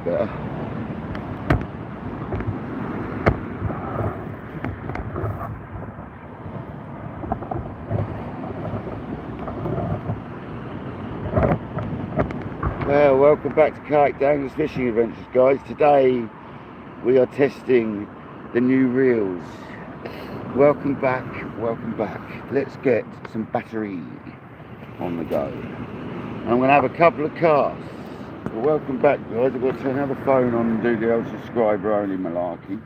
better. Well, welcome back to KayakDangler's Fishing Adventures, guys. Today we are testing the new reels. Welcome back, welcome back. Let's get some battery on the go. I'm going to have a couple of casts. Well, welcome back, guys. I've got to turn the phone on and do the old subscriber only malarkey.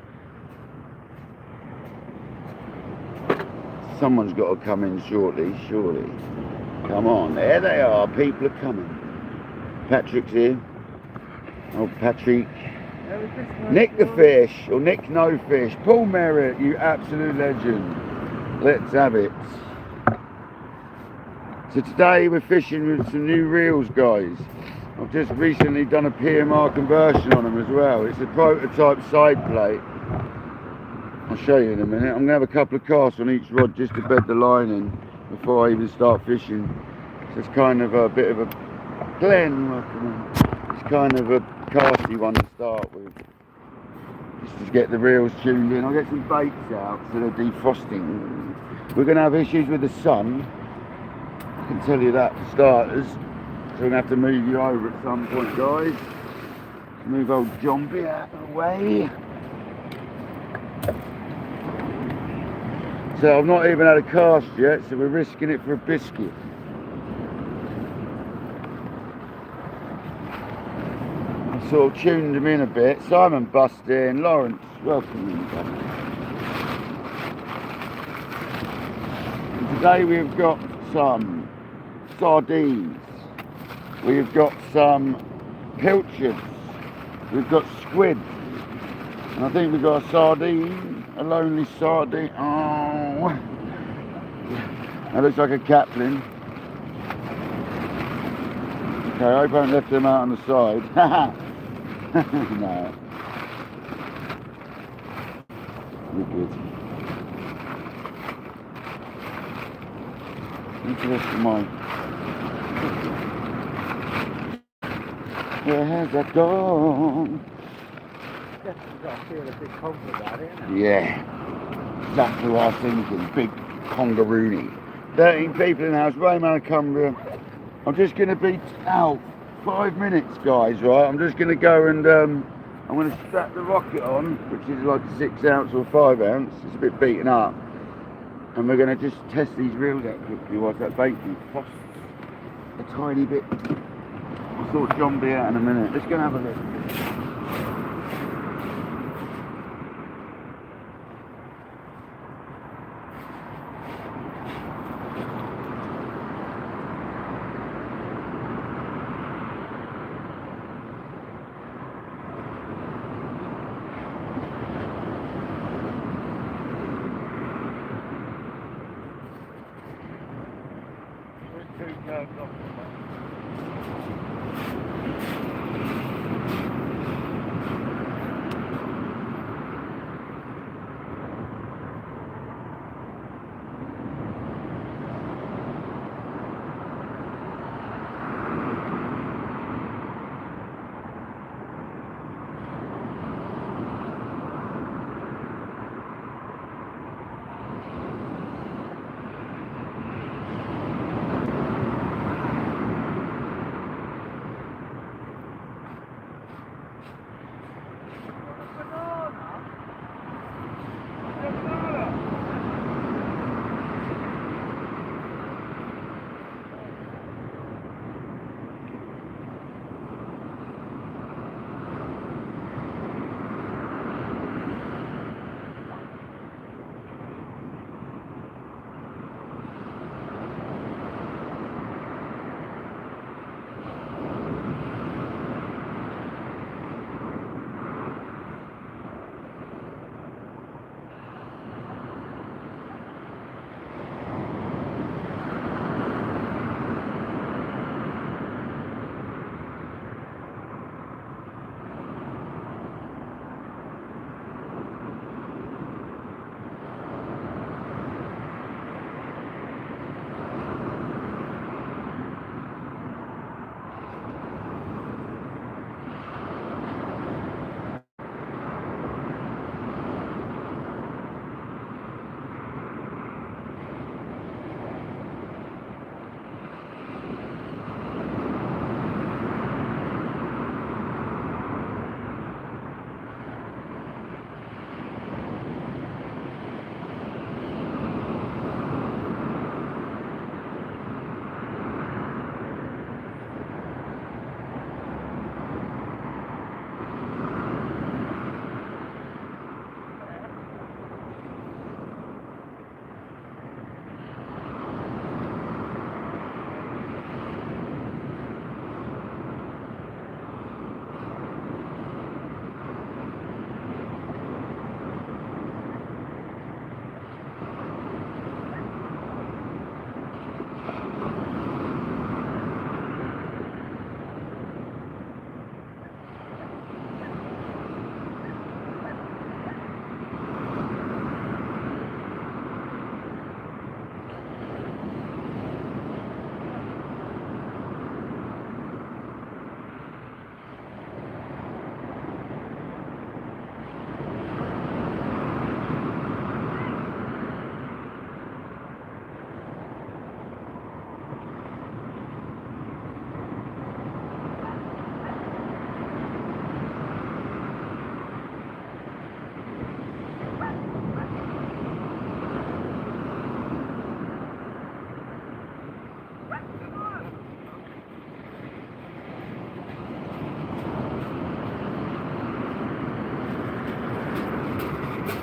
Someone's got to come in shortly, surely. Come on, there they are. People are coming. Patrick's here. Oh, Patrick. Nick the fish, or Nick no fish. Paul Merritt, you absolute legend. Let's have it. So today we're fishing with some new reels, guys. I've just recently done a PMR conversion on them as well. It's a prototype side plate. I'll show you in a minute. I'm going to have a couple of casts on each rod just to bed the line in before I even start fishing. So it's kind of a bit of a Glen, it's kind of a casty one to start with, just to get the reels tuned in. I'll get some baits out so they're defrosting. We're going to have issues with the sun, I can tell you that for starters, so we're going to have to move you over at some point, guys. Move old Zombie out of the way. So I've not even had a cast yet, so we're risking it for a biscuit. Sort of tuned them in a bit. Simon bust in, Lawrence, welcome in. And today we've got some sardines, we've got some pilchards, we've got squid, and I think we've got a sardine, a lonely sardine. Oh, that looks like a caplin. Okay, I hope I haven't left them out on the side. No. You're good. Interesting mine. Where has that gone? Definitely got to feel a big conga about it, isn't it? Yeah. Exactly what I was thinking. Big congaroony. 13 people in the house, Rayman and Cumbria. I'm just going to be out 5 minutes, guys, right? I'm just going to go and I'm going to strap the rocket on, which is like a 6 ounce or 5 ounce. It's a bit beaten up. And we're going to just test these reels out quickly whilst that bait defrosts a tiny bit. I'll sort John B out in a minute. Let's go and have a look.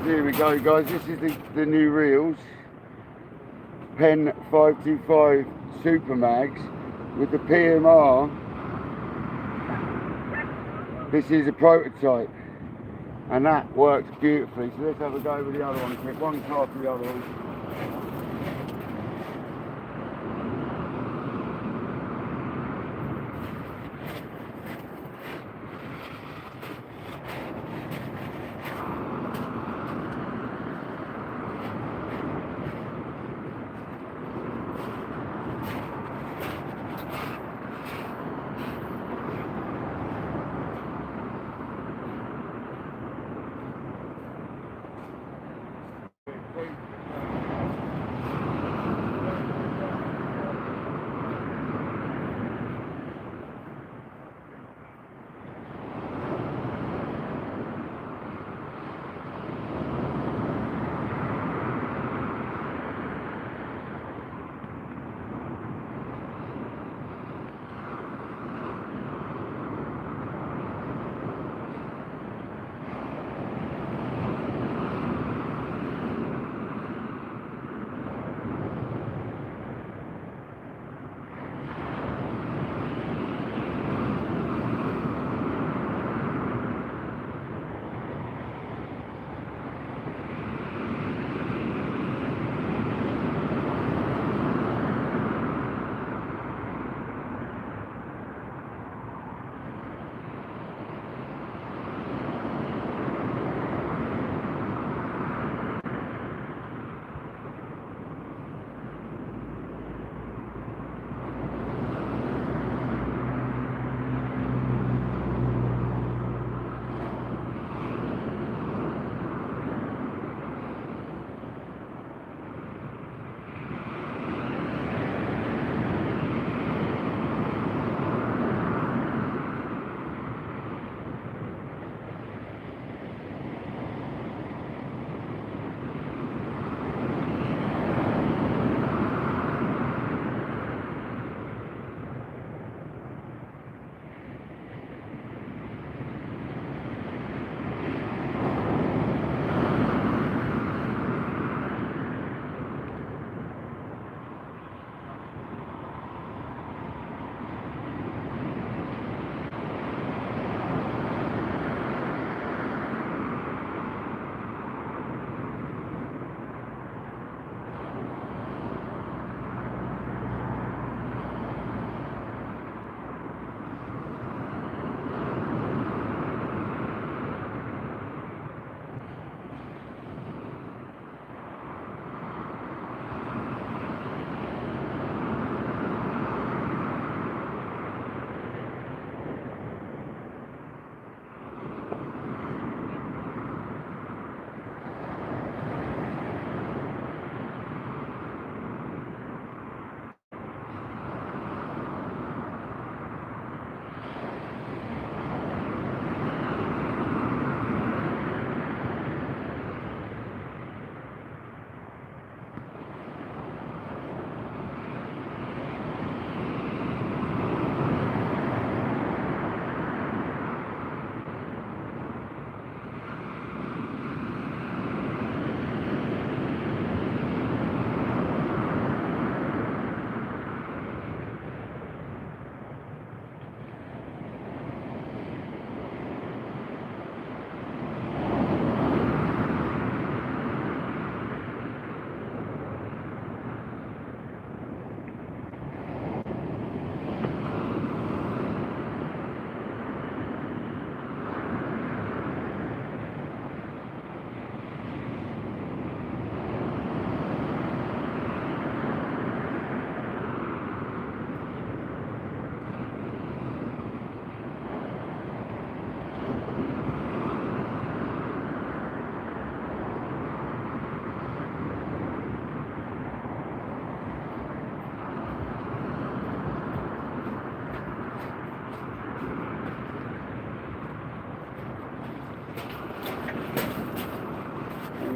Here we go, guys. This is the new reels. Penn 525 supermags with the PMR. This is a prototype, and that works beautifully. So let's have a go with the other one. Quick, one car for the other one.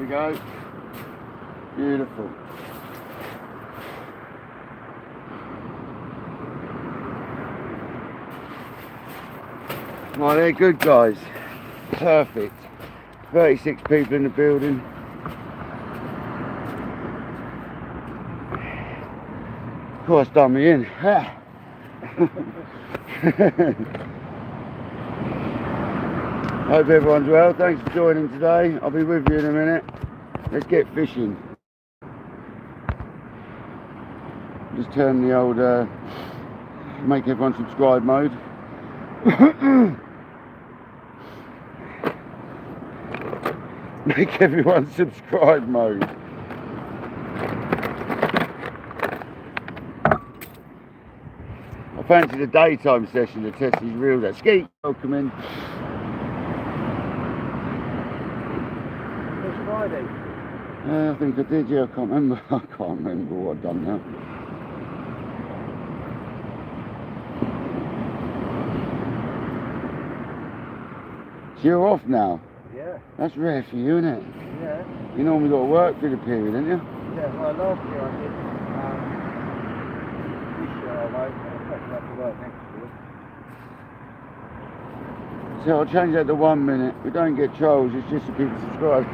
Go. Beautiful. Well, they're good, guys. Perfect. 36 people in the building. Of course, done me in. Hope everyone's well. Thanks for joining today. I'll be with you in a minute. Let's get fishing. Just turn the old make everyone subscribe mode. Make everyone subscribe mode. I fancy the daytime session to test these reels out. Skeet, welcome in. It's Friday. I think I did, yeah, I can't remember. I can't remember what I've done now. So you're off now? Yeah. That's rare for you, isn't it? Yeah. You normally got to work through the period, don't you? Yeah, well, last year I did. This year I won't. I'll have to work next year. So I'll change that to 1 minute. We don't get trolls, it's just so people subscribe.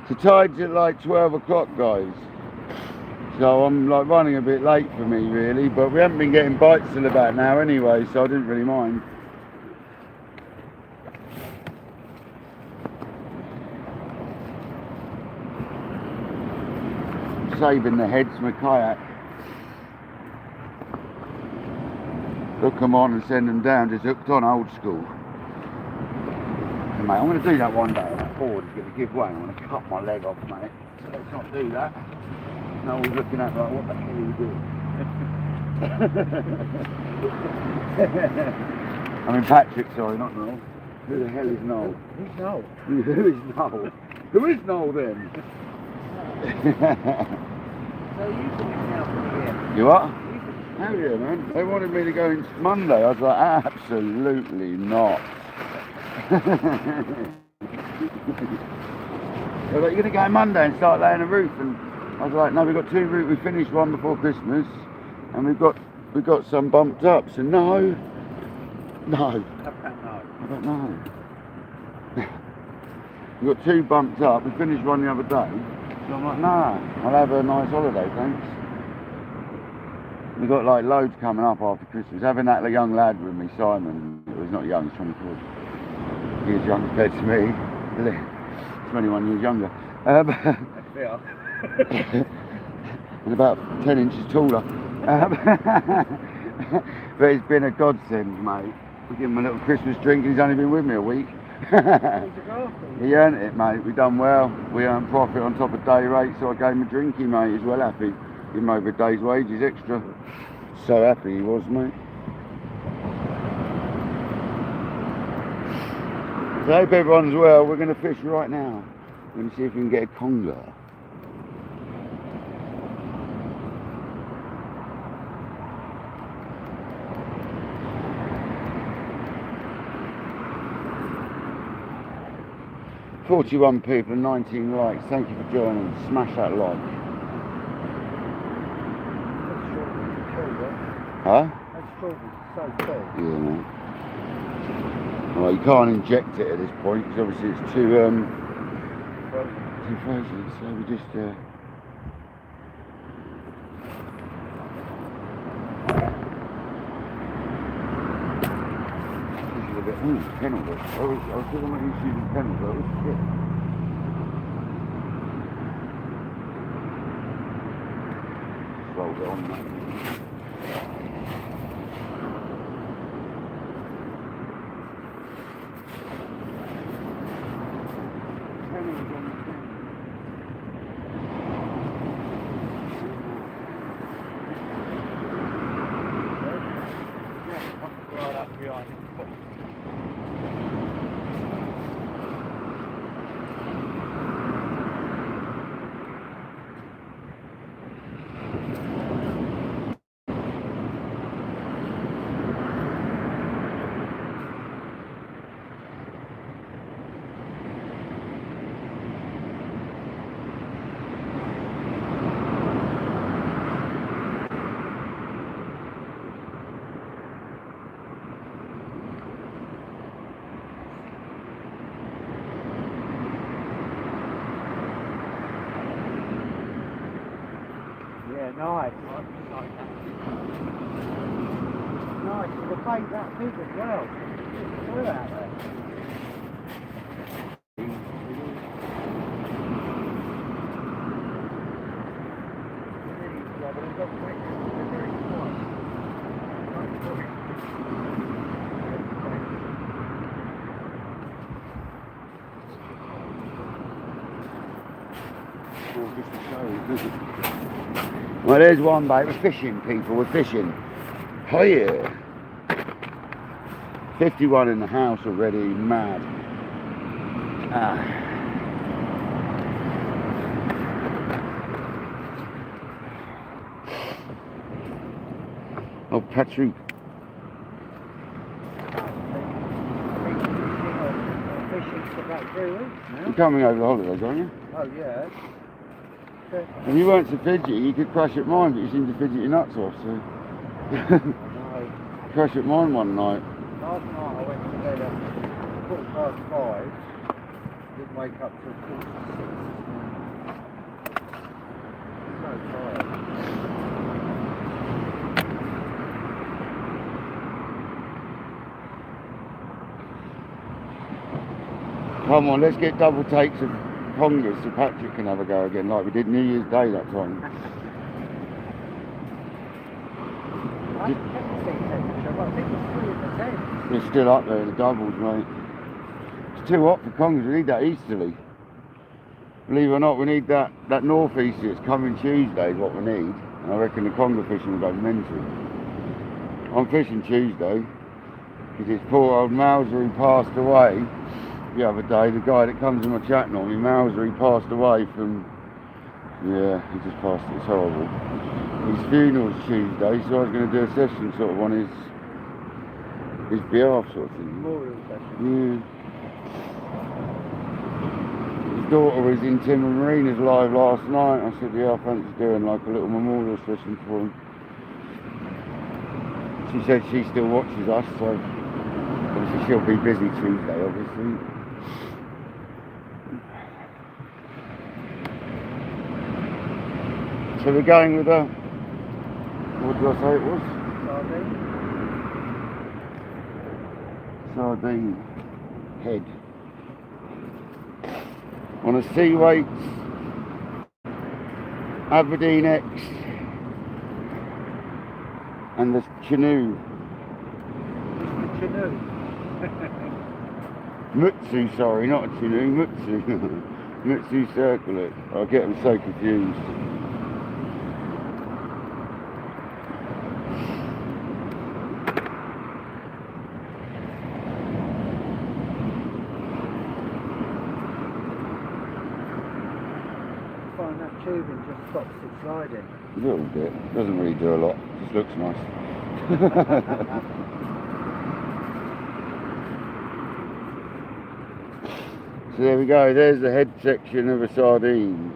The tide's at like 12 o'clock, guys. So I'm like running a bit late for me, really. But we haven't been getting bites till about now anyway, so I didn't really mind. Saving the heads from a kayak. Hook them on and send them down, just hooked on, old school. And mate, I'm going to do that one day. That board is going to give way. I'm going to cut my leg off, mate. So let's not do that. No one's looking at me like, what the hell are you doing? I mean Patrick, sorry, not Noel. Who the hell is Noel? Who's Noel? Who is Noel? Who is Noel then? So you finished now for the year? You what? Hell yeah, man. They wanted me to go in Monday. I was like, absolutely not. They were like, you're going to go Monday and start laying a roof? And I was like, no, we've got 2 roofs. We finished one before Christmas, and we've got some bumped up. So no. How can I don't know. We've got 2 bumped up. We finished one the other day. So I'm like, nah, I'll have a nice holiday, thanks. We've got like loads coming up after Christmas. Having that young lad with me, Simon, he's not young, he's 24. He's young compared to me. 21 years younger. And about 10 inches taller. But it's been a godsend, mate. We give him a little Christmas drink and he's only been with me a week. He earned it, mate. We done well. We earned profit on top of day rate, so I gave him a drinky, mate. He's well happy. Give him over a day's wages extra. So happy he was, mate. So I hope everyone's well. We're going to fish right now. We're going to see if we can get a conger. "41 people and 19 likes. Thank you for joining. Smash that like." Huh? That strawberry's so cool. Yeah, mate. Well, you can't inject it at this point because obviously it's too frozen. So we just this is a bit penalty. I was thinking about using penalty. That was shit. Roll it on, mate. Right up behind him. nice for the bait that big as well. It's good out there. Well, there's one bait. We're fishing, people. We're fishing. Oh yeah. 51 in the house already. Mad. Ah. Oh, Patrick. You're coming over the holidays, aren't you? Oh yeah. If you weren't so fidgety, you could crash at mine, but you seem to fidget your nuts off, so... Crash at mine one night. Last night I went to bed at 5:45, didn't wake up till 6:46. So tired. Come on, let's get double takes of congers so Patrick can have a go again, like we did New Year's Day that time. I think it's 3 in the 10. They're still up there, the doubles, mate. It's too hot for congers, we need that easterly. Believe it or not, we need that northeaster that's coming Tuesday is what we need. And I reckon the conger fishing will go mental. I'm fishing Tuesday, because it's poor old Mauser who passed away the other day, the guy that comes in my chat on me, Mauser, he passed away from, yeah, he just passed, it's horrible. His funeral's Tuesday, so I was going to do a session sort of on his behalf sort of thing. Memorial session. Yeah. His daughter was in Timber Marinas live last night. I said, yeah, I fancy doing like a little memorial session for him. She said she still watches us, so obviously she'll be busy Tuesday, obviously. So we're going with a, what did I say it was? Sardine head. On a sea weight, Aberdeen X, and the Canoe. The Canoe. Mutsu, sorry, not a Canoe, Mutsu. Mutsu circle it. I get them so confused. Find that tubing just stops it sliding. A little bit. Doesn't really do a lot. Just looks nice. So there we go. There's the head section of a sardine.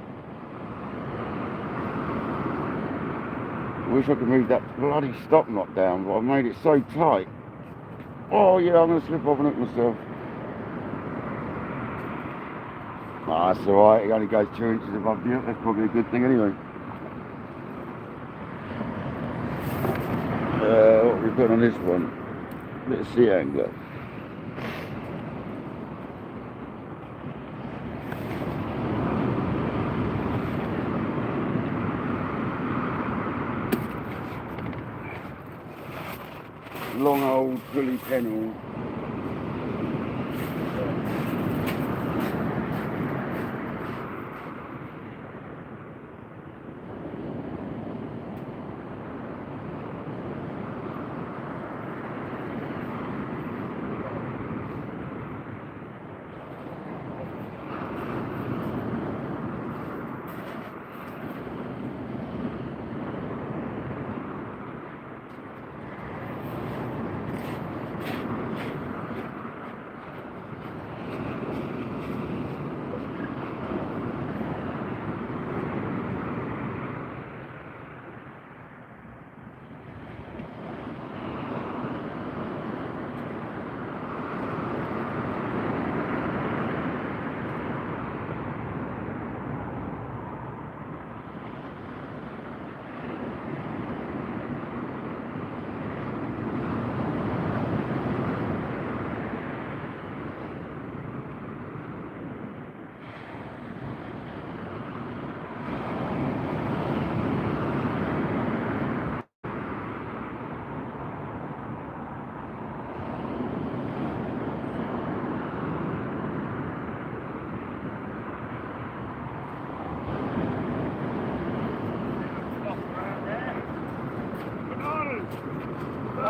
I wish I could move that bloody stop knot down, but I've made it so tight. Oh yeah, I'm going to slip off and hook myself. Ah, that's alright. It only goes 2 inches above the hook. That's probably a good thing anyway. What have we put on this one? Bit of sea angler. Long old pulley pennel.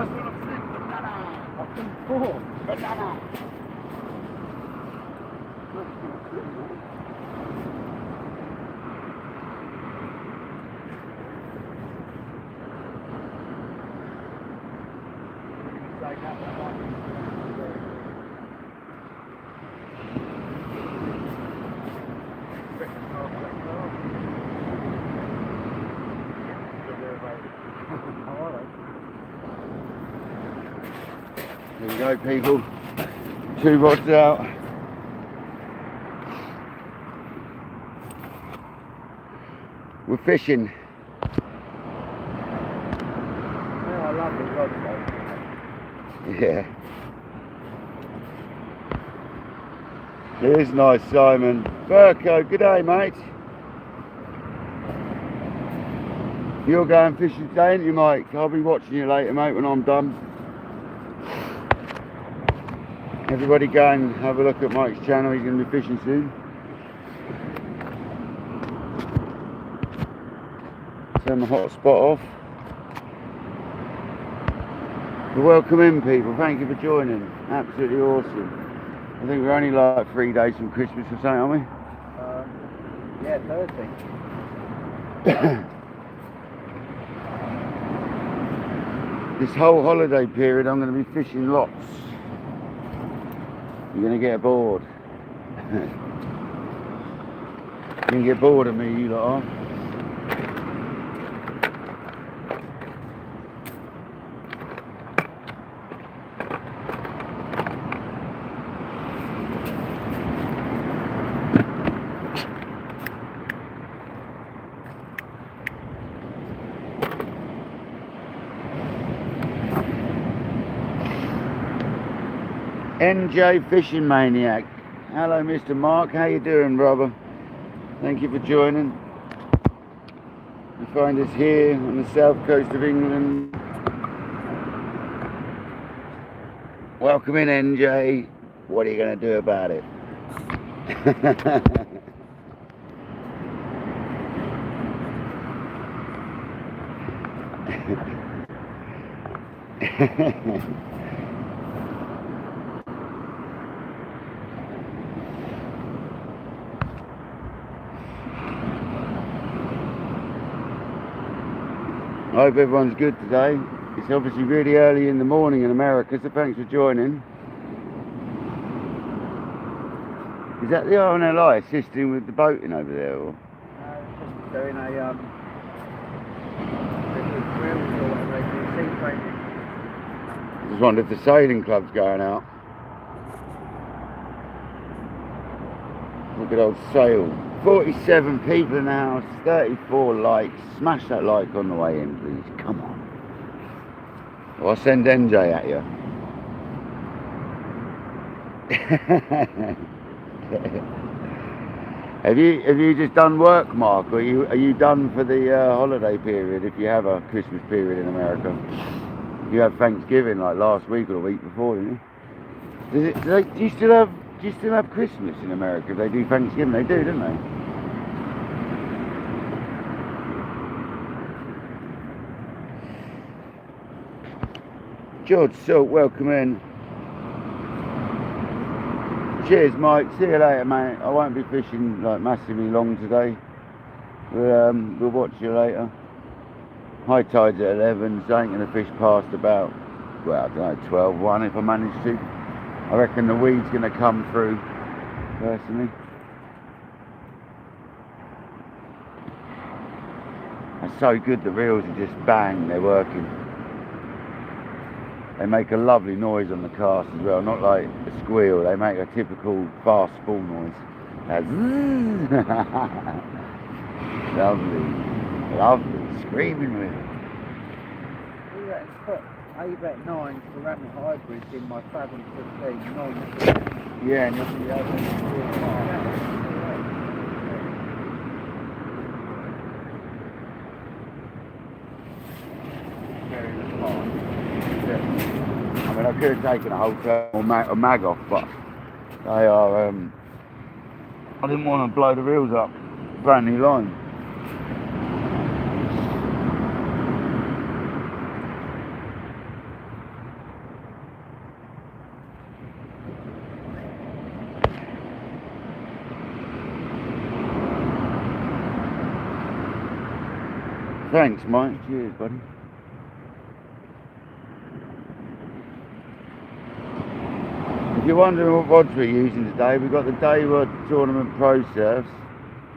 That's what I'm saying. Banana. I've seen 4. Banana. There we go, people. 2 rods out. We're fishing. Yeah, I love the rod though. Yeah. Here's nice Simon. Burko, good day, mate. You're going fishing today, ain't you, Mike? I'll be watching you later, mate, when I'm done. Everybody go and have a look at Mike's channel. He's going to be fishing soon. Turn the hot spot off. But welcome in, people. Thank you for joining. Absolutely awesome. I think we're only like 3 days from Christmas or something, aren't we? Yeah, Thursday. This whole holiday period I'm going to be fishing lots. You're going to get bored. You're going to get bored of me, you lot are. NJ Fishing Maniac. Hello, Mr. Mark. How you doing, brother? Thank you for joining. You find us here on the south coast of England. Welcome in, NJ. What are you going to do about it? I hope everyone's good today. It's obviously really early in the morning in America, so thanks for joining. Is that the RNLI assisting with the boating over there? Or? Just doing a drills or whatever they do, sea training. I just wondered if the sailing club's going out. Look at old sail. 47 people in the house, 34 likes. Smash that like on the way in, please. Come on. Or I'll send NJ at you. Have you just done work, Mark? Or are you done for the holiday period? If you have a Christmas period in America, you have Thanksgiving like last week or the week before, didn't you? Do you still have Christmas in America? If they do Thanksgiving, they do, don't they? George Silk, welcome in. Cheers, Mike. See you later, mate. I won't be fishing like massively long today. We'll watch you later. High tide's at 11, so I ain't going to fish past about, well, I don't know, 12, 1 if I manage to. I reckon the weed's going to come through, personally. That's so good, the reels are just bang, they're working. They make a lovely noise on the cast as well, not like a squeal, they make a typical fast spool noise. That's lovely, screaming with it. Put AVET 9 ceramic hybrids in my Fathom 15, 9. Yeah, and you'll see the other. Very smart. I mean, I could have taken a whole turn or mag off, but they are. I didn't want to blow the reels up. Brand new line. Thanks, Mike. Cheers, buddy. If you're wondering what rods we're using today, we've got the Day Rod Tournament Pro Surfs,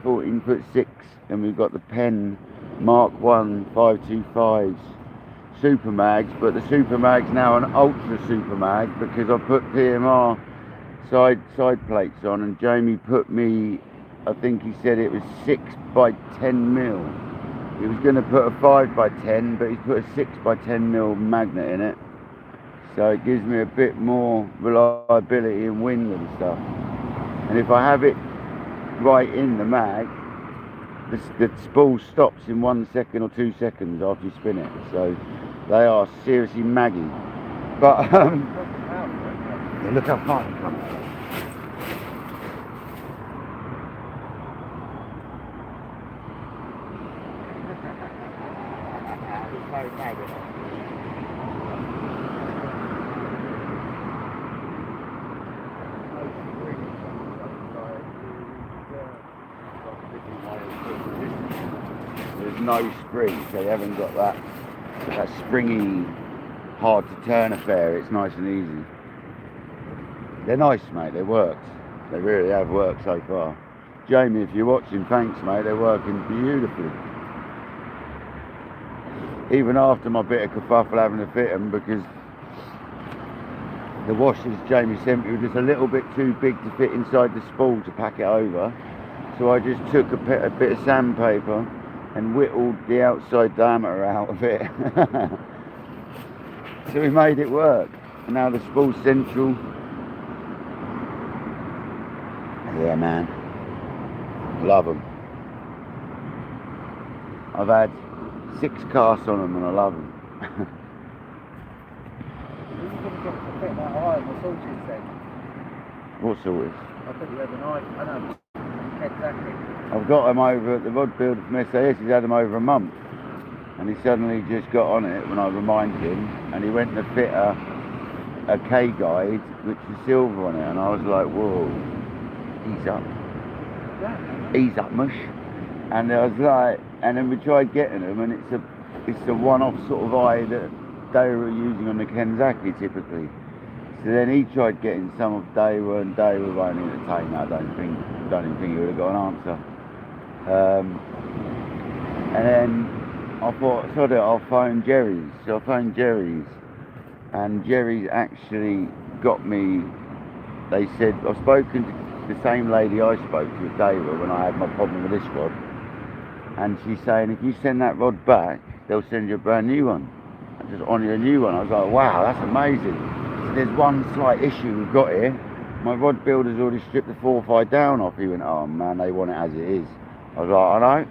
14'6", and we've got the Penn Mark 1 525s super mags, but the super mag's now an ultra super mag because I put PMR side plates on, and Jamie put me, I think he said it was 6 by 10 mil. He was going to put a 5 by 10, but he's put a 6 by 10 mil magnet in it, so it gives me a bit more reliability in wind and stuff. And if I have it right in the mag, the spool stops in 1 second or 2 seconds after you spin it, so they are seriously maggy. But yeah, look how far it comes. There's no spring, so they haven't got that springy, hard to turn affair. It's nice and easy. They're nice, mate. They worked. They really have worked so far. Jamie, if you're watching, thanks, mate. They're working beautifully. Even after my bit of kerfuffle having to fit them, because the washers Jamie sent me were just a little bit too big to fit inside the spool to pack it over. So I just took a bit of sandpaper and whittled the outside diameter out of it. So we made it work. And now the spool's central. Yeah, man. Love them. I've had 6 casts on them and I love them. What sort is? I thought you had a knife. I know. Exactly. I've got them over at the rod builder from SAS. He's had them over a month, and he suddenly just got on it when I reminded him, and he went to fit a K guide which was silver on it, and I was like, whoa, ease up mush. And I was like, and then we tried getting them, and it's a one-off sort of eye that they were using on the Kenzaki typically. So then he tried getting some of Daiwa, and Daiwa won't entertain. I don't even think he would have got an answer. And then I thought, sod it, I'll phone Jerry's. So I phoned Jerry's, and Jerry's actually got me. They said, I've spoken to the same lady I spoke to at Daiwa when I had my problem with this rod, and she's saying if you send that rod back, they'll send you a brand new one. I just honour a new one. I was like, wow, that's amazing. There's one slight issue we've got here. My rod builder's already stripped the 4-5 down off. He went, oh man, they want it as it is. I was like, I know.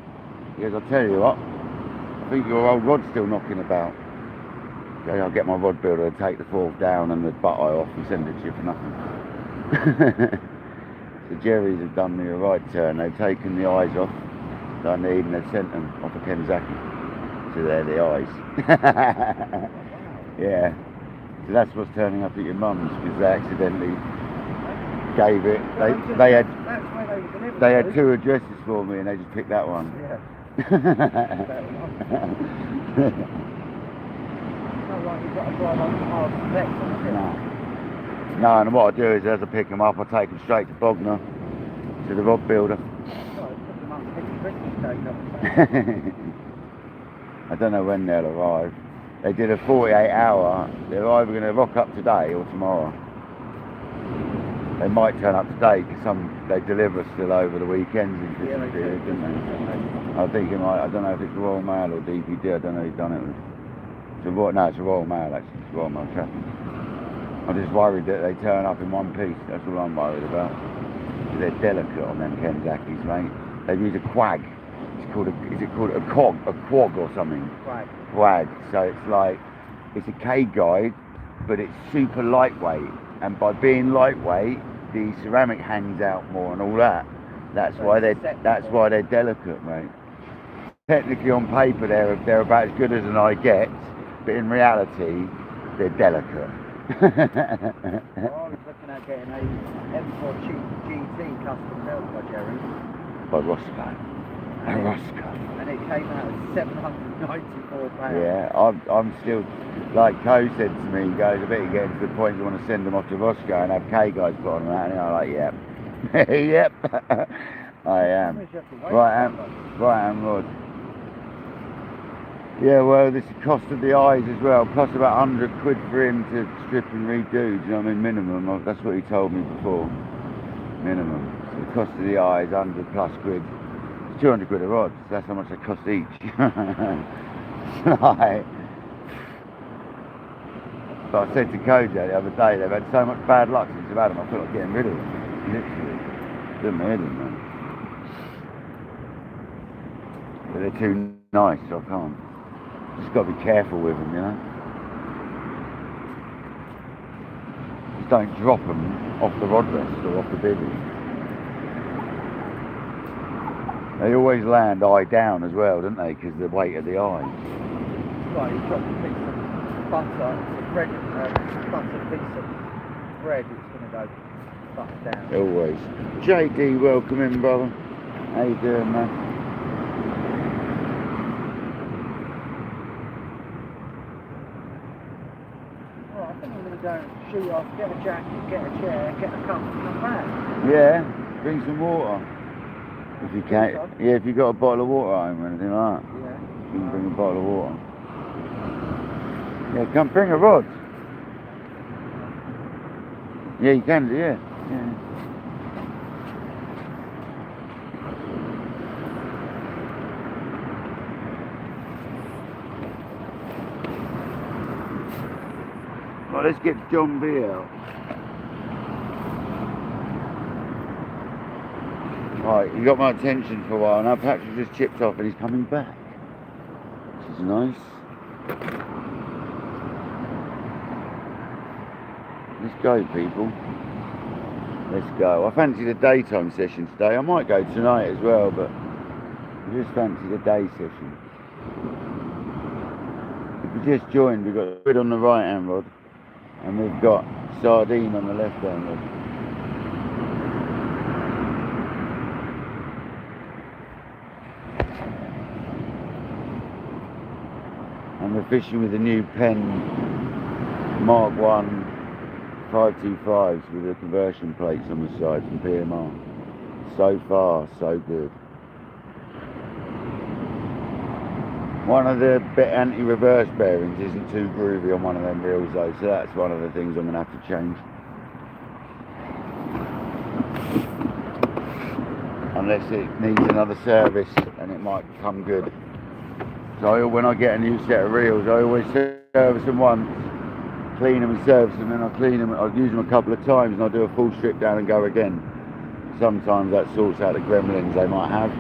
He goes, I'll tell you what, I think your old rod's still knocking about. Okay, I'll get my rod builder to take the 4th down and the butt eye off and send it to you for nothing. So Jerry's have done me a right turn. They've taken the eyes off that I need, and they've sent them off of Kenzaki. So they're the eyes. Yeah. So that's what's turning up at your mum's, because they accidentally gave it. They had 2 addresses for me, and they just picked that one. Yeah. No, and what I do is as I pick them up, I take them straight to Bognor, to the rod builder. I don't know when they'll arrive. They did a 48-hour. They're either going to rock up today or tomorrow. They might turn up today because they deliver still over the weekends in Christmas period, don't they? I think it might. I don't know if it's Royal Mail or DPD. I don't know who's done it with. It's a Royal Mail actually. It's Royal Mail traffic. I'm just worried that they turn up in one piece. That's all I'm worried about. They're delicate on them Kenzakis, mate. They use a quag. Is it called a quag or something? Quag. So it's like, it's a K guide, but it's super lightweight. And by being lightweight, the ceramic hangs out more and all that. That's why they're delicate, mate. Technically on paper they're about as good as an eye gets, but in reality they're delicate. I was looking at getting a M4 GT custom built by Jerry. By Roscoe. A Roscoe. And it came out at £794. Yeah, I'm still, like Co said to me, he goes, I bet you get to the point you want to send them off to Roscoe and have K guys put on them out, and I'm like, yep. Yep. I am. Right am, Rod. Yeah, well, this is the cost of the eyes as well, plus about 100 quid for him to strip and redo, do you know what I mean, minimum. That's what he told me before, minimum. So the cost of the eyes, 100 plus quid. It's 200 quid a rod, so that's how much they cost each. Like, but I said to Kojo the other day, they've had so much bad luck since they've had them, I feel like getting rid of them, literally. Doesn't hear them, man. But they're too nice, so I can't. Just got to be careful with them, you know. Just don't drop them off the rod rest or off the bivvy. They always land eye down as well, don't they? Because of the weight of the eyes. Well, you drop a piece of butter, bread, butter, piece of bread, it's going to go butt down. Always. JD, welcome in, brother. How you doing, man? Go and shoot off, get a jacket, get a chair, get a cup and come back. Yeah, bring some water. If you can. Yeah, if you got a bottle of water at home or anything like that. Yeah. You can bring a bottle of water. Yeah, come bring a rod. Yeah, you can do, yeah. Well, let's get John B out. Right, he got my attention for a while now. Patrick just chipped off and he's coming back, which is nice. Let's go, people. Let's go. I fancy the daytime session today. I might go tonight as well, but I just fancy the day session. If you just joined, we've got squid on the right hand rod. And we've got sardine on the left hand rod. And we're fishing with the new Penn Mark 1 525s with the conversion plates on the side from PMR. So far, so good. One of the anti-reverse bearings isn't too groovy on one of them reels though, so that's one of the things I'm going to have to change. Unless it needs another service and it might come good. So when I get a new set of reels, I always service them once, clean them and service them, and I clean them, I'll use them a couple of times and I'll do a full strip down and go again. Sometimes that sorts out the gremlins they might have.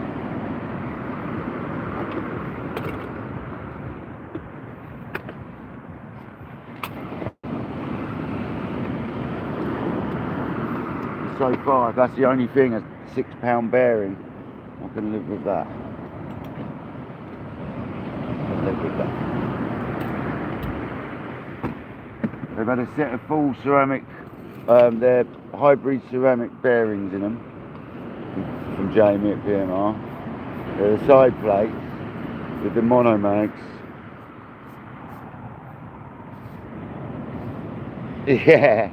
So far, if that's the only thing, a 6 pound bearing, I can live with that. They've had a set of full ceramic, they're hybrid ceramic bearings in them from Jamie at PMR. They're the side plates with the monomags. Yeah.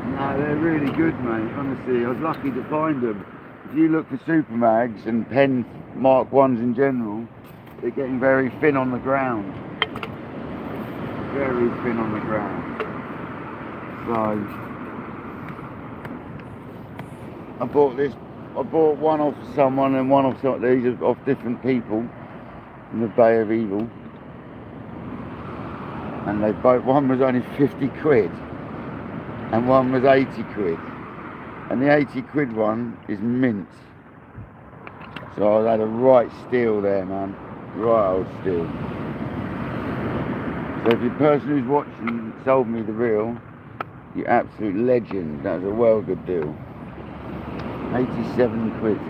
No, they're really good, mate, honestly. I was lucky to find them. If you look for supermags and Penn Mark 1s in general, they're getting very thin on the ground. Very thin on the ground. So, I bought one off someone and one off these are off different people in the Bay of Evil. And they both, one was only 50 quid. And one was 80 quid, and the 80 quid one is mint. So I had a right steal there, man, right old steal. So if the person who's watching sold me the reel, you absolute legend. That was a well good deal. 87 quid.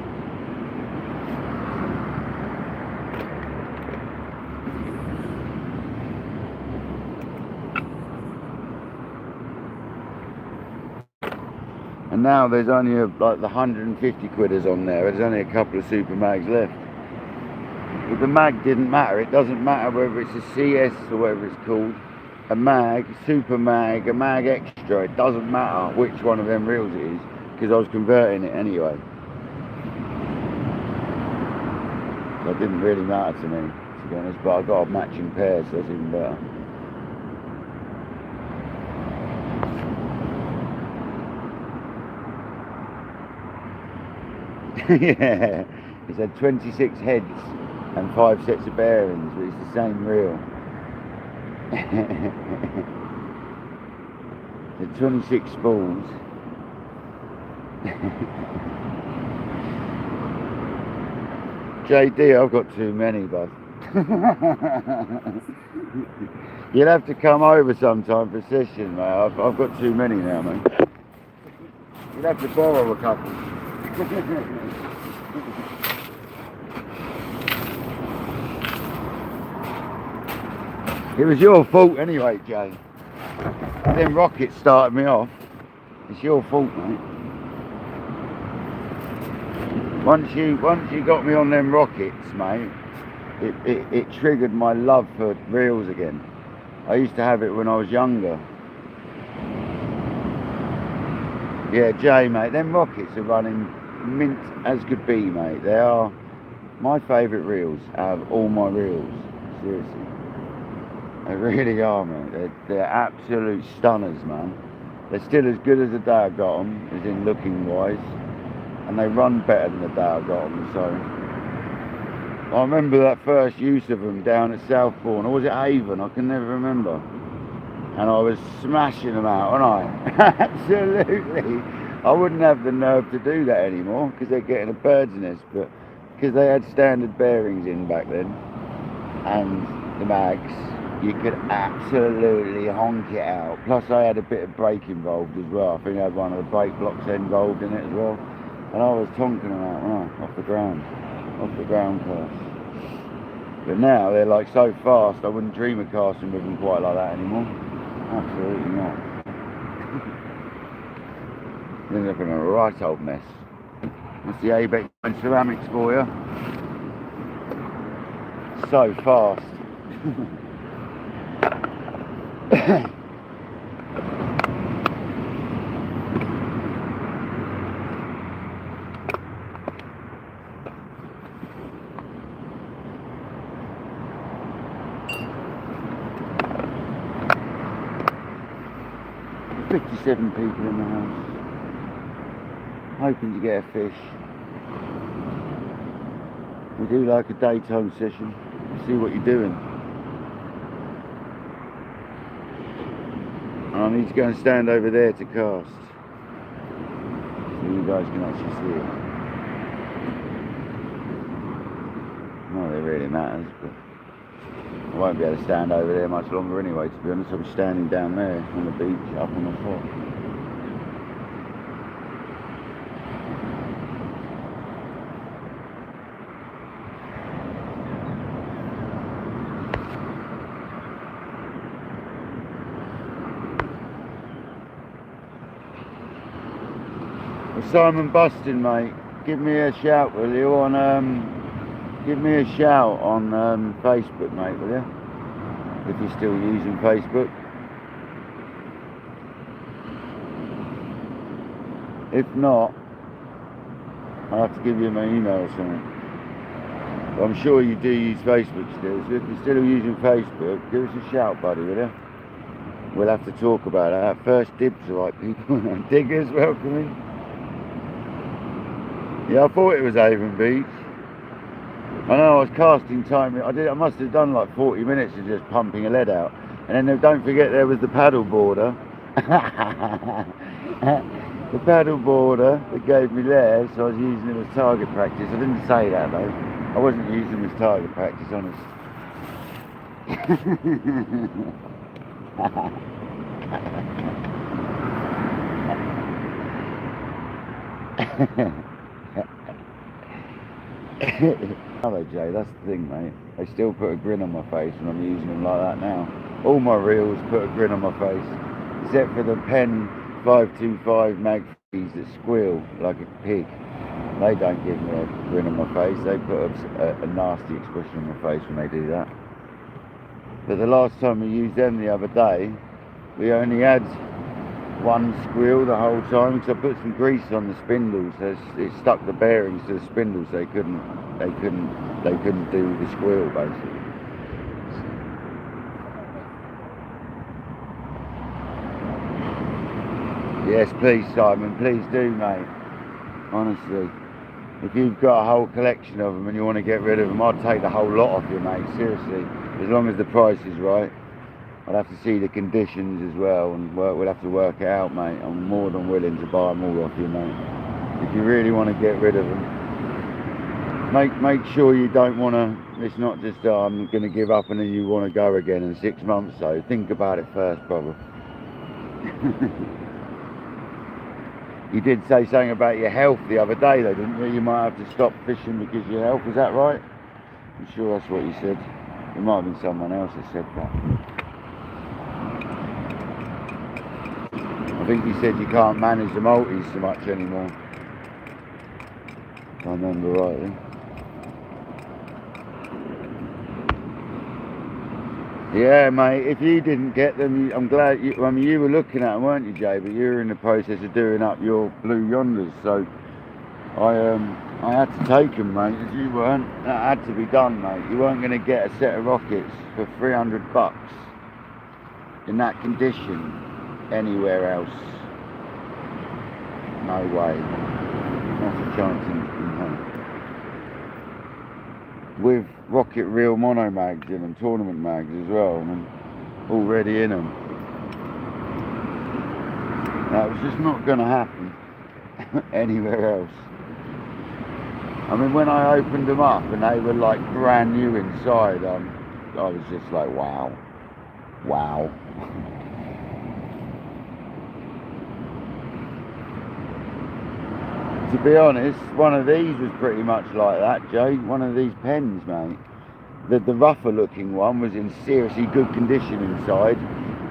And now there's only like the 150 quidders on there. There's only a couple of super mags left. But the mag didn't matter. It doesn't matter whether it's a CS or whatever it's called, a mag, super mag, a mag extra. It doesn't matter which one of them reels it is, because I was converting it anyway. So it didn't really matter to me, to be honest, but I got a matching pair, so that's even better. Yeah, it's had 26 heads and 5 sets of bearings, but it's the same reel. The 26 spools. JD, I've got too many, bud. You'll have to come over sometime for a session, mate. I've got too many now, mate. You'll have to borrow a couple. It was your fault anyway, Jay. Them rockets started me off. It's your fault, mate. Once you got me on them rockets, mate, it triggered my love for reels again. I used to have it when I was younger. Yeah, Jay, mate, them rockets are running mint as could be, mate. They are my favourite reels out of all my reels. Seriously. They really are, mate. They're absolute stunners, man. They're still as good as the day I got them, as in looking wise. And they run better than the day I got them, so. I remember that first use of them down at Southbourne, or was it Avon? I can never remember. And I was smashing them out, wasn't I? Absolutely. I wouldn't have the nerve to do that anymore, because they're getting a bird's nest, but because they had standard bearings in back then, and the mags, you could absolutely honk it out. Plus I had a bit of brake involved as well. I think I had one of the brake blocks involved in it as well. And I was tonking them out, wasn't I? Off the ground class. But now they're like so fast, I wouldn't dream of casting with them quite like that anymore. Absolutely not. Ended up in a right old mess. That's the ABEX and ceramics for you. So fast. 57 people in the house, hoping to get a fish. We do like a daytime session, see what you're doing. And I need to go and stand over there to cast, so you guys can actually see it. Not that it really matters, but I won't be able to stand over there much longer anyway, to be honest. I'll be standing down there on the beach, up on the top. Well, Simon Bustin, mate, give me a shout, will you, on give me a shout on Facebook, mate, will you? If you're still using Facebook. If not, I'll have to give you my email or something. But I'm sure you do use Facebook still, so if you're still using Facebook, give us a shout, buddy, will you? We'll have to talk about that. First dibs, right, people? Diggers, welcoming. Yeah, I thought it was Avon Beach. I know I was casting time. I must have done like 40 minutes of just pumping a lead out, and then don't forget there was the paddle boarder. The paddle boarder that gave me there, so I was using him as target practice. I didn't say that though. I wasn't using him as target practice, honest. Hello Jay, that's the thing, mate. They still put a grin on my face when I'm using them like that now. All my reels put a grin on my face, except for the Penn 525 mag fees that squeal like a pig. They don't give me a grin on my face. They put a nasty expression on my face when they do that. But the last time we used them the other day, we only had one squeal the whole time because I put some grease on the spindles. So it stuck the bearings to the spindles. So they couldn't do the squeal basically. Yes, please, Simon. Please do, mate. Honestly, if you've got a whole collection of them and you want to get rid of them, I'd take the whole lot off you, mate. Seriously, as long as the price is right. I'd have to see the conditions as well, and we'll have to work it out, mate. I'm more than willing to buy them all off you, mate. If you really want to get rid of them, make sure you don't want to. It's not just I'm going to give up and then you want to go again in 6 months. So think about it first, brother. You did say something about your health the other day, though, didn't you? You might have to stop fishing because of your health. Is that right? I'm sure that's what you said. It might have been someone else that said that. I think you said you can't manage the multis so much anymore. If I remember rightly. Yeah, mate, if you didn't get them, I'm glad you were looking at them, weren't you, Jay? But you were in the process of doing up your Blue Yonders, so I had to take them, mate, as you weren't. That had to be done, mate. You weren't going to get a set of rockets for $300 in that condition anywhere else. No way. Not a chance in hell. With rocket reel mono mags in them, tournament mags as well, and already in them. That was just not going to happen anywhere else. I mean, when I opened them up and they were like brand new inside, I was just like, wow. To be honest, one of these was pretty much like that, Jay. One of these Penns, mate. The rougher looking one was in seriously good condition inside,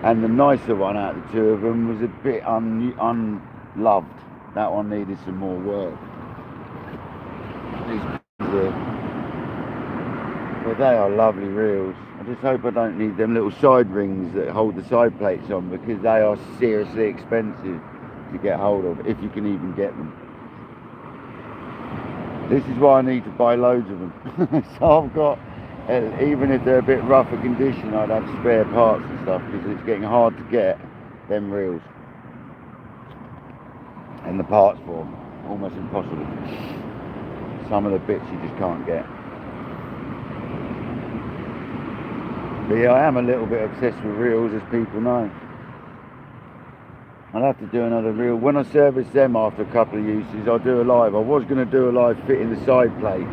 and the nicer one out of the two of them was a bit unloved. That one needed some more work. But they are lovely reels. I just hope I don't need them little side rings that hold the side plates on, because they are seriously expensive to get hold of, if you can even get them. This is why I need to buy loads of them. So I've got, even if they're a bit rougher condition, I'd have spare parts and stuff, because it's getting hard to get them reels. And the parts for them, almost impossible. Some of the bits you just can't get. But yeah, I am a little bit obsessed with reels, as people know. I'll have to do another reel. When I service them after a couple of uses, I'll do a live. I was going to do a live fitting the side plate,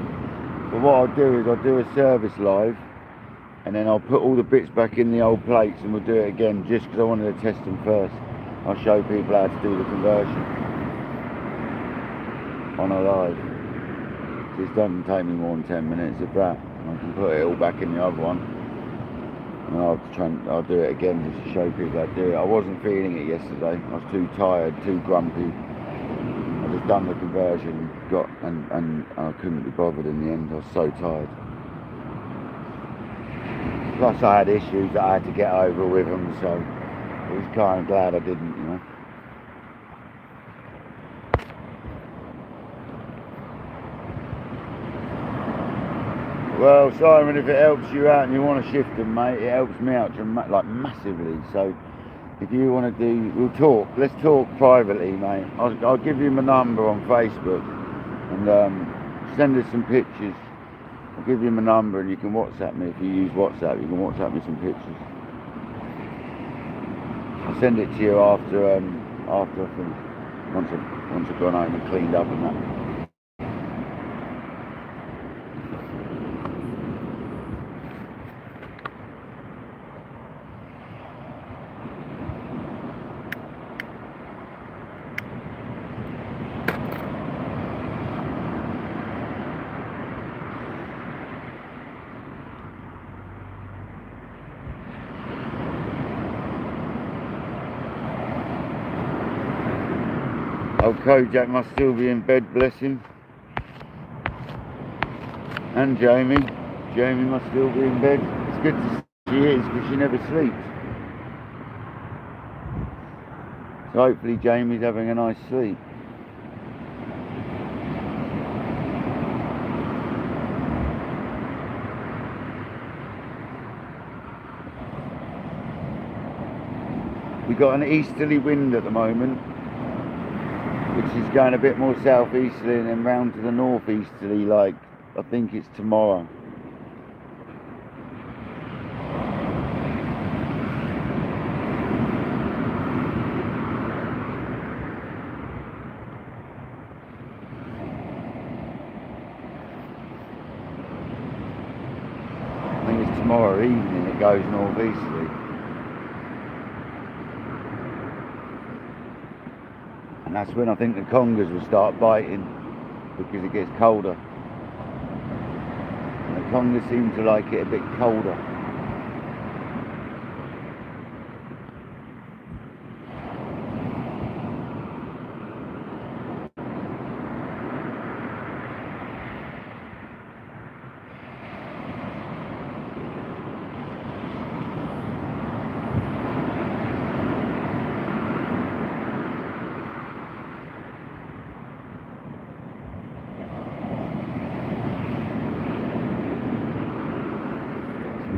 but what I'll do is I'll do a service live, and then I'll put all the bits back in the old plates, and we'll do it again, just because I wanted to test them first. I'll show people how to do the conversion on a live. This doesn't take me more than 10 minutes of that. I can put it all back in the other one. And I'll do it again just to show people how to do it. I wasn't feeling it yesterday. I was too tired, too grumpy. I just done the conversion, and I couldn't be bothered in the end. I was so tired. Plus I had issues that I had to get over with them, so I was kind of glad I didn't, you know. Well, Simon, if it helps you out and you want to shift them, mate, it helps me out like massively. So if you want to do, we'll talk. Let's talk privately, mate. I'll give you my number on Facebook, and send us some picthes. I'll give you my number, and you can WhatsApp me. If you use WhatsApp, you can WhatsApp me some pictures. I'll send it to you after I think, once I've gone home and cleaned up and that. Old Kojak must still be in bed, bless him. And Jamie. Jamie must still be in bed. It's good to see she is because she never sleeps. So hopefully Jamie's having a nice sleep. We got an easterly wind at the moment, which is going a bit more southeasterly and then round to the northeasterly, like I think it's tomorrow. I think it's tomorrow evening it goes northeasterly. And that's when I think the congers will start biting because it gets colder. And the congers seem to like it a bit colder.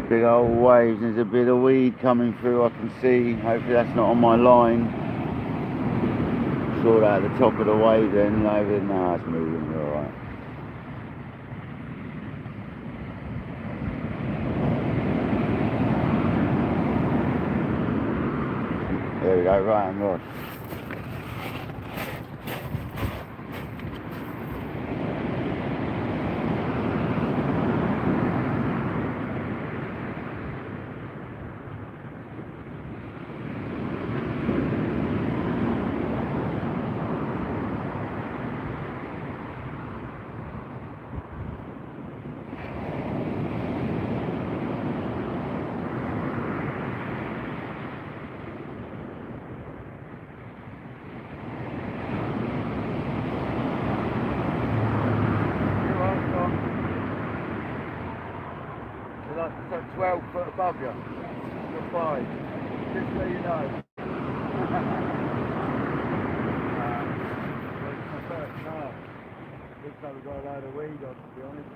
Big old waves, there's a bit of weed coming through I can see, hopefully that's not on my line. Saw that at the top of the wave then, over, nah it's moving, we're alright. There we go, right and rod. So 12 foot above you. You're 5. Just so you know. It's my first car. Looks like we've got a load of weed on, to be honest.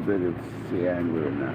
bit of sea angler in that.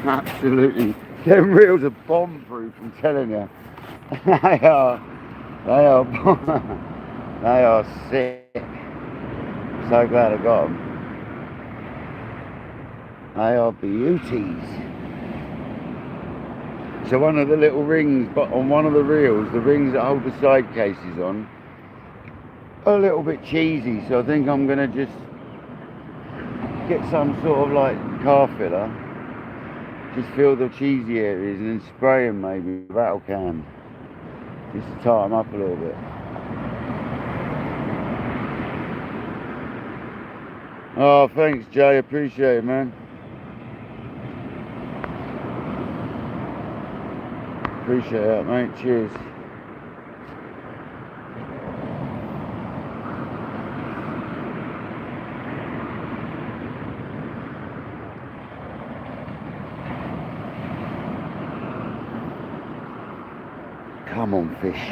Absolutely, them reels are bomb-proof, I'm telling you. They are they are sick. So glad I got them. They are beauties. So one of the little rings, but on one of the reels, the rings that hold the side cases on, are a little bit cheesy. So I think I'm gonna just get some sort of like car filler. Just fill the cheesy areas and then spray them maybe with rattle can. Just to tighten them up a little bit. Oh, thanks Jay, appreciate it, man. Appreciate that, mate. Cheers. Come on, fish.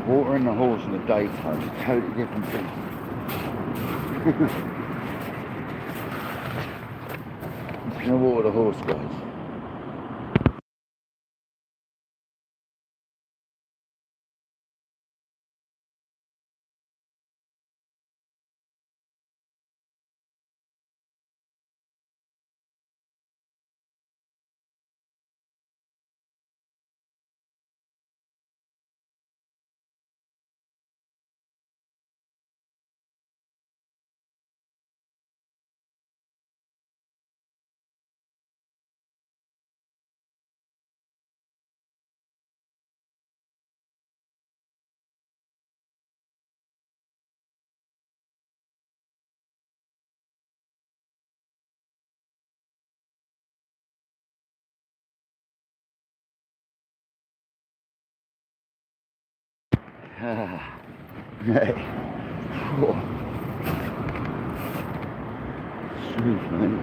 Water and the horse in the daytime is a totally different thing. I'm just gonna water the horse, guys. Hey. Oh. Sweet, mate.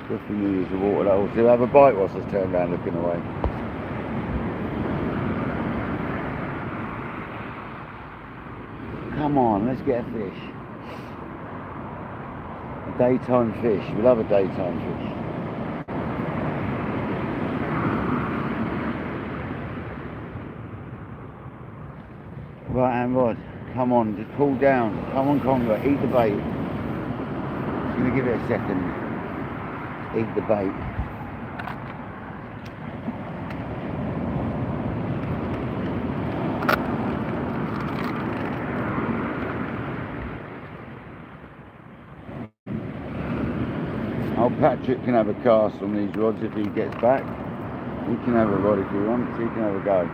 Definitely needs to water that horse. He'll have a bite whilst I turn around looking away. Come on, let's get a fish. A daytime fish. We love a daytime fish. Right hand rod, come on, just pull down. Come on, Congo, eat the bait. I'm going to give it a second. Eat the bait. Old Patrick can have a cast on these rods if he gets back. He can have a rod if he wants, he can have a go.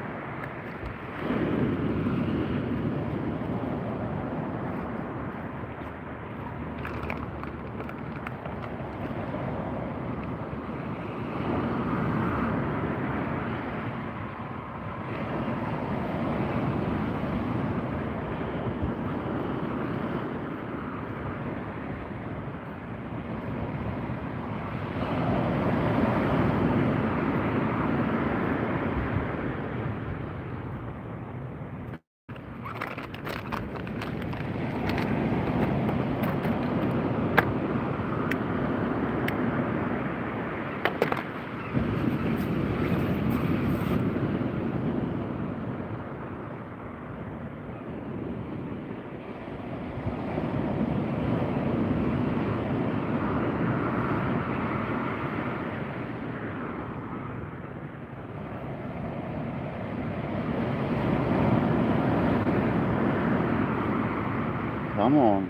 Come on.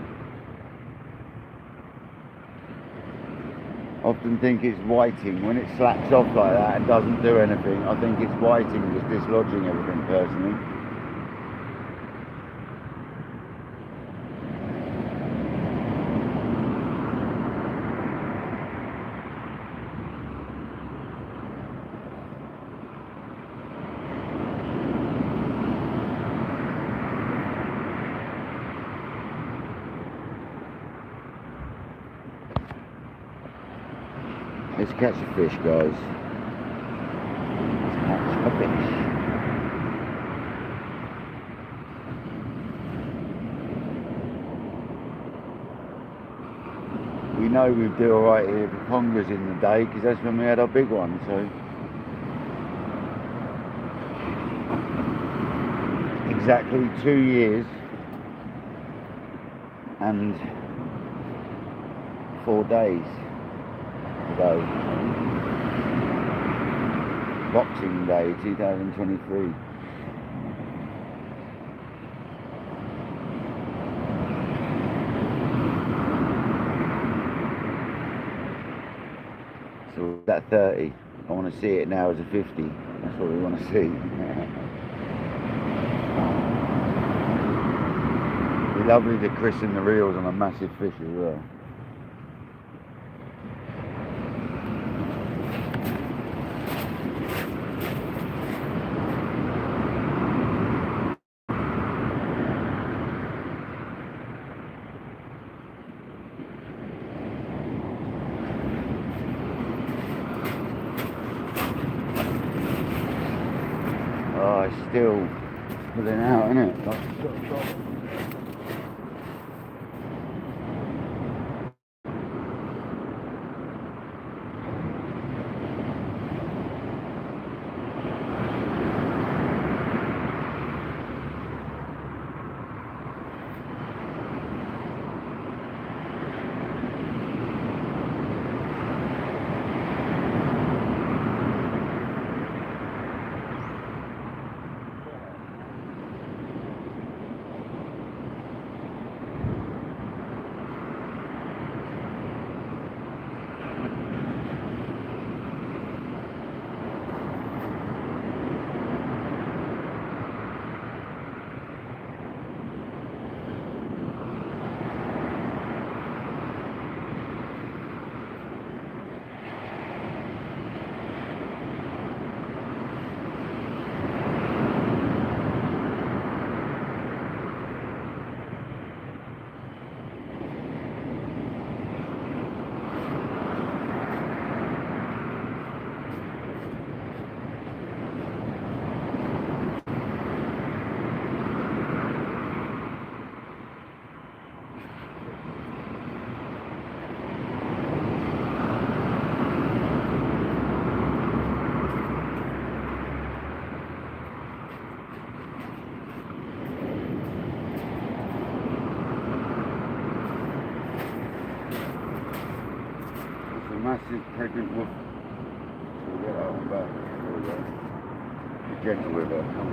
Often think it's whiting. When it slacks off like that and doesn't do anything, I think it's whiting just dislodging everything personally. Let's catch a fish, guys. Let's catch a fish. We know we'd do alright here for congers in the day because that's when we had our big one, so. Exactly 2 years and 4 days ago. Boxing Day 2023. So that 30, I want to see it now as a 50. That's what we want to see. It'd be lovely to christen the reels on a massive fish as well. Oh, it's still pulling out, isn't it? gentle with her. Come on.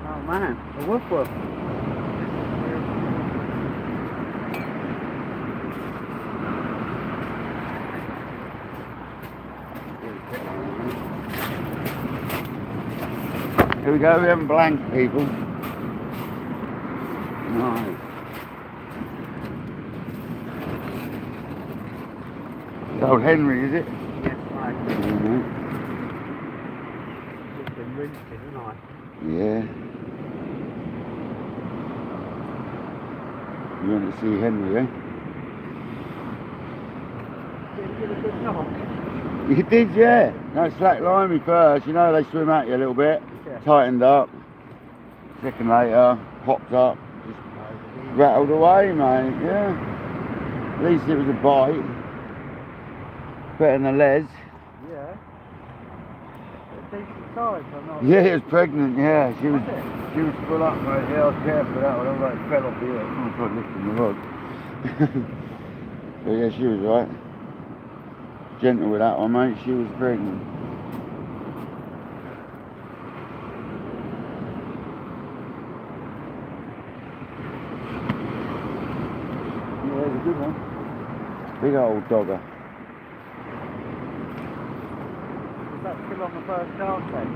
Oh man, a woof woof. Here we go, we haven't blanked people. Nice. It's old Henry, is it? Yes, mate. Mm-hmm. Just been rinsed, isn't I? Yeah. You want to see Henry, eh? Did you get a good knock? You did, yeah. No, slack limey first. You know they swim at you a little bit. Yeah. Tightened up. Second later, popped up. Just rattled away, mate. Yeah. At least it was a bite. Better than a les. Yeah. A decent size, I'm not. Yeah, it was pregnant. Yeah, she was. Was it? She was full up, mate. Yeah, I was careful with that one. I was like, fell off the earth. I was like lifting the rod. But yeah, she was right. Gentle with that one, mate. She was pregnant. Yeah, it's a good one. Big old dogger. Was that still on the first cast then?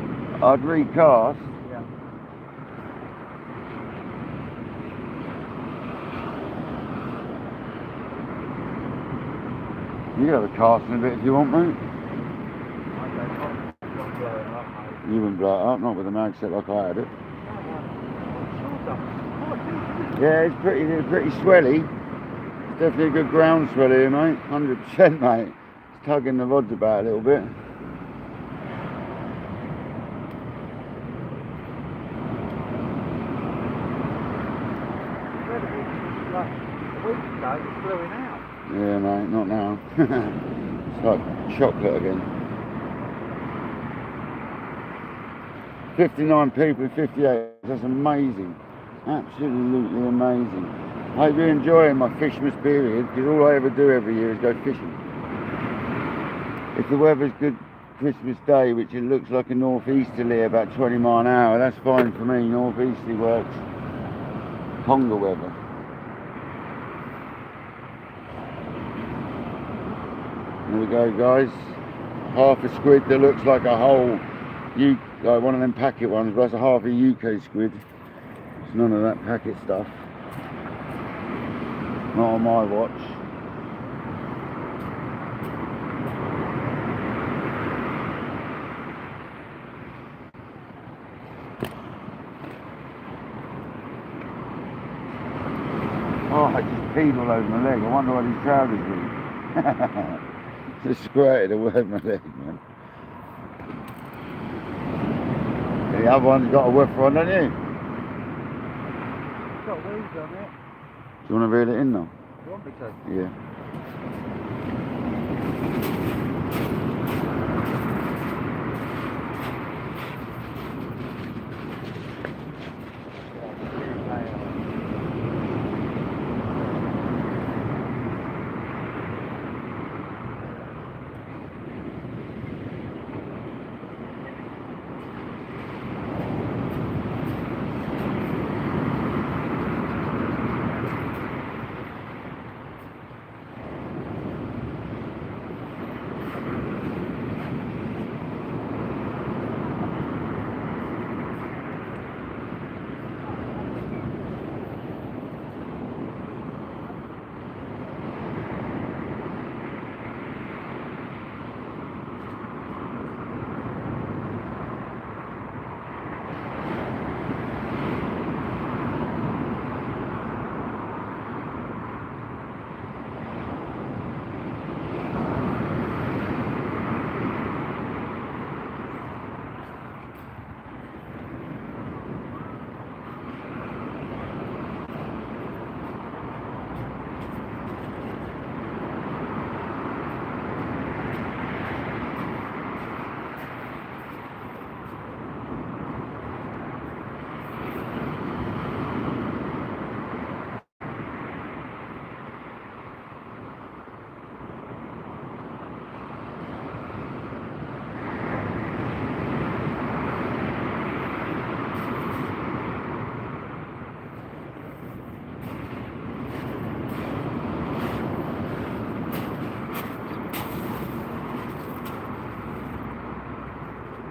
I'd recast. Yeah. You can have a cast in a bit if you want, mate. I don't blow it up, mate. You wouldn't blow it up, not with a mag set like I had it. Oh, Yeah, it's pretty swelly. It's definitely a good ground swell here, mate. 100%, mate. It's tugging the rods about a little bit. like a week ago, it was blowing out. Yeah, mate, not now. It's like chocolate again. 59 people in 58, that's amazing. Absolutely amazing. I hope you're enjoying my Fishmas period, because all I ever do every year is go fishing. If the weather's good Christmas Day, which it looks like a northeasterly about 20 mile an hour, that's fine for me. Northeasterly works. Conga weather. There we go, guys. Half a squid that looks like a whole like one of them packet ones, but that's a half a UK squid. It's none of that packet stuff. Not on my watch. Oh, I just peed all over my leg. I wonder what these trousers do. Just squirted all over my leg, man. The other one's got a woofer on, don't you? It's got wheels on it. Do you want to reel it in now? You want me to? Yeah.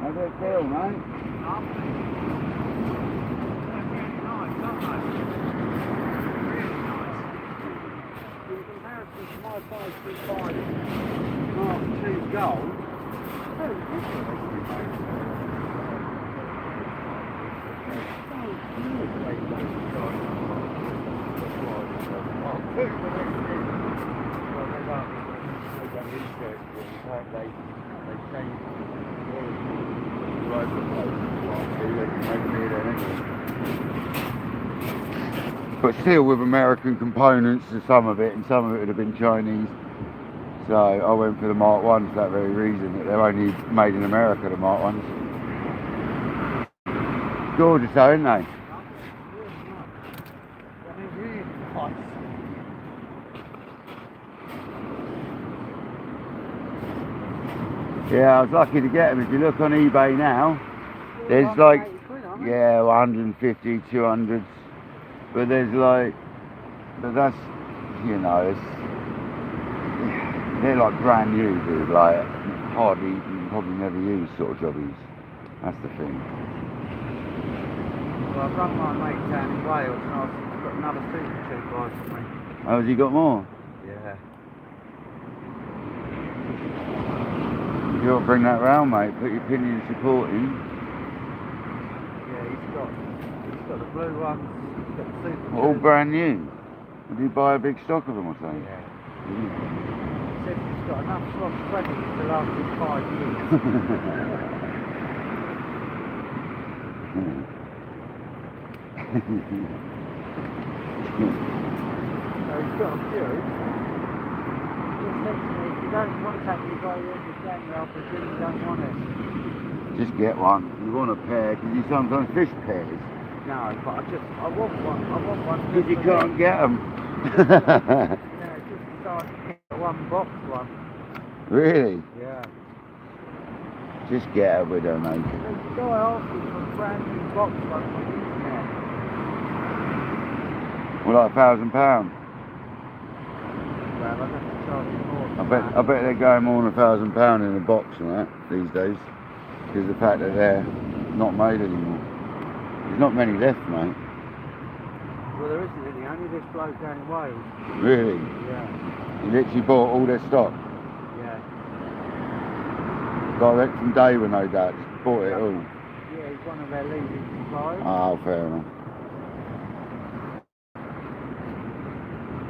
How's it feel, mate? My 525 Mark II Gold. Very ridiculous. But still with American components to some of it, and some of it would have been Chinese. So I went for the Mark 1s for that very reason, that they're only made in America, the Mark 1s. Gorgeous though, aren't they? Yeah, I was lucky to get them. If you look on eBay now, there's like, yeah, 150, 200s. But there's like, but that's, you know, they're like brand new, dude. Like, hardly, you can probably never use sort of jobbies. That's the thing. Well, I've run my mate down in Wales and I've got another super tube guy for me. Oh, has he got more? Yeah. You ought to bring that round, mate. Put your opinion support in. Yeah, he's got the blue ones, he's got the super All tube. brand new. Did you buy a big stock of them or something? Yeah. Mm. He said he's got enough slot credits to last him 5 years. So he's got a few. He said to me, if you don't contact me by the end of January, I'll presume you don't want it. Just get one. You want a pair, because you sometimes fish pairs. No, but I want one. I want one. Because you can't get them. Yeah, just start to get a one box one. Really? Yeah. Just get a widow, mate. There's a guy asking for a brand new box one on the internet. Well, like £1,000. Well, I'd have to charge you more. I bet they're going more than £1,000 in a box and that these days. Because of the fact that they're not made anymore. There's not many left, mate. Well, there isn't any. Only this bloke down in Wales. Really? Yeah. You literally bought all their stock. Yeah. Direct from Daewoo, no doubt. Just bought it all. Yeah, he's one of their leading suppliers. Oh, fair enough.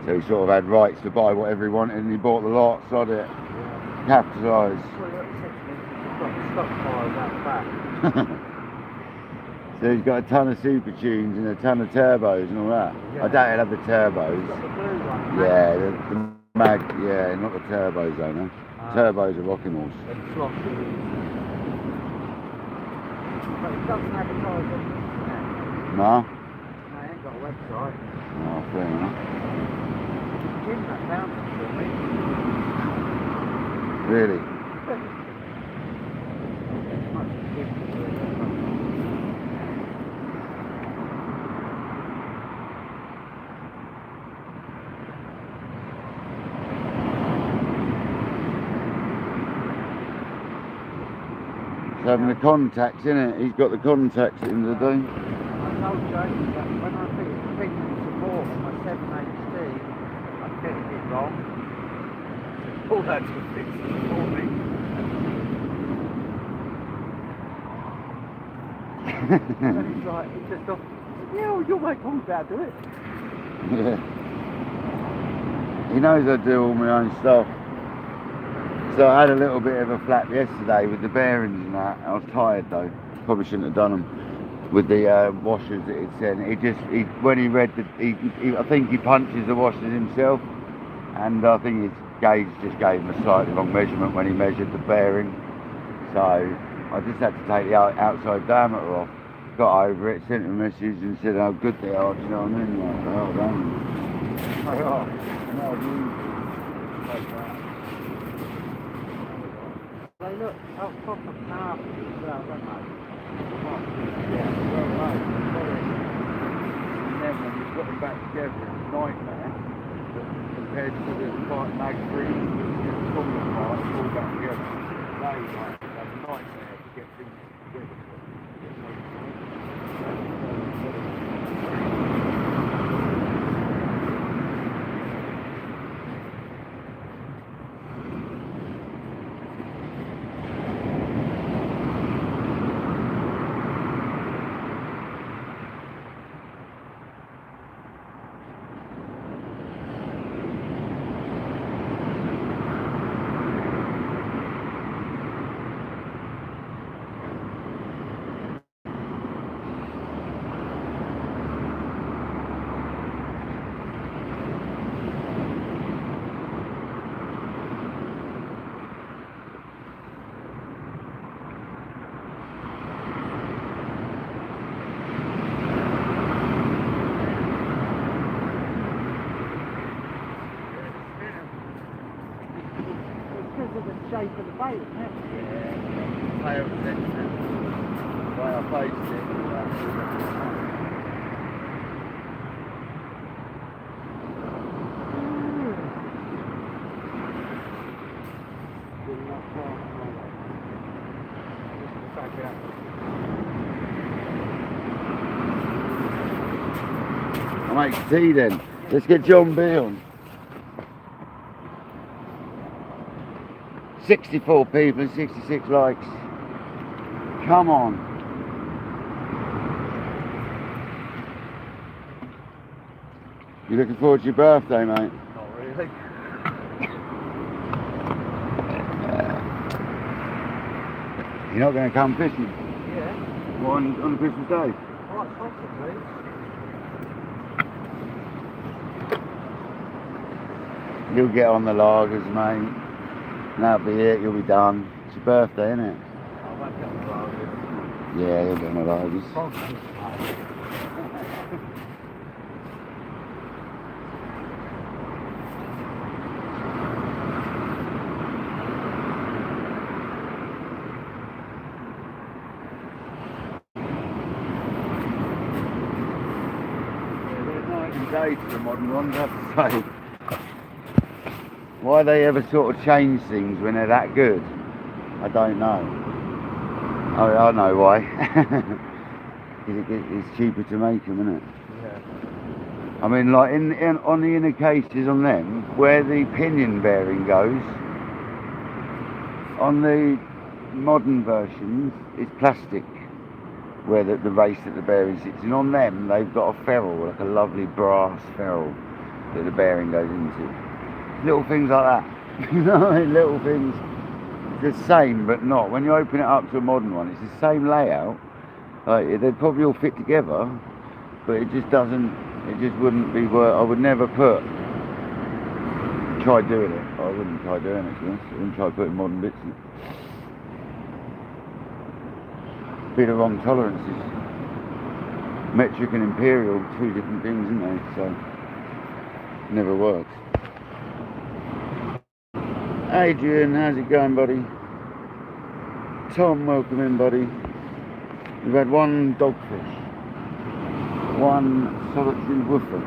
So he sort of had rights to buy whatever he wanted and he bought the lot, sod it. Yeah. Capitalised. Well, look, he said to me, he's got the stockpiles out the back. So he's got a ton of super tunes and a ton of turbos and all that. Yeah. I doubt he'll have the turbos. He's got the blue one. Yeah, the mag, yeah, not the turbos though, no. Turbos are rocking horse. And floppy. But he doesn't advertise on the internet. No? No, he ain't got a website. Oh, fair enough. Jim that found it for me. Really? Much different to it. Having the contacts, innit? He's got the contacts at the end of the day. I told James that when I think the pigment support on my 7HD, I'm getting it wrong. All that to fix it for me. And he's like, he just thought, yeah, well, you'll make all about do it. Yeah. He knows I do all my own stuff. So I had a little bit of a flap yesterday with the bearings and that. I was tired though. Probably shouldn't have done them with the washers that he'd sent. When he read the, I think he punches the washers himself, and I think his gauge just gave him a slightly wrong measurement when he measured the bearing. So I just had to take the outside diameter off. Got over it, sent him a message and said how good they are. Do you know what I mean? Like, oh, damn. They are. They look up proper powerful as well, don't they? Yeah, well right. And then when you put them back together, it's a nightmare. But compared to the quite mag free, it's all apart, it's all back together. They like a nightmare to get things together. Shape of the boat, isn't it? Yeah, tail section. The way I faced it. I'll make tea then. Let's get John B on. 64 people and 66 likes. Come on. You looking forward to your birthday, mate? Not really. You're not going to come fishing? Yeah. What, on Christmas Day? Quite possibly. You'll get on the lagers, mate. And that'll be it, you'll be done. It's your birthday, isn't it? I won't get on the lagers. Yeah, you'll get on the lagers. Yeah, they're night and day to the modern ones, I have to say. Why they ever sort of change things when they're that good, I don't know. Oh, I know why. It's cheaper to make them, isn't it? Yeah. I mean, like on the inner cases on them, where the pinion bearing goes, on the modern versions, it's plastic, where the race that the bearing sits in. On them, they've got a ferrule, like a lovely brass ferrule that the bearing goes into. Little things like that. You know, little things, the same but not. When you open it up to a modern one, it's the same layout. Like, they'd probably all fit together, but it just doesn't, it just wouldn't be worth. I would never try doing it. I wouldn't try doing it, to be honest. I wouldn't try putting modern bits in it. Be the wrong tolerances. Metric and imperial, two different things, isn't they? So, never works. Adrian, how's it going, buddy? Tom, welcome in, buddy. We've had one dogfish, one solitary woofer.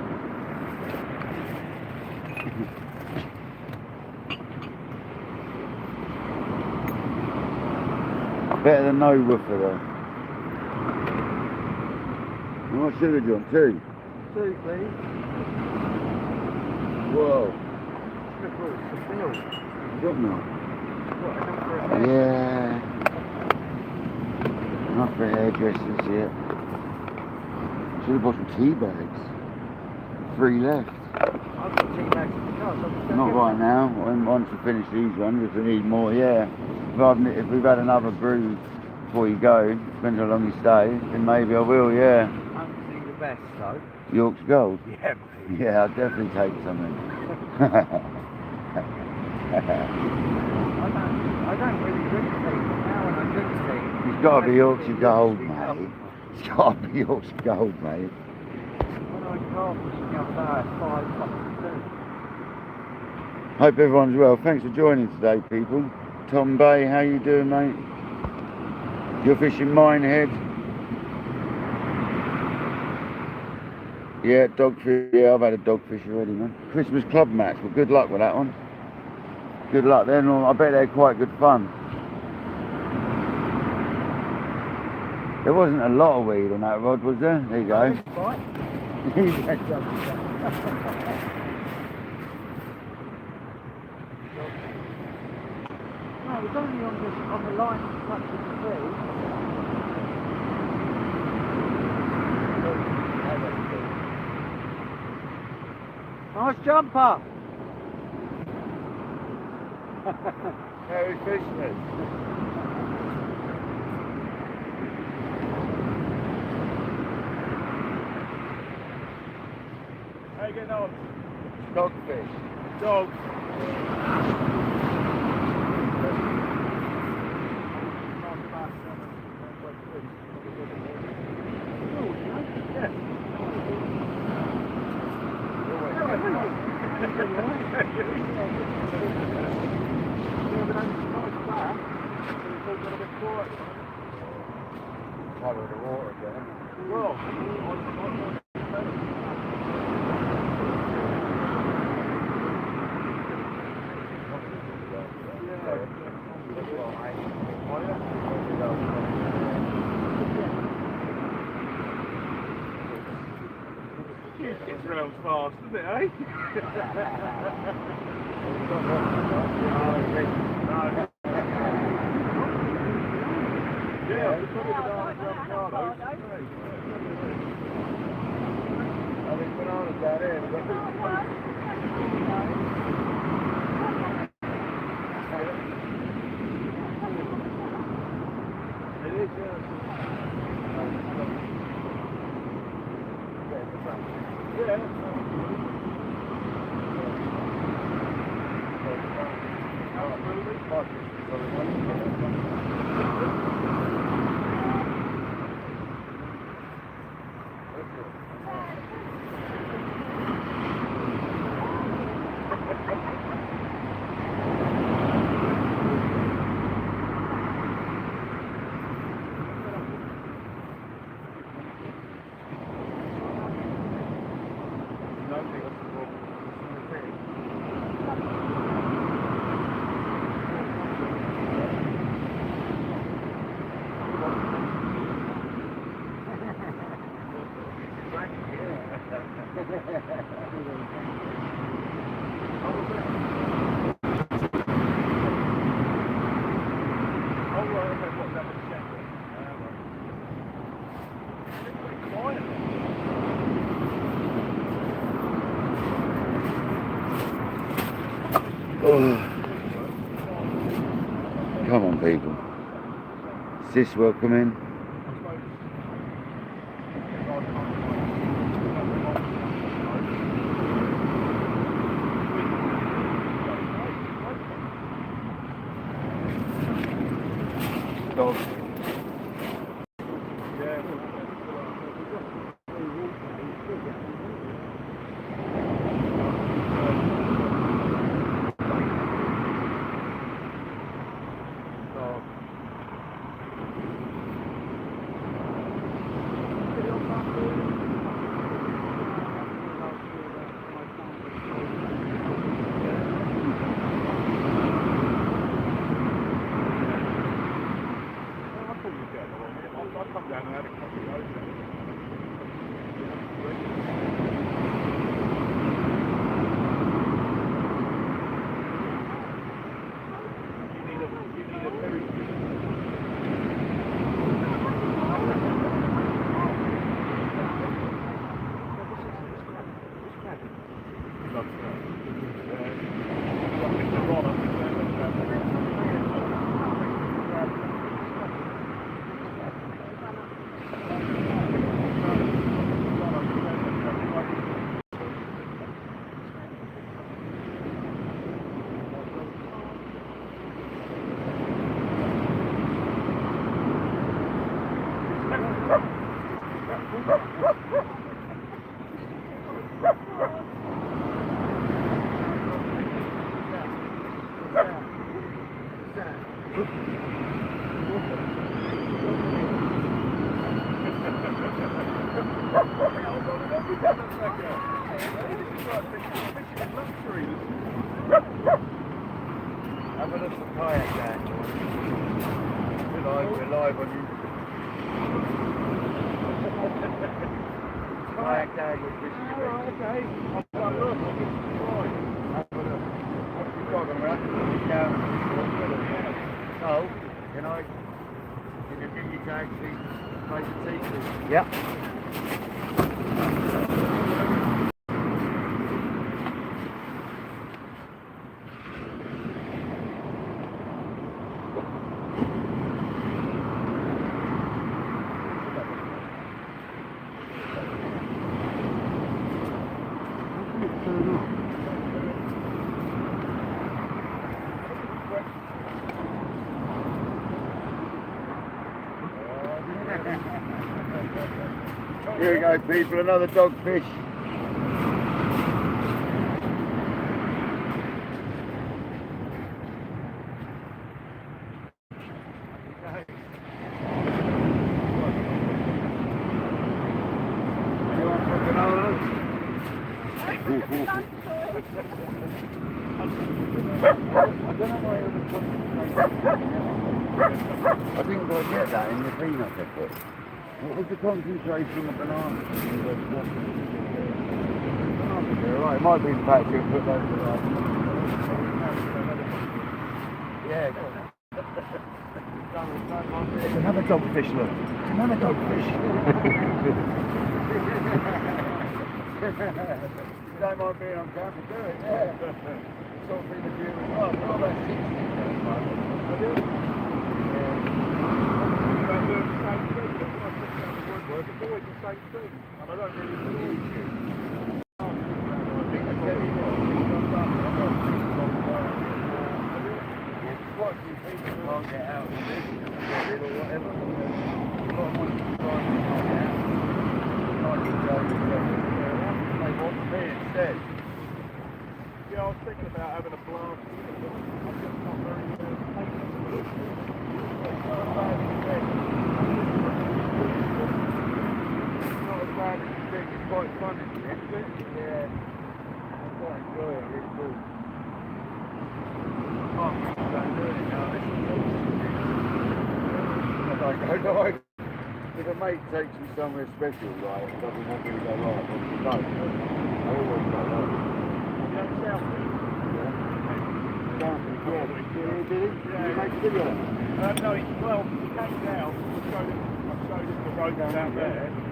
Better than no woofer though. How much sugar do you want? Two? Two, please. Whoa. Look, it's the bill. Got milk? What, enough for a head? Yeah. Not for hairdressers yet. Should have bought some tea bags. 3 left. I've got tea bags in the car, so I'm just Not right now. Once we finish these ones, if we need more, yeah. If we've had another brew before you go, depends how long you stay, then maybe I will, yeah. Hopefully the best, though. York's Gold? Yeah, mate. Yeah, I'll definitely take something. I don't really drink tea, but now when I drink tea... It's got to be Yorkshire Gold, mate. It's got to be Yorkshire Gold, mate. When I went car fishing the other day, 5 o'clock. Hope everyone's well. Thanks for joining today, people. Tom Bay, how you doing, mate? You're fishing Minehead? Yeah, dogfish. Yeah, I've had a dogfish already, man. Christmas club match. Well, good luck with that one. Good luck. I bet they're quite good fun. There wasn't a lot of weed on that rod, was there? There you go. Right. There you go. No, it was only on the line touching the tree. Nice jumper. Merry Christmas. How you getting on? Dogfish. Dog. Colour the water again. Well, it's round fast, isn't it, eh? Yeah, it's probably I think bananas down here. It is, yeah. Come on, people. Is this welcoming? Dog. I'll come down and have a coffee over there. You need a very Have a look for KayakDangler's. We're live on YouTube. KayakDangler's fishing event. Alright, okay. I'll have a look. I'll get some prize. Have a look. What you talking about? So, can I get you to actually make a teaching? Yep. Here we go, people, another dogfish. Anyone want another one? I don't know why it was I didn't quite get that in the peanut I put. What was the concentration of banana? Right, it might be the fact you put those right. Yeah, go on. It's another dogfish, look. It's another dogfish. You don't mind being on camera, do it, yeah. Sort of been the view as well. We're about 60 at the moment. I do. It's always the same thing, and I don't really believe you. Quite a few people can't get out of this or whatever. A lot of money to try and can't get out. They want me instead. Yeah, I was thinking about having a blast. I'm just not very patient with it. It's not as bad as you think. It's not as bad as you think. It's quite fun, isn't it? Yeah. I quite enjoy it. It's cool. Oh, don't do it now. This is I don't know. If a mate takes me somewhere special, right, it doesn't want me to go right, but you don't. I always go right. You know, South Did he? Did you make a video? no, he came down. I showed him the road down there. Yeah.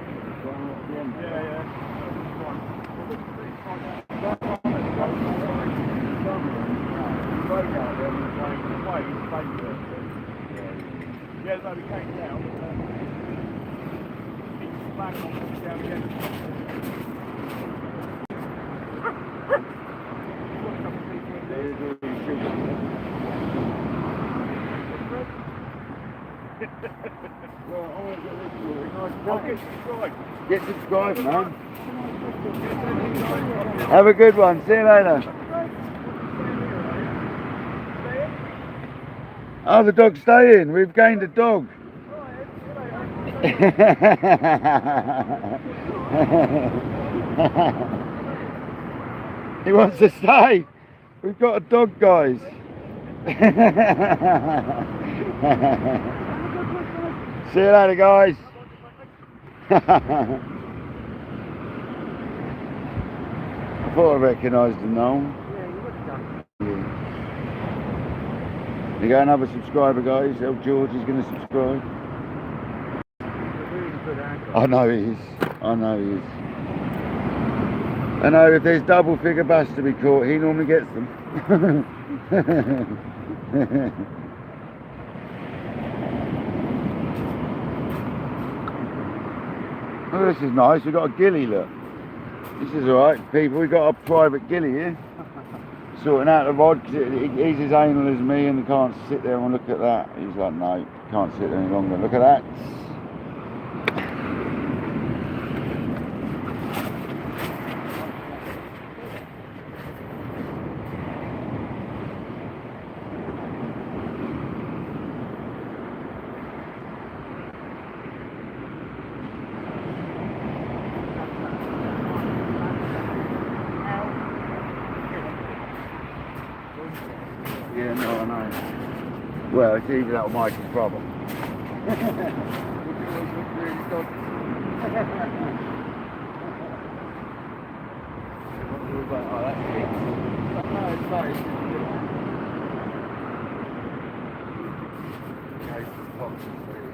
Yeah, no, we came down. He's back on down again. Get subscribed, man. Have a good one. See you later. Oh, the dog's staying. We've gained a dog. He wants to stay. We've got a dog, guys. See you later, guys. I thought I recognised the gnome. You got another subscriber, guys. El George is going to subscribe. I know he is. I know he is. I know if there's double figure bass to be caught, he normally gets them. Oh, this is nice. We've got a gilly, look. This is alright, people. We've got a private gilly here. Sorting out the rod, because he's as anal as me and he can't sit there and look at that. He's like, no, can't sit there any longer. Look at that. Yeah, no, I know. Well, it's either that or Michael's brother. studs. Oh, that's it. No, it's not. It's just okay, some boxes for you.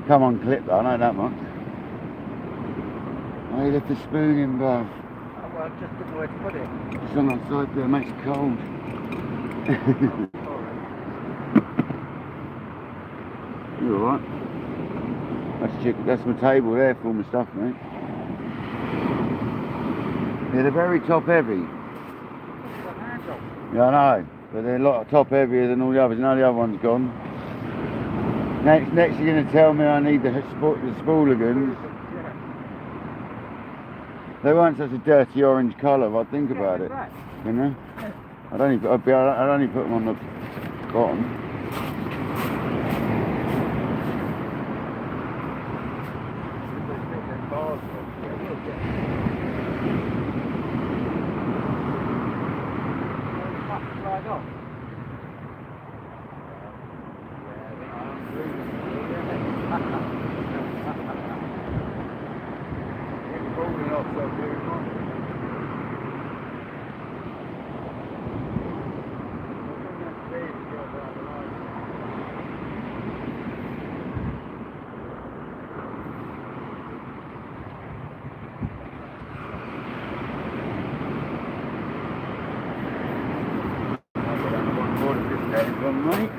Come on, clip that, I know that much. Oh, you left the spoon in, bruv. Oh, well, I just didn't know where to put it. It's on that side there, it makes it cold. You alright? That's my table there for all my stuff, mate. Yeah, they're very top heavy. Yeah, I know, but they're a lot top heavier than all the others. Now the other one's gone. Next you're going to tell me I need the spooligans. They weren't such a dirty orange colour if I think about it. You know? I'd only put them on the bottom. Mate.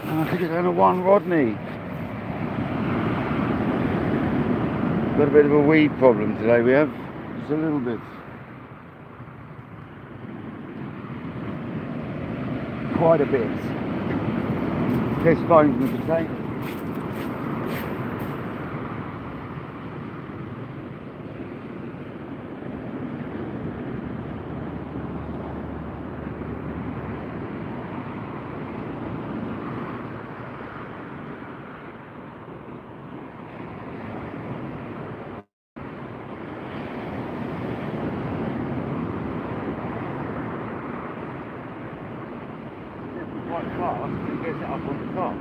I think it's only one Rodney. Got a bit of a weed problem today we have. Just a little bit. Quite a bit. This phone's the potato. Quite fast, it gets it up on the top.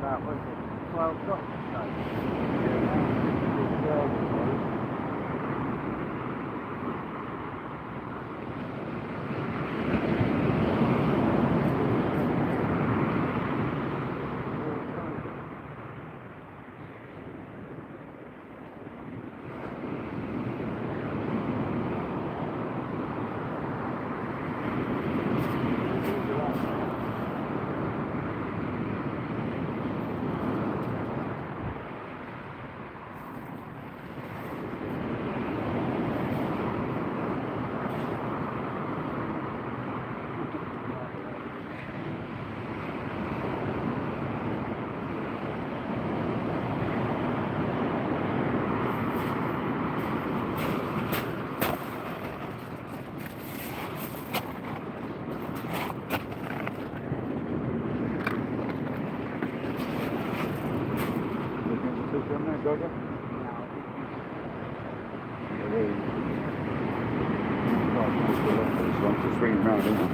That was it. 12 drops. This one, just swing it round, isn't it?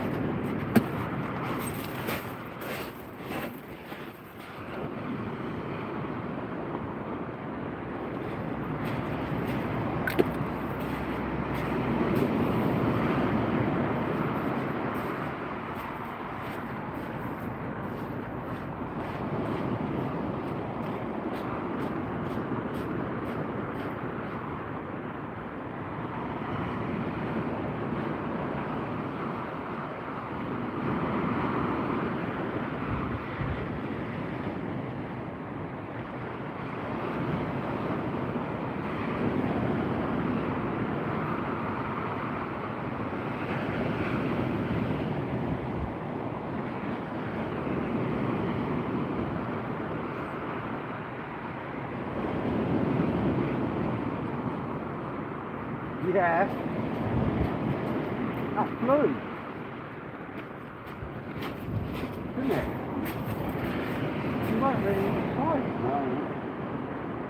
Yeah. That's blue. Isn't it? You might really inside. No,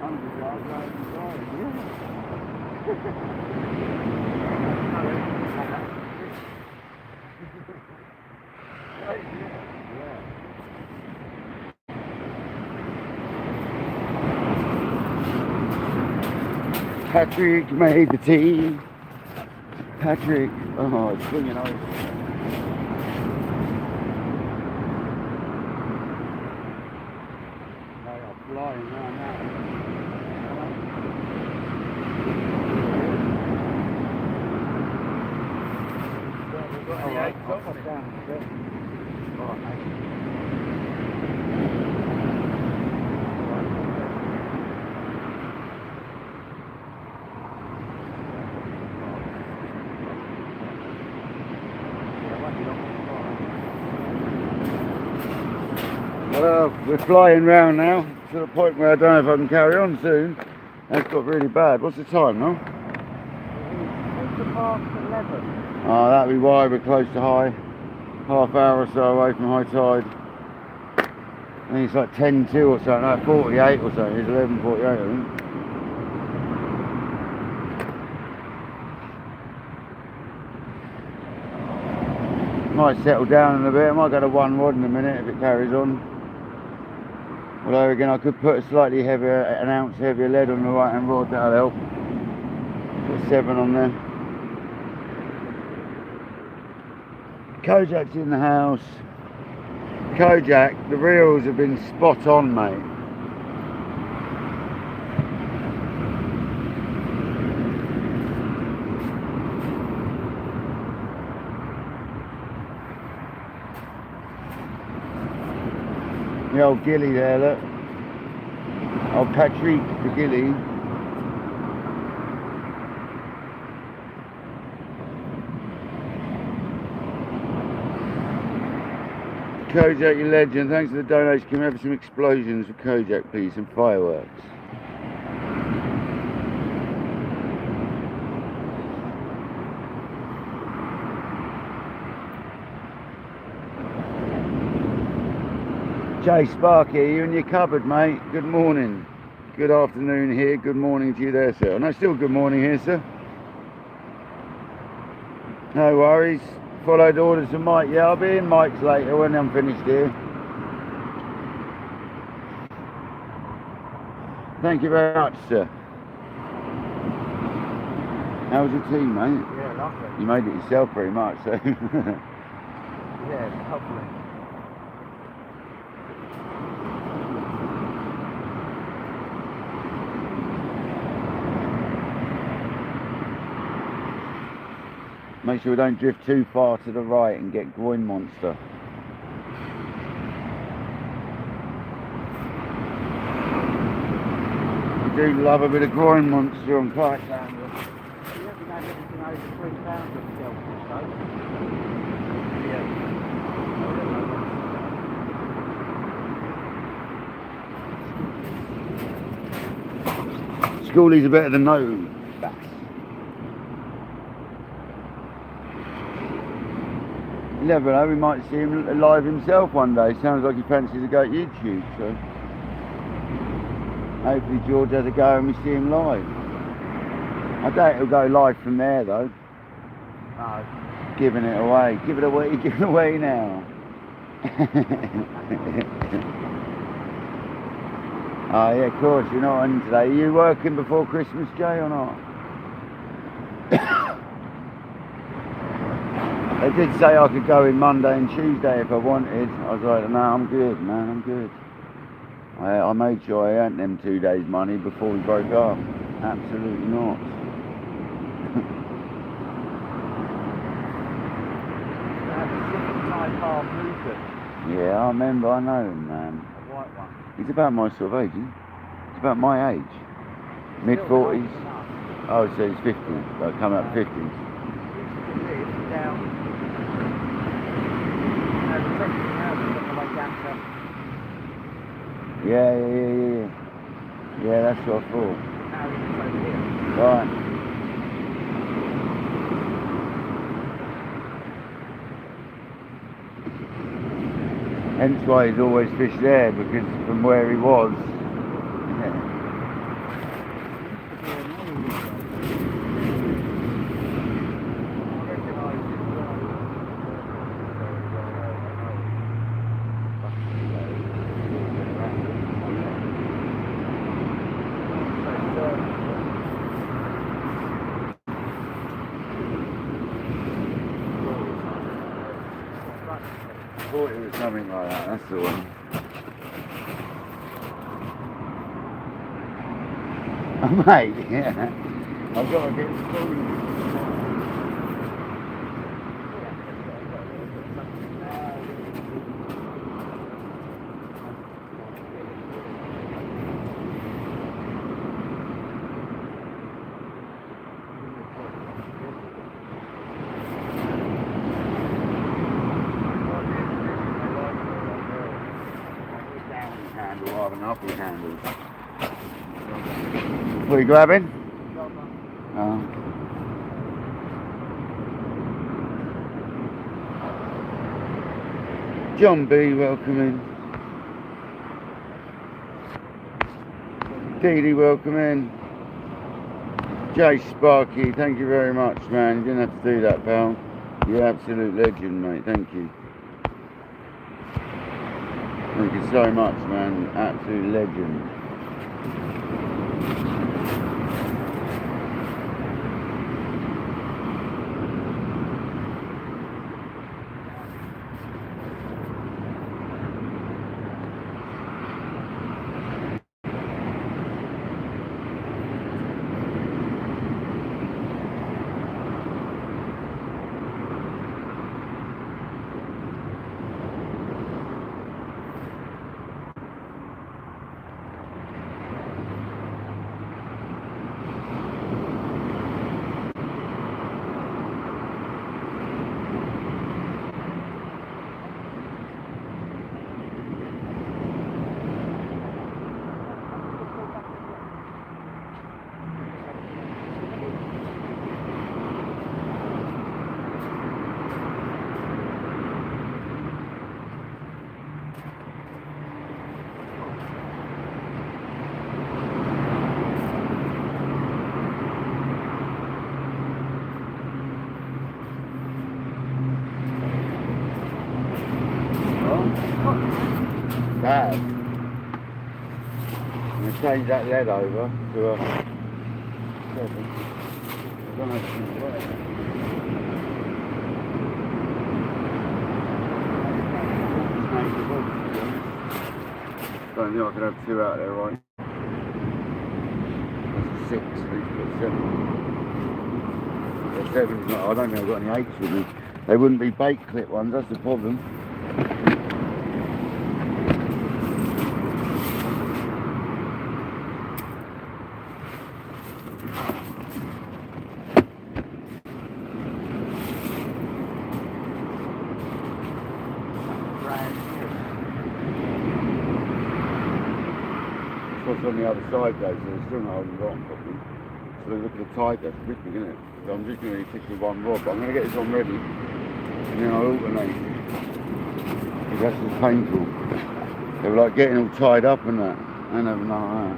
100 yards out inside. Patrick made the team. Patrick, oh, it's swinging over. They are flying around now. Well, we're flying round now to the point where I don't know if I can carry on soon. That's got really bad. What's the time now? It's 11:15. Oh, that'll be why we're close to high. Half hour or so away from high tide. I think it's like 10:02 or something, no, 48 or something. It's 11:48, I think. Might settle down in a bit. I might go to one rod in a minute if it carries on. Although again, I could put a slightly heavier, an ounce heavier lead on the right hand rod, that'll help. Put 7 on there. Kojak's in the house. Kojak, the reels have been spot on, mate. The old gilly there, look. Old Patrick, the gilly. Kojak, you legend. Thanks for the donation. Can we have some explosions for Kojak, please? Some fireworks. Jay Sparky, are you in your cupboard, mate? Good morning. Good afternoon here. Good morning to you there, sir. No, still good morning here, sir. No worries. Followed orders from Mike. Yeah, I'll be in Mike's later when I'm finished here. Thank you very much, sir. How was your tea, mate? Yeah, lovely. You made it yourself very much, so. Yeah, lovely. Make sure we don't drift too far to the right and get groin monster. We do love a bit of groin monster on KayakDangler's. You reckon they've everything over 3 pounds of self or so? Schoolies are better than no bass. You never know, we might see him live himself one day. Sounds like he fancies to go to YouTube, so hopefully George has a go and we see him live. I doubt he'll go live from there though. No. Giving it away. Give it away. Give it away now. Oh yeah, of course. You're not on today. Are you working before Christmas, Jay, or not? They did say I could go in Monday and Tuesday if I wanted. I was like, no, I'm good, man. I'm good. I made sure I earned them 2 days' money before we broke up. Absolutely not. Yeah, I remember. I know him, man. A white one. He's about my sort of age, isn't he? He's about my age. Mid-40s. Oh, so he's 50. Like, coming up 50s. Used to live down. Yeah. Yeah, that's what I thought. Now he's over here. Right. Hence why he's always fished there, because from where he was. Yeah. I thought it was something like that, that's the one. Oh, mate, yeah. I've got to get spoon. Handle rather than uppy handles. What are you grabbing? Oh. John B, welcome in. Dee Dee, welcome in. Jay Sparky, thank you very much, man. You didn't have to do that, pal. You're an absolute legend, mate. Thank you. Thank you so much, man. Absolute legend. Bad. I'm going to change that lead over to a 7. I don't know if it's work. Don't think I could have 2 out there, right? That's a 6, please put 7. The 7's not, I don't think I've got any 8s with me. They wouldn't be bait clip ones, that's the problem. What's on the other side though, so it's still not holding bottom properly. So look at the tide, that's ripping, isn't it? So I'm just going to tick with one rod, but I'm going to get this on ready and then I'll alternate. Because that's just painful. They were like getting all tied up and that. I never know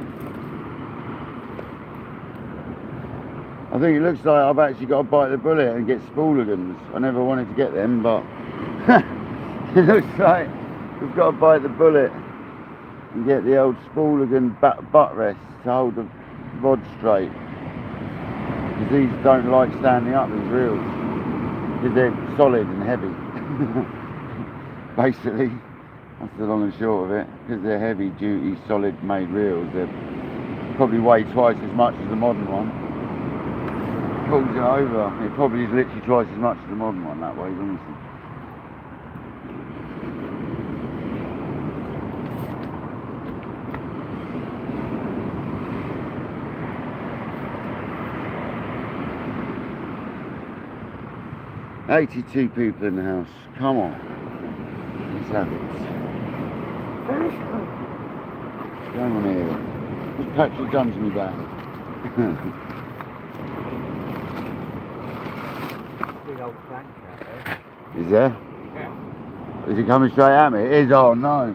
that. I think it looks like I've actually got to bite the bullet and get spooligans. I never wanted to get them, but it looks like we've got to bite the bullet and get the old spooligan butt rest to hold the rod straight. Because these don't like standing up, these reels, because they're solid and heavy. Basically, that's the long and short of it. Because they're heavy duty, solid made reels, they probably weigh twice as much as the modern one. Pulls it over. It probably is literally twice as much as the modern one that way, honestly. "82 people in the house. Come on. Let's have it. Come on here. Just patch your gums in my back." Big old plank out there. Is there? Yeah. Is it coming straight at me? It is. Oh no.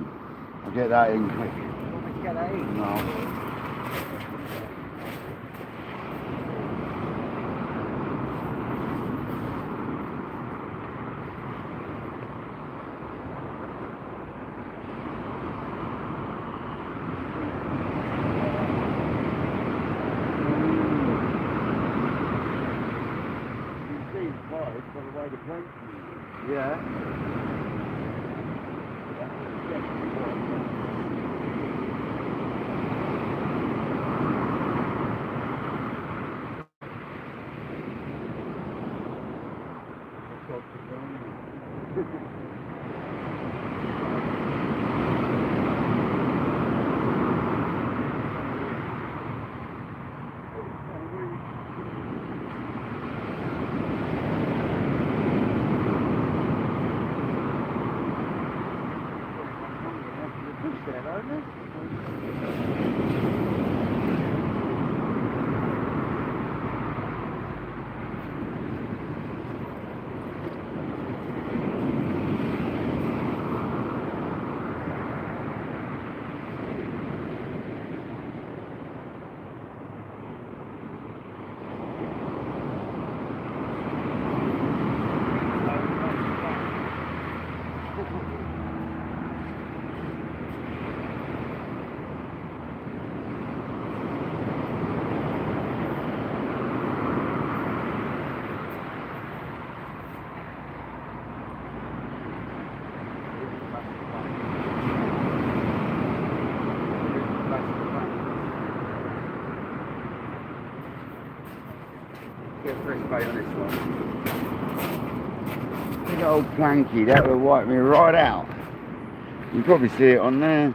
I'll get that in quick. You want me to get that in? No. Yeah. Get fresh bait on this one. Big old planky, that will wipe me right out. You can probably see it on there.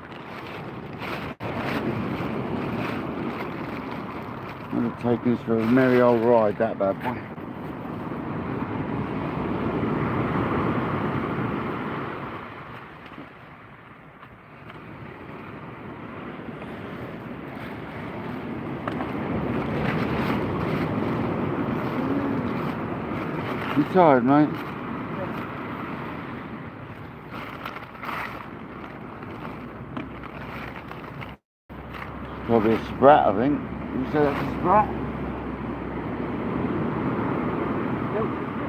Would have taken us for a merry old ride, that bad boy. You tired, mate? Probably a sprat, I think. You say that's a sprat?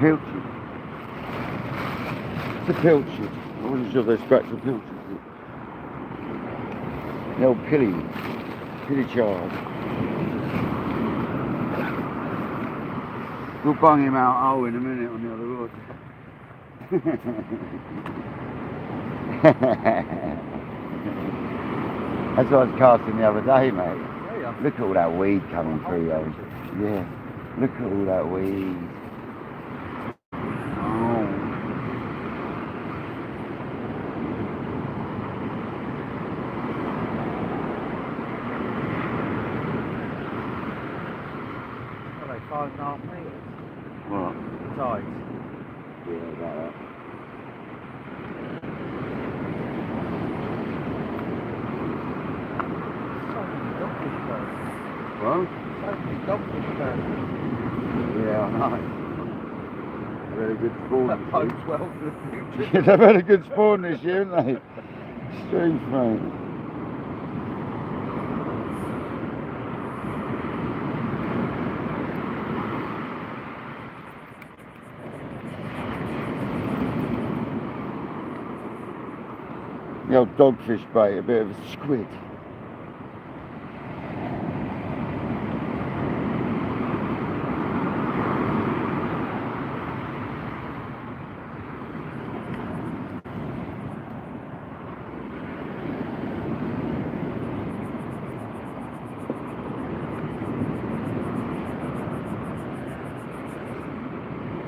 Pilchard. It's a pilchard. I wasn't sure if they're sprats or pilchards. The old pilchard. We'll bung him out in a minute on the other rod. That's what I was casting the other day, mate. Yeah. Look at all that weed coming through, though. Yeah, look at all that weed. Oh. What are they, 5.5 metres? What? Tides. Yeah, about that. Well? Yeah, I know. Very good spawn. That bodes well for the future. Yeah, they've had a good spawn this year, haven't they? Strange, mate. The old dogfish bait, a bit of a squid.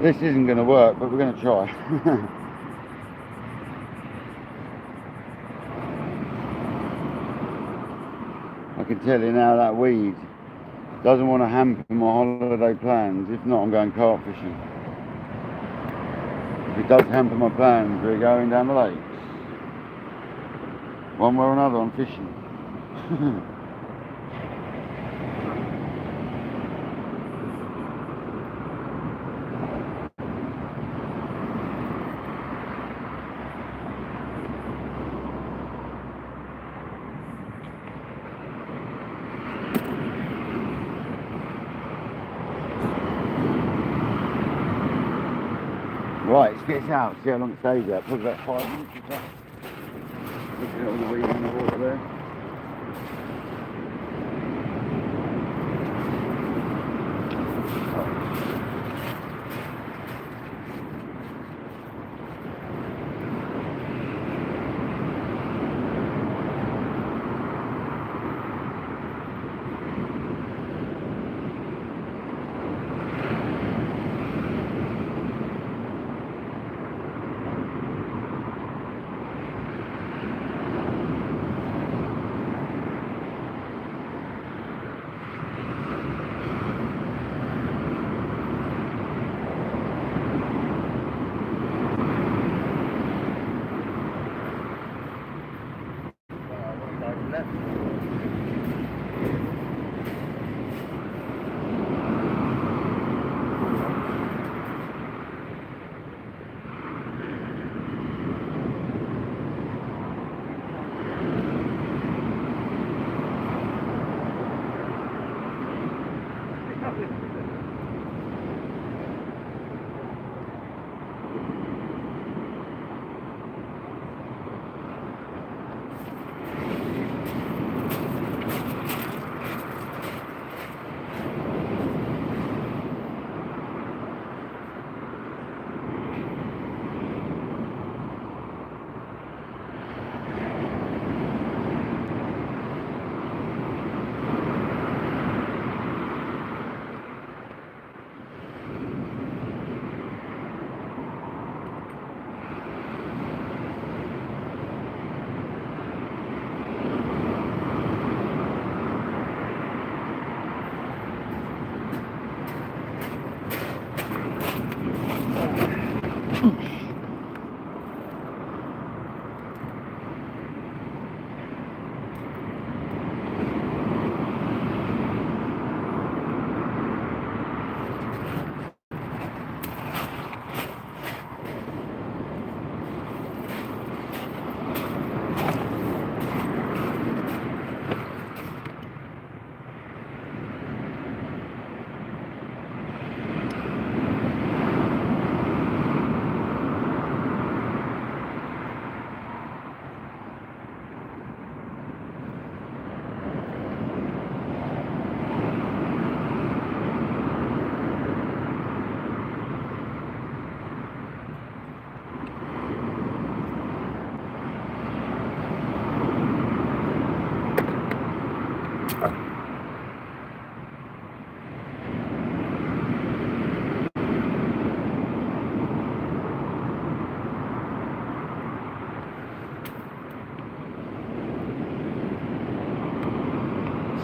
This isn't going to work, but we're going to try. I can tell you now that weed doesn't want to hamper my holiday plans. If not, I'm going carp fishing. If it does hamper my plans, we're going down the lakes. One way or another, I'm fishing. Right, let's get this out, see how long it stays out. Probably about 5 minutes or so. Looking at all the weed in the water there.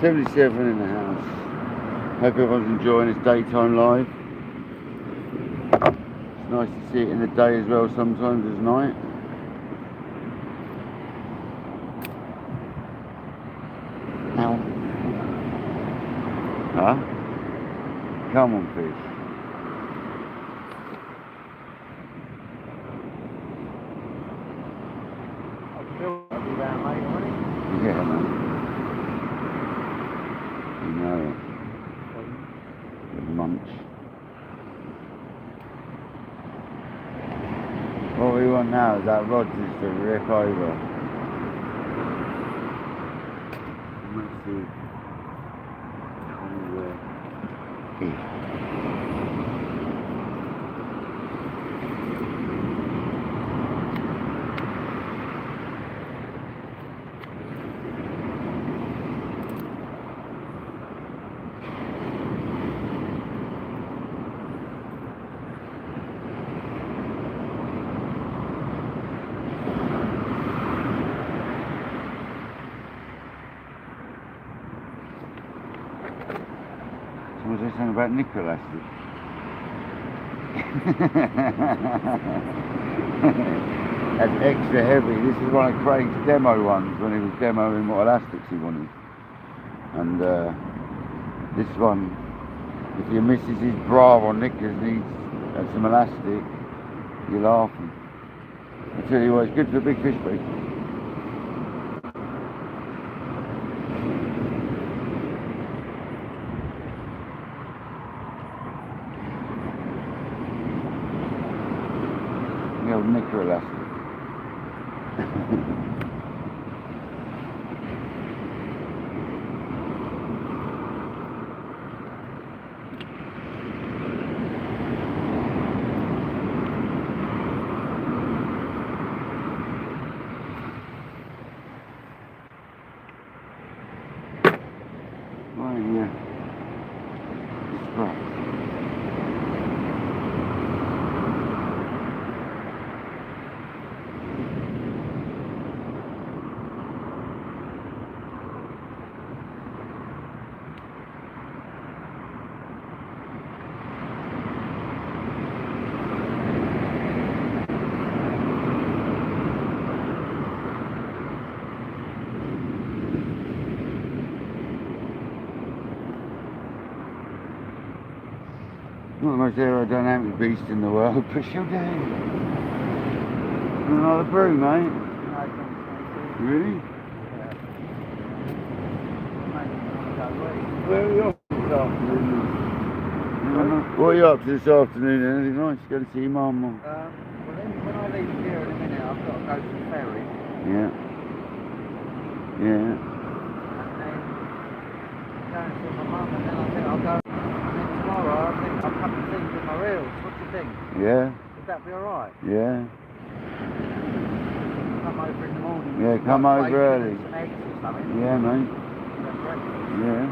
.77 in the house. Hope everyone's enjoying this daytime live. It's nice to see it in the day as well sometimes as night. Ow. Huh? Come on, fish. Yeah, man. You know it. The munch. What we want now is that rod just to rip over. to here. Was there something about nickel elastic? That's extra heavy. This is one of Craig's demo ones when he was demoing what elastics he wanted. And this one, if your missus's bra or knickers needs some elastic, you're laughing. I tell you what, it's good for big fish bait. The old knicker elastic. Right, yeah. Scratch. Not the most aerodynamic beast in the world, but she'll do. Another brew, mate. Really? Where are you off this afternoon? What are you up to this afternoon? Anything nice? Go to see your mum? Well, when I leave here in a minute, I've got to go to the ferry. Yeah. Yeah. And then go and see my mum, and then I think I'll go. Tomorrow, I think I'll come and see you with my reels. What do you think? Yeah. Would that be alright? Yeah. Come over in the morning. Yeah, come like over bacon early. and some eggs or something. Yeah, mate. Have breakfast. Yeah.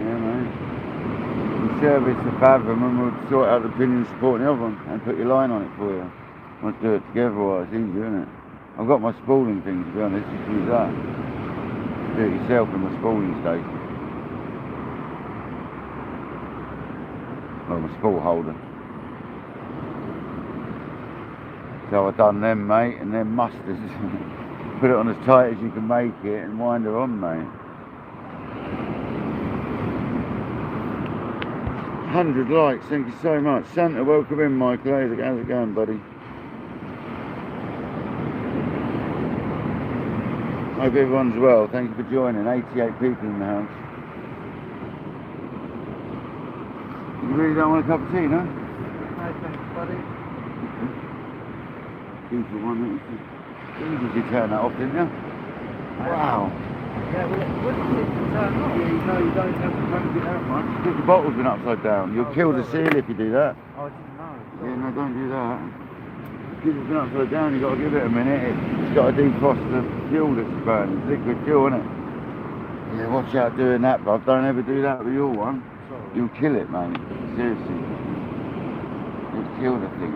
Yeah, mate. We'll service the Fathom and we'll sort out the pinion support and the other one and put your line on it for you. Let's do it together while it's easier, isn't it? I've got my spooling thing, to be honest, just use that. Do it yourself in my spooling station. Well, my spool holder. So I've done them, mate, and then musters. Put it on as tight as you can make it and wind her on, mate. 100 likes, thank you so much. Santa, welcome in, Michael. How's it going, buddy? Hope everyone's well. Thank you for joining. 88 people in the house. You really don't want a cup of tea, no? No, thanks, buddy. Two for one, did you turn that off, didn't you? Wow. Yeah, well, it wouldn't seem to turn off. Yeah, you know you don't have to crank it that much. Because the bottle's been upside down. You'll kill the seal if you do that. Oh, I didn't know. Yeah, no, don't do that. Because it's been upside down, you've got to give it a minute. It's got to defrost the fuel that's burning. It's liquid fuel, isn't it? Yeah, watch out doing that, bruv. Don't ever do that with your one. Sorry. You'll kill it, mate. Seriously. You'll kill the thing.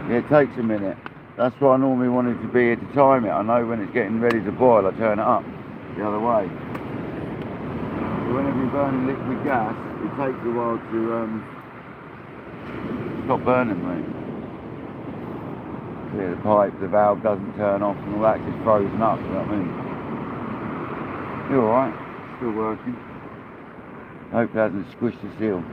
Yeah, it takes a minute. That's why I normally wanted to be here to time it. I know when it's getting ready to boil, I turn it up the other way. But whenever you're burning liquid gas, it takes a while to stop burning, mate. Yeah, the pipe, the valve doesn't turn off and all that, just frozen up, you know what I mean? You're alright, still working. Hope it hasn't squished the seal.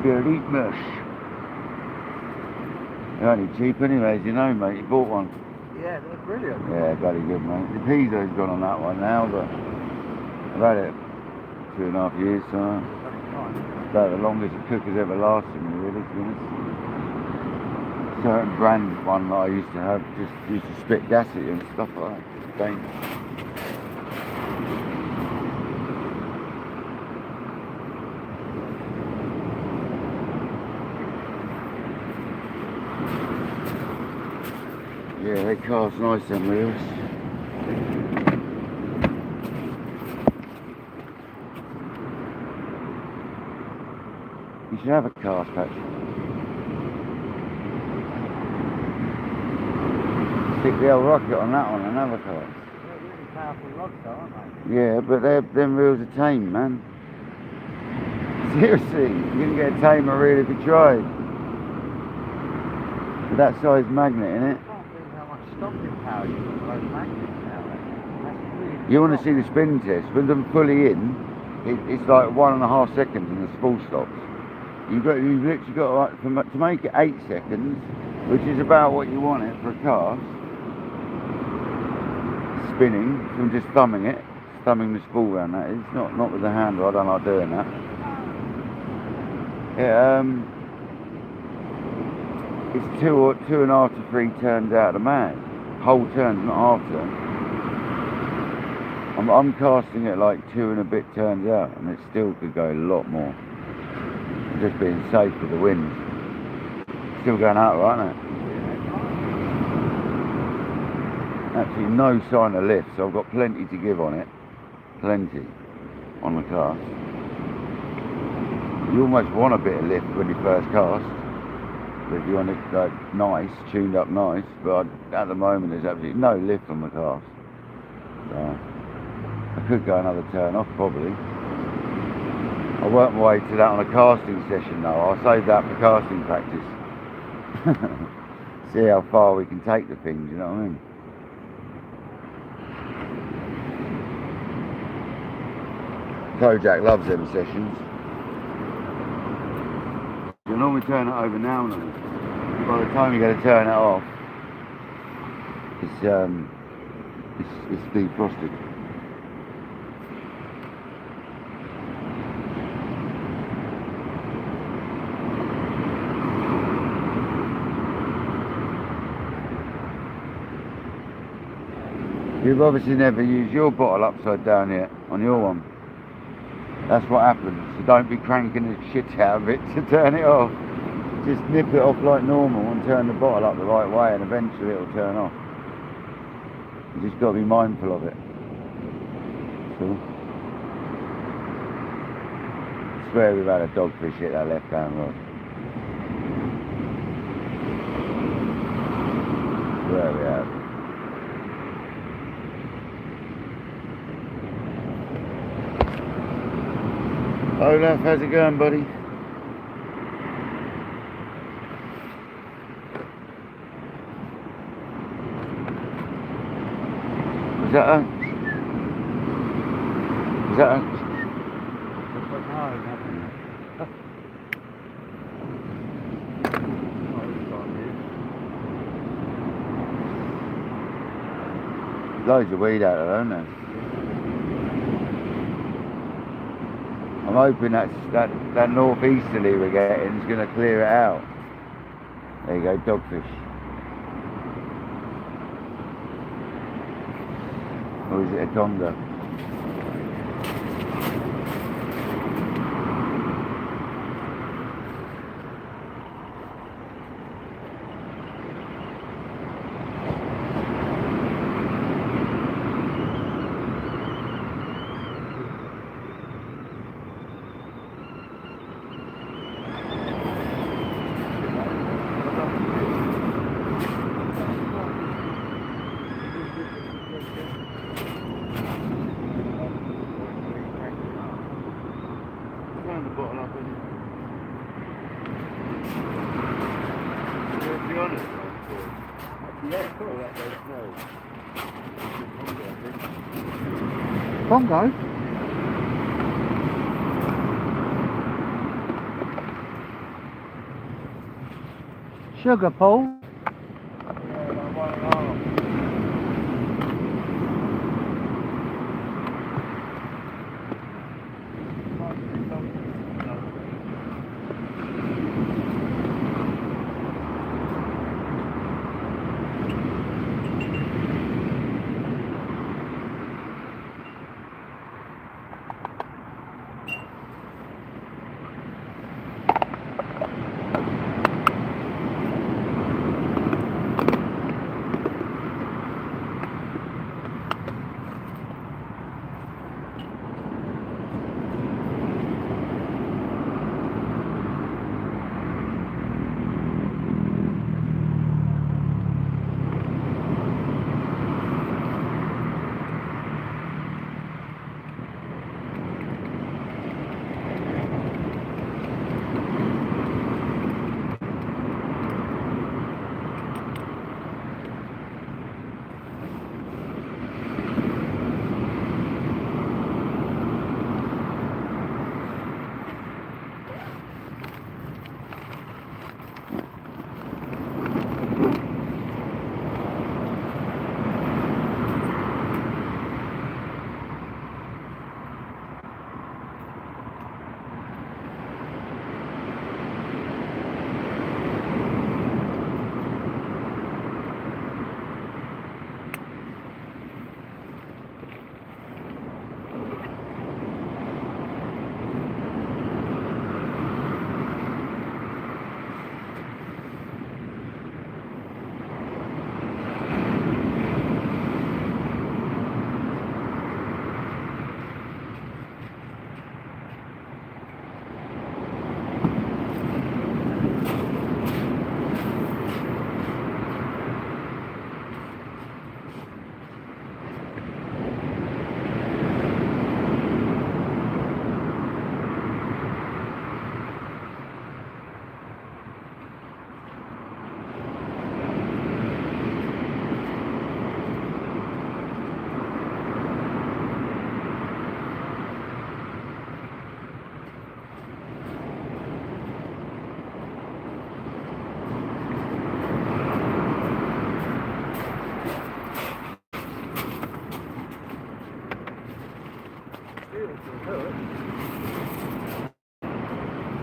Dirty mush. They're only cheap anyways, you know, mate. You bought one. Yeah, they're brilliant. Yeah, bloody good, mate. The piezo's gone on that one now, but I've had it 2.5 years, so about the longest a cooker's ever lasted me, really, to be honest. Certain brand one that I used to have just used to spit gas at you and stuff like that. It's dangerous. Yeah, they cast nice, them wheels. You should have a cast, Patrick. Stick the old rocket on that one, another cast. They're really powerful rods though, aren't they? Yeah, but them wheels are tame, man. Seriously, you can get a tamer really if you tried. With that size magnet in it. I can't believe how much stopping power you got with those magnets now. That's really You want to see the spin test? With them fully in, it's like 1.5 seconds and the spool stops. You've literally got to make it 8 seconds, which is about what you want it for a cast. Spinning from just thumbing the spool around. That is not with the handle. I don't like doing that. Yeah, it's 2.5 to 3 turns out of the mag. Whole turns, not half turns. I'm casting it like 2 and a bit turns out, and it still could go a lot more. I'm just being safe with the wind. Still going out, right, isn't it? Actually, no sign of lift, so I've got plenty to give on it. Plenty on the cast. You almost want a bit of lift when you first cast. If you want it like nice, tuned up nice, but at the moment there's absolutely no lift on the cast. So I could go another turn off probably. I won't wait to that on a casting session though. I'll save that for casting practice. See how far we can take the things, you know what I mean? Kojak loves them sessions. You normally turn it over now and then. By the time you got to turn it off, it's defrosted. You've obviously never used your bottle upside down yet on your one. That's what happens. So don't be cranking the shit out of it to turn it off. Just nip it off like normal and turn the bottle up the right way, and eventually it'll turn off. You just got to be mindful of it. Cool. I swear we've had a dogfish hit that left-hand rod. Swear we have. Olaf, how's it going, buddy? Was that a... Loads of weed out there, aren't there? I'm hoping that northeasterly we're getting is going to clear it out. There you go, dogfish. Or is it a tonga? The bottle up, isn't it? To be honest, yeah, cool. That goes Bongo? Sugar, Paul? Yeah, like 1.5.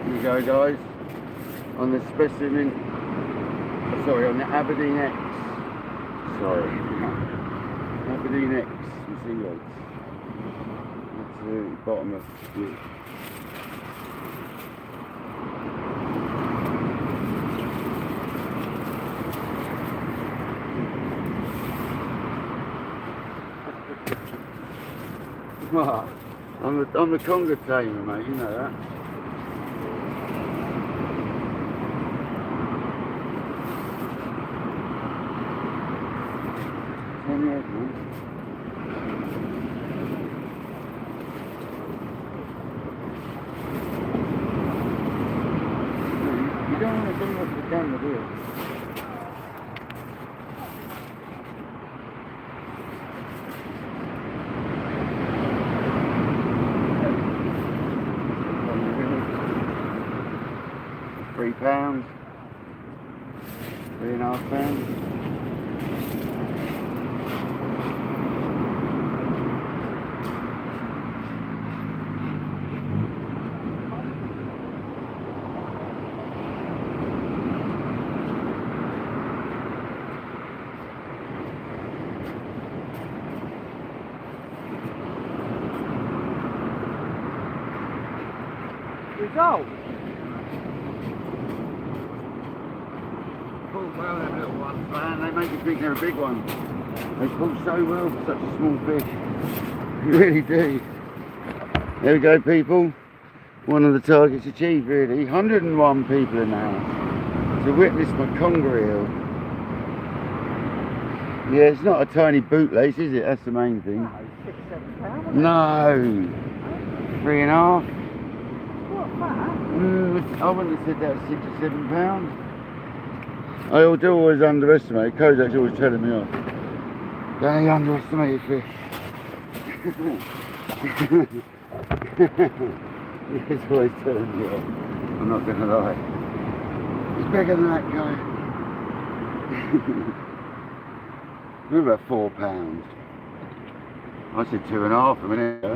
Here you go, guys. On the specimen, sorry, on the Aberdeen X. Sorry. Aberdeen X, you see those? Absolutely bottom of the What? I'm the Conga tamer, mate, you know that. You don't want to bring up the camera, do you? £3, £3.5. Result. Pull well, them little ones, man. They make you think they're a big one. They pull so well for such a small fish. You really do. There we go, people. One of the targets achieved, really. 101 people in the house to witness my conga reel. Yeah, it's not a tiny bootlace, is it? That's the main thing. No, 6, 7 pounds. No. 3.5. What, that? I wouldn't have said that was 6 or 7 pounds. I do always underestimate. Kodak's always telling me off. Don't underestimate fish. He's always telling me off. I'm not going to lie. It's bigger than that guy. We're about 4 pounds. I said 2.5 a minute ago.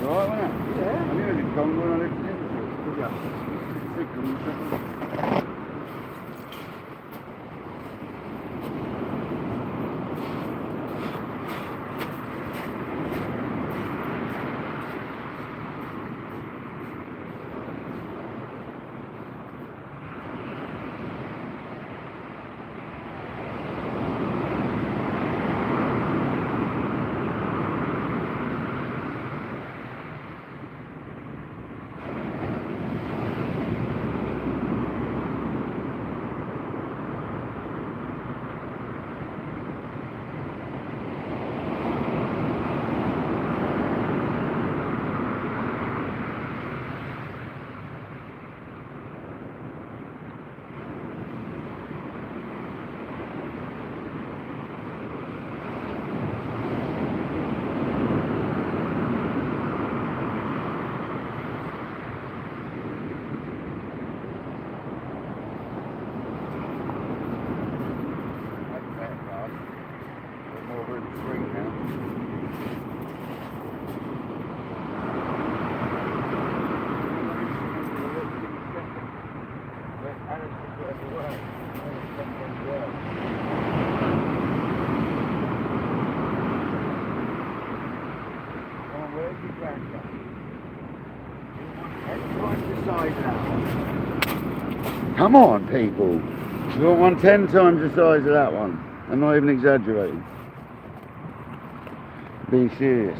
Right, wasn't it? Yeah. I knew it was Congo when I looked at it. Yeah. Sick of them. Come on, people. You want one 10 times the size of that one. I'm not even exaggerating. Being serious.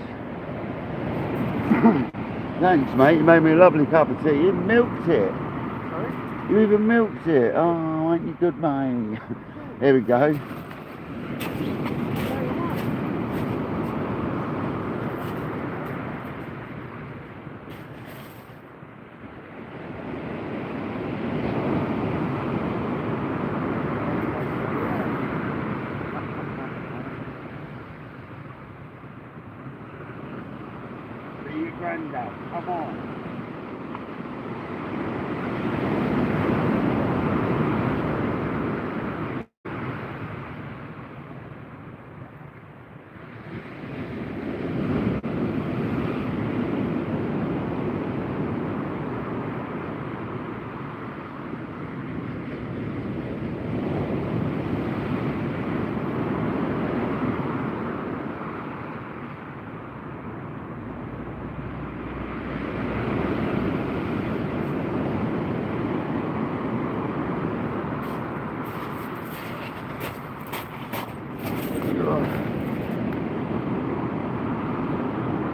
Thanks, mate. You made me a lovely cup of tea. You milked it. Sorry? You even milked it. Oh, ain't you good, mate? There we go. Granddad, come on.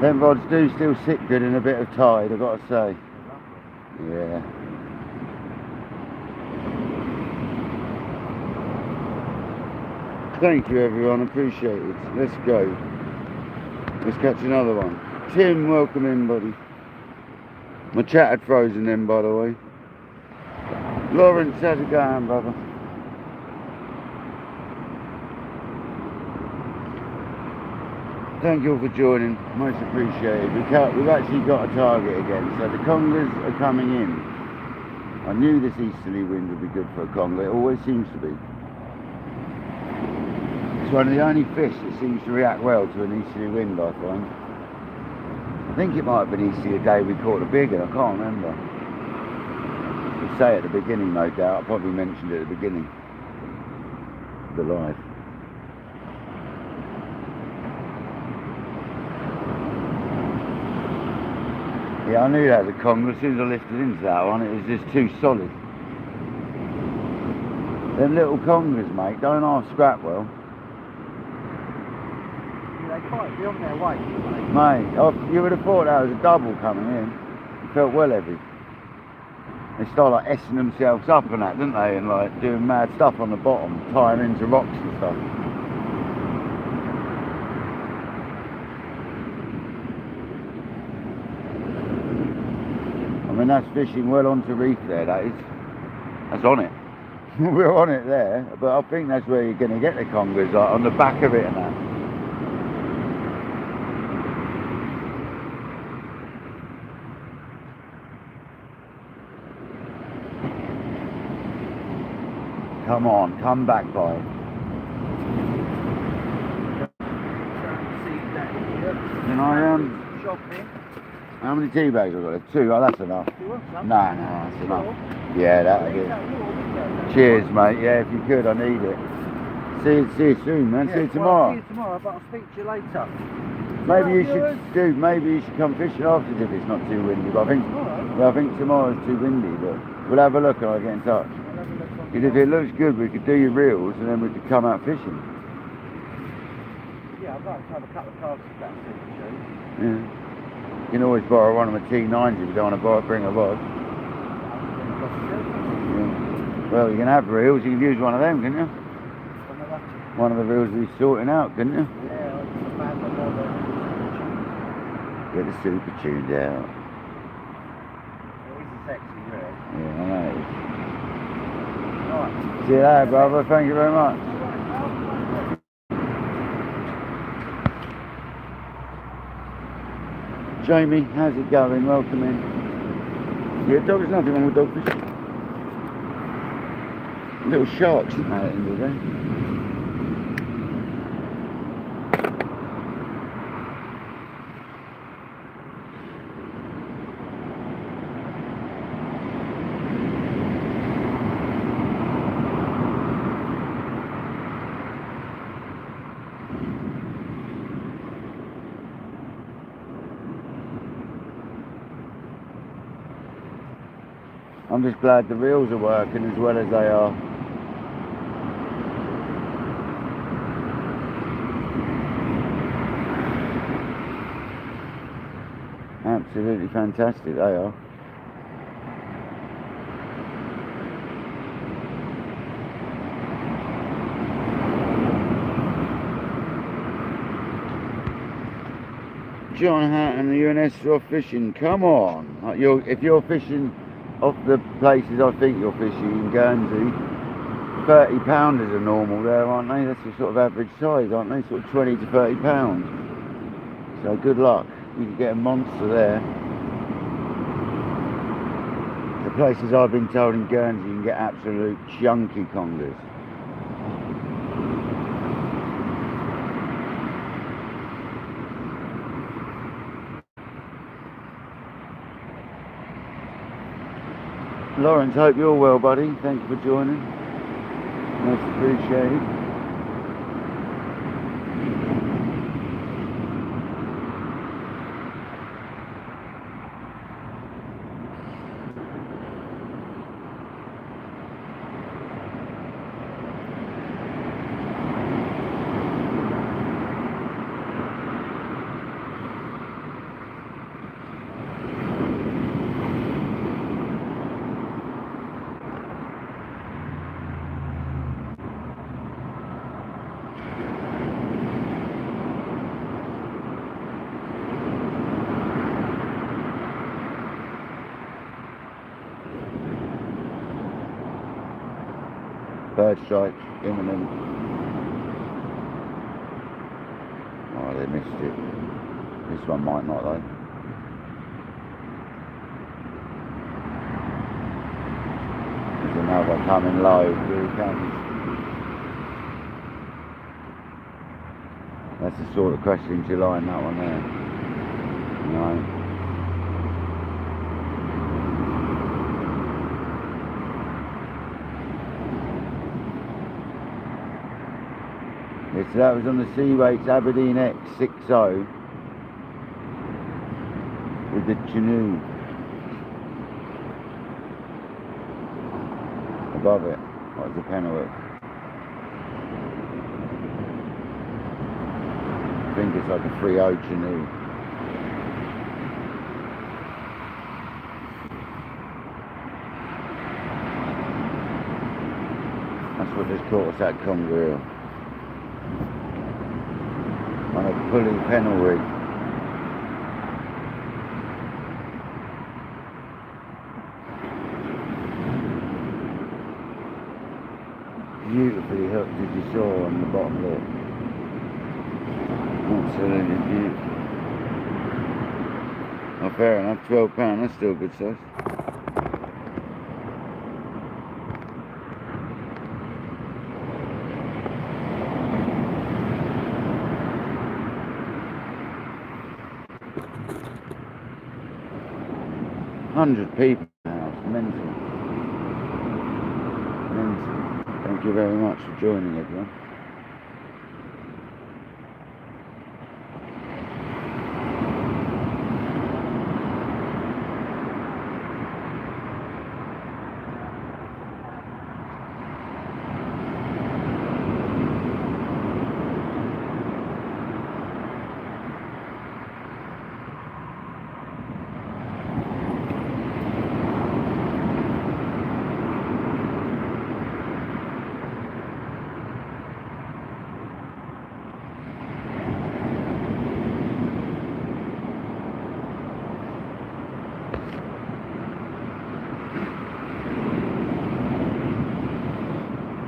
Them rods do still sit good in a bit of tide, I've got to say. Yeah. Thank you everyone, appreciate it. Let's go. Let's catch another one. Tim, welcome in, buddy. My chat had frozen then, by the way. Lawrence, how's it going, brother? Thank you all for joining, most appreciated. We've actually got a target again, so the congers are coming in. I knew this easterly wind would be good for a conger, it always seems to be. It's one of the only fish that seems to react well to an easterly wind, I find. I think it might have been easterly the day we caught a big one, I can't remember. I say at the beginning, no doubt, I probably mentioned it at the beginning of the live. Yeah, I knew that was a conger. As soon as I lifted into that one, it was just too solid. Them little congers, mate, don't half scrap well. Yeah, they quite be on their weight, don't they? Mate, you would have thought that was a double coming in. It felt well heavy. They start like S-ing themselves up and that, don't they? And like doing mad stuff on the bottom, tying into rocks and stuff. I mean, that's fishing well onto reef there, that is. That's on it. We're on it there, but I think that's where you're going to get the congers, like on the back of it and that. Come on, come back, boy. Can I, Shopping. how many tea bags have I got? 2, oh that's enough. Do you want some? No, that's enough. Yeah, that'll do. Cheers, mate. Yeah, if you could, I need it. See you soon, man. See you tomorrow. See you tomorrow, but I'll speak to you later. Maybe you should, dude. Maybe you should come fishing afterwards if it's not too windy. But I think tomorrow's too windy. But we'll have a look and I'll get in touch. Because if it looks good, we could do your reels and then we could come out fishing. Yeah, I'd like to have a couple of casts if that's it, Yeah. You can always borrow one of my T9s if you don't want to bring a rod. Yeah. Well, you can have reels. You can use one of them, can't you? One of the reels we're sorting out, couldn't you? Yeah, it's a bad one. Get the super tuned out. It is a sexy reel. Yeah, I know. Right. See you later, brother. Thank you very much. Jamie, how's it going? Welcome in. Yeah, there's nothing wrong with dogfish. Little sharks, isn't there, at the end of the day? I'm just glad the reels are working as well as they are. Absolutely fantastic, they are. John Hatton, the UNS off fishing, come on. If you're fishing off the places I think you're fishing in Guernsey, 30 pounders are normal there, aren't they? That's the sort of average size, aren't they? Sort of 20 to 30 pounds. So good luck. You can get a monster there. The places I've been told in Guernsey, you can get absolute chunky congers. Lawrence, hope you're well, buddy. Thank you for joining. Much appreciated. bird strike, imminent. Oh, they missed it. This one might not though. There's another coming low. Here he comes. That's the sort of cresting July in that one there. No. Yes, so that was on the Seaweights Aberdeen X60 with the Chinook above it. That was the Penn. I think it's like a 3.0 Chinook. That's what just caught us at Congreel. On a pulley pennel rig. Beautifully hooked, as you saw on the bottom lip. Absolutely beautiful. Oh, fair enough, £12, that's still a good size. £100 people now, it's mental. Mental. Thank you very much for joining, everyone.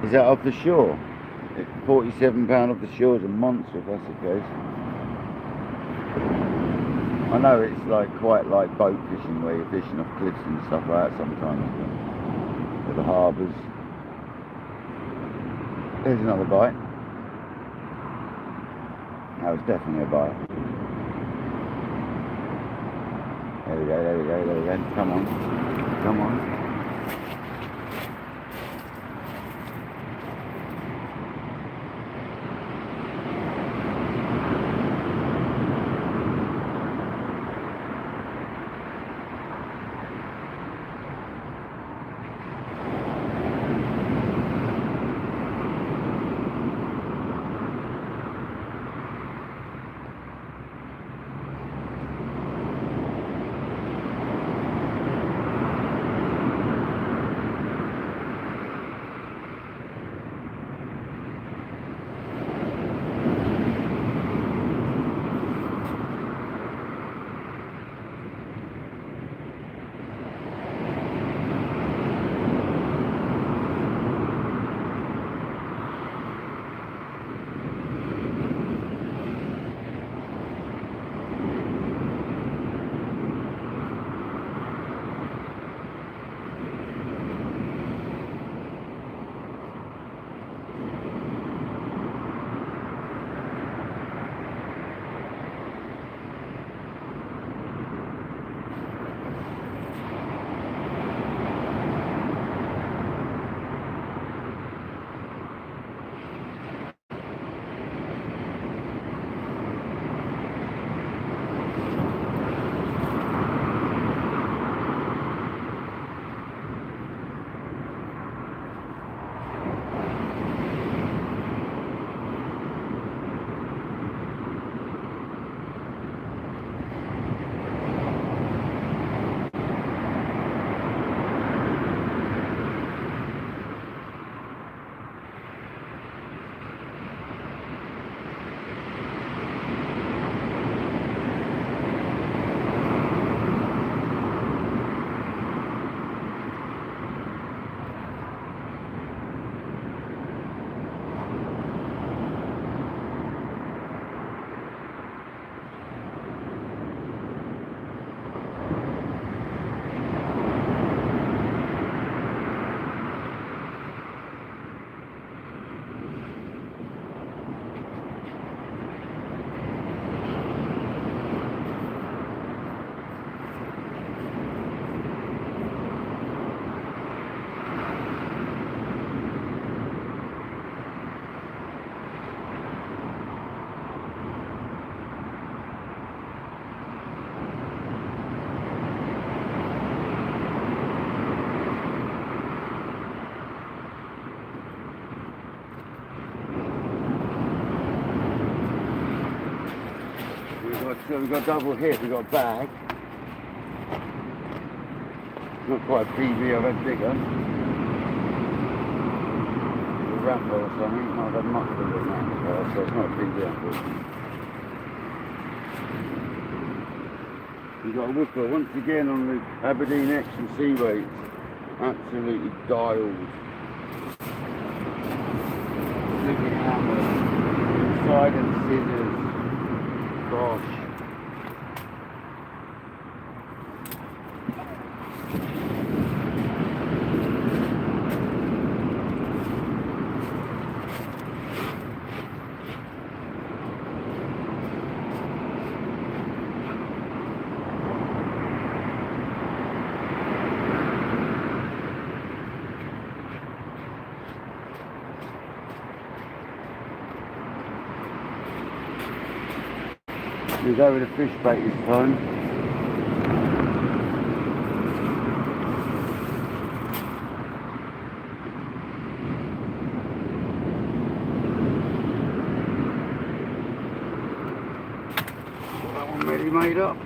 Is that off the shore? £47 off the shore is a monster if that's the case. I know it's like quite like boat fishing where you're fishing off cliffs and stuff like that sometimes. Or the harbours. There's another bite. That was definitely a bite. There we go, there we go, there we go. Come on. Come on. So we've got a double hit, we've got a bag. Not quite a PB, I've had bigger. A wrapper or something. I've had much bigger than that as well, so it's not a PB unfortunately. We've got a whooper once again on the Aberdeen X and C weights. Absolutely dialed. Flipping hammer. Inside and scissors. Gosh. We go with a fish bait this time. Got that one ready made up.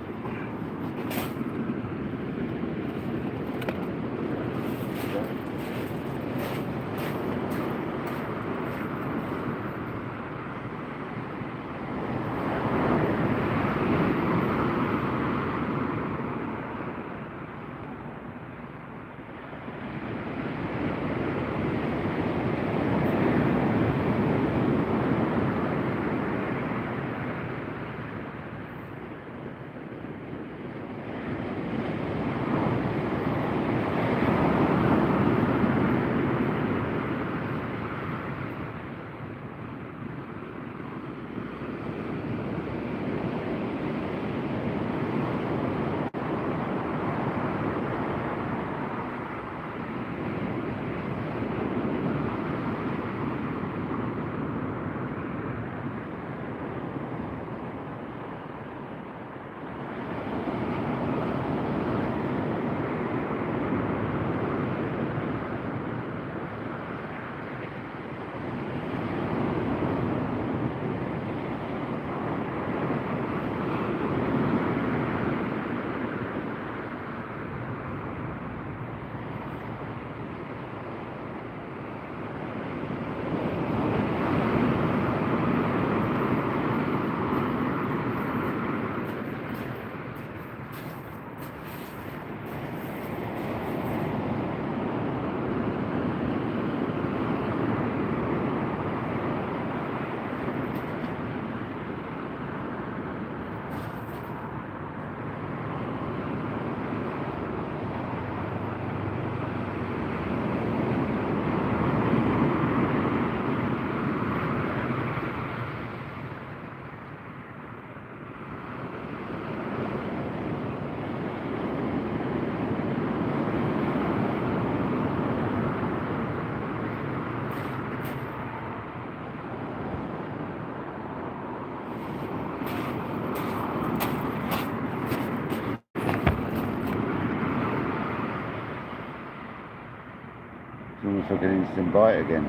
It's almost like an instant bite again.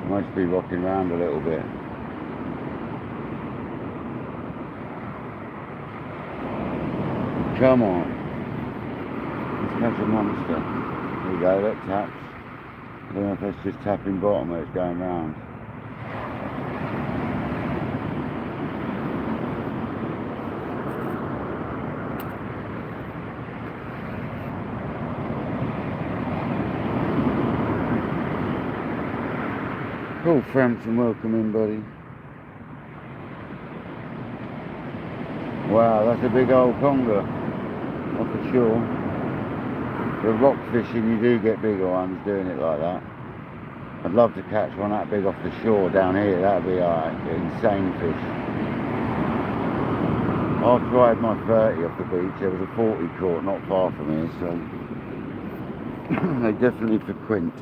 Must be rocking around a little bit. Come on. Let's catch a monster. There we go, that taps. I don't know if that's just tapping bottom where it's going round. Cool, Frampton, welcome in, buddy. Wow, that's a big old conger off the shore. The rock fishing, you do get bigger ones doing it like that. I'd love to catch one that big off the shore down here. That'd be an insane fish. After I had my 30 off the beach, there was a 40 caught not far from here, so they definitely frequent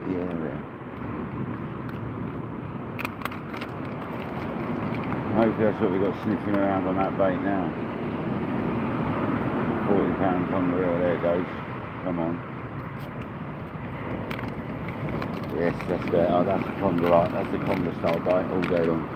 the area. Hopefully that's what we've got sniffing around on that bait now. 40 pounds on the reel, there it goes. Come on. Yes, that's there. Oh, that's a conger, right? That's a conger style bite all day long.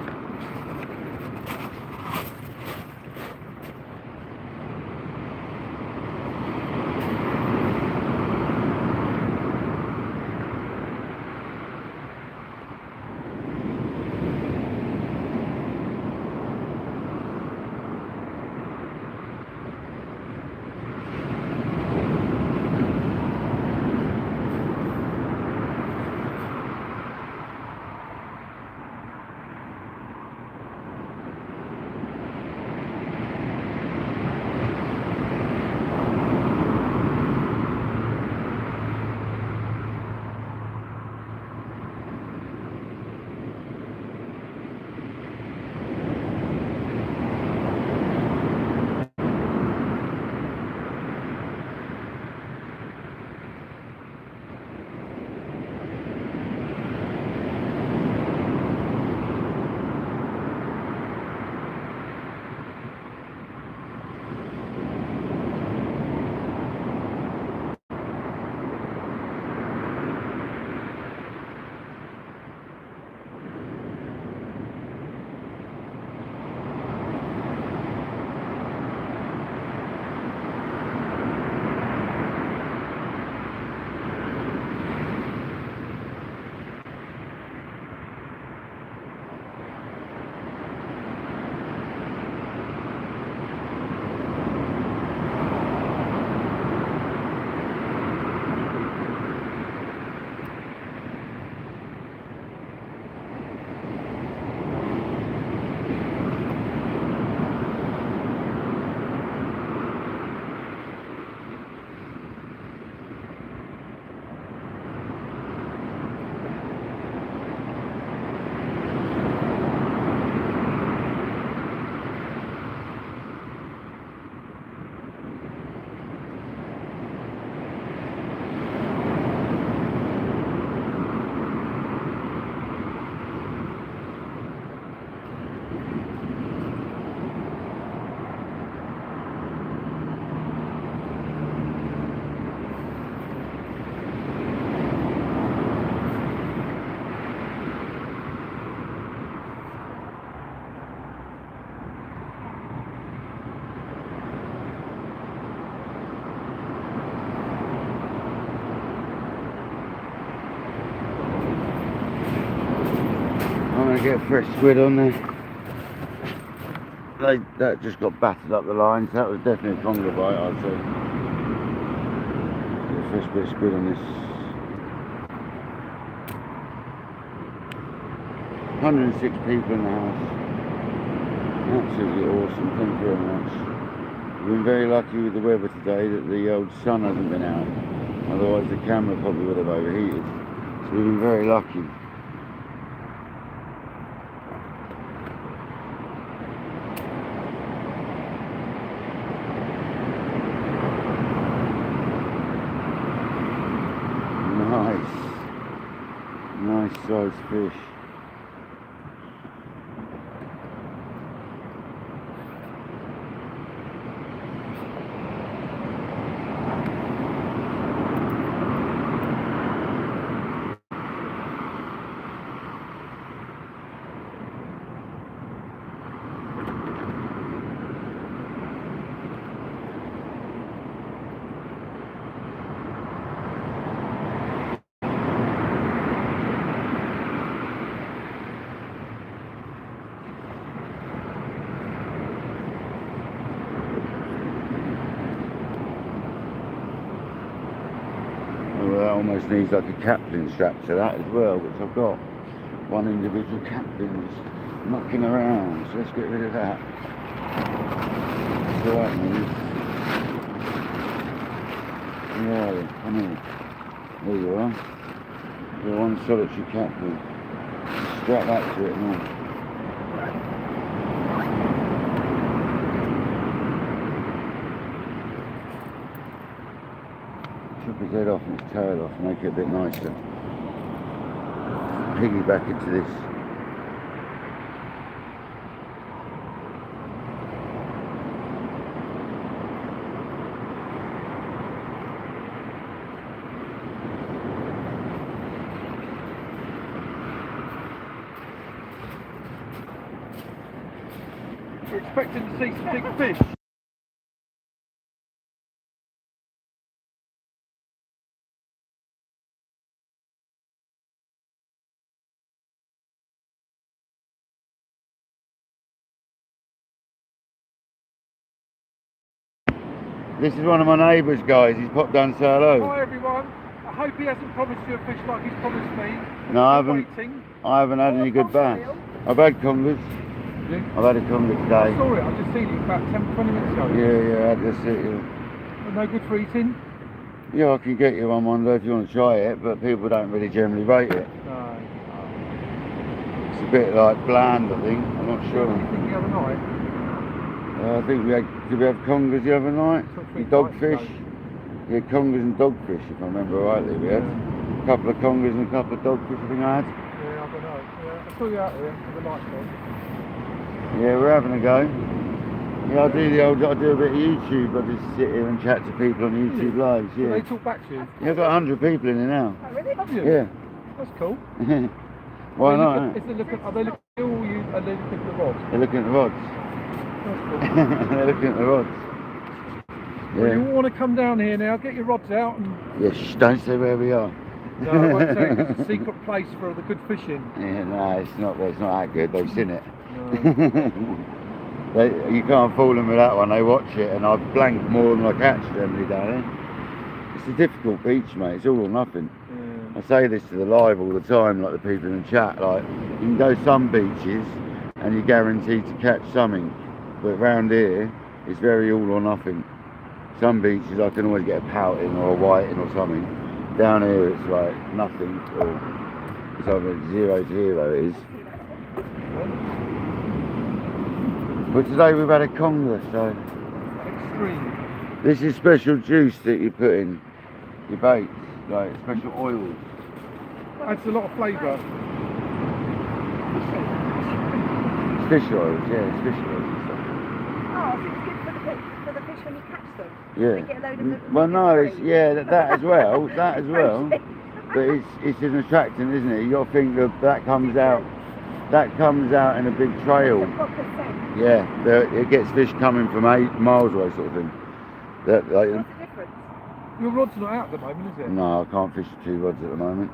to get a fresh squid on there. That just got battered up the line, so that was definitely a conger bite, I'd say. Get a fresh bit of squid on this. 106 people in the house. Absolutely awesome, thank you very much. We've been very lucky with the weather today that the old sun hasn't been out. Otherwise the camera probably would have overheated. So we've been very lucky. Nice sized fish. That almost needs like a captain strap to that as well, which I've got. One individual captain just knocking around, so let's get rid of that. So that means, yeah, come here. There you are. The one solitary captain. Strap that to it now. Chop his head off and his tail off, make it a bit nicer. Piggyback into this. You're expecting to see some big fish. This is one of my neighbours, guys. He's popped down to say hello. Hi everyone. I hope he hasn't promised you a fish like he's promised me. No, I haven't had any good bass. I've had congers. Yeah. I've had a conger I today. saw it. I just seen it about 10-20 minutes ago. Yeah, I had this. No good for eating? Yeah, I can get you one day if you want to try it, but people don't really generally rate it. No. It's a bit like bland, I think. I'm not sure. What did you think the other night? I think did we have congers the other night? Dogfish? Yeah, congers and dogfish, if I remember rightly. We had a couple of congers and a couple of dogfish, I think I had. Yeah, I don't know. Yeah, I saw you out there with the lights on. Yeah, we're having a go. Yeah, I do a bit of YouTube. I just sit here and chat to people on YouTube lives. Do Yeah. they talk back to you? Yeah, I've got 100 people in here now. Oh, really? Have you? Yeah. That's cool. Why not? Are they looking at you or are they looking at the rods? They're looking at the rods. That's cool. They're looking at the rods. Well, Yeah. you all want to come down here now, get your rods out and... Yeah, shh, don't say where we are. No, I won't say it. It's a secret place for the good fishing. Yeah, no, it's not that good. They've seen it. No. You can't fool them with that one. They watch it, and I blank more than I catch generally down there. It's a difficult beach, mate. It's all or nothing. Yeah. I say this to the live all the time, like the people in the chat. Like, you can go some beaches, and you're guaranteed to catch something, but around here, it's very all or nothing. Some beaches I can always get a pouting or a whiting or something. Down here it's like nothing, or it's either 0-0 it is. But today we've had a conger, so Extreme. this is special juice that you put in your baits, like special oils. Adds a lot of flavour. It's fish oils, yeah, it's fish oils and stuff. Oh, so it's good for the fish when you catch them. Yeah. You get a load of them. Well, no, it's that as well, that as well. But it's an attractant, isn't it? You got to think that comes out in a big trail. It's a proper scent. Yeah, it gets fish coming from 8 miles away, sort of thing. That, like, What's the difference? Your rod's not out at the moment, is it? no, I can't fish with 2 rods at the moment.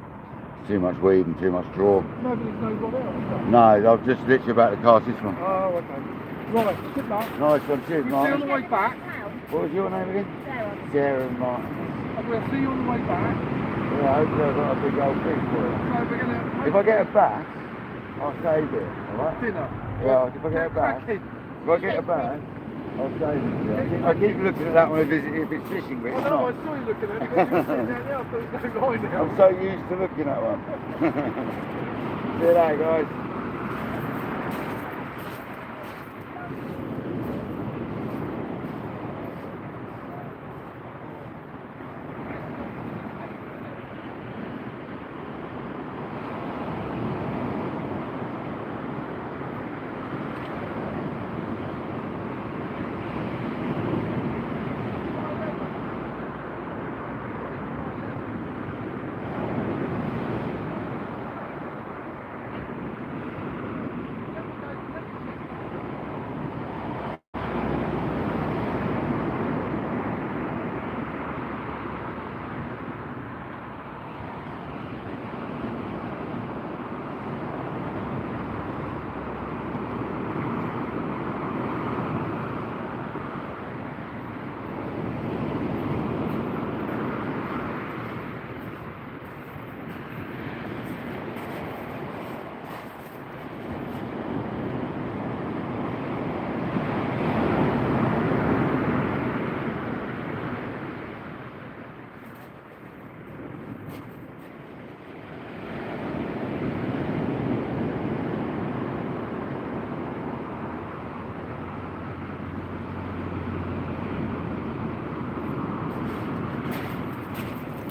Too much weed and too much draw. No, but there's no rod out. No, I've just literally about to cast this one. Oh, okay. Right, good luck. Nice one, cheers, We'll see you on Martin. the way back. What was your name again? Sarah. Sarah and Martin. And we'll see you on the way back. Yeah, hopefully I've got a big old fish for you. So we're going to... If I get a bass, I'll save it, alright? Dinner. Yeah, if I get a bass, if I get a bass, I'll save it. I keep looking at that one if it's fishing, but I it's know, I not. saw you looking at it, but you were sitting down there, I thought there was no line there. I'm so used to looking at one. See you later, guys.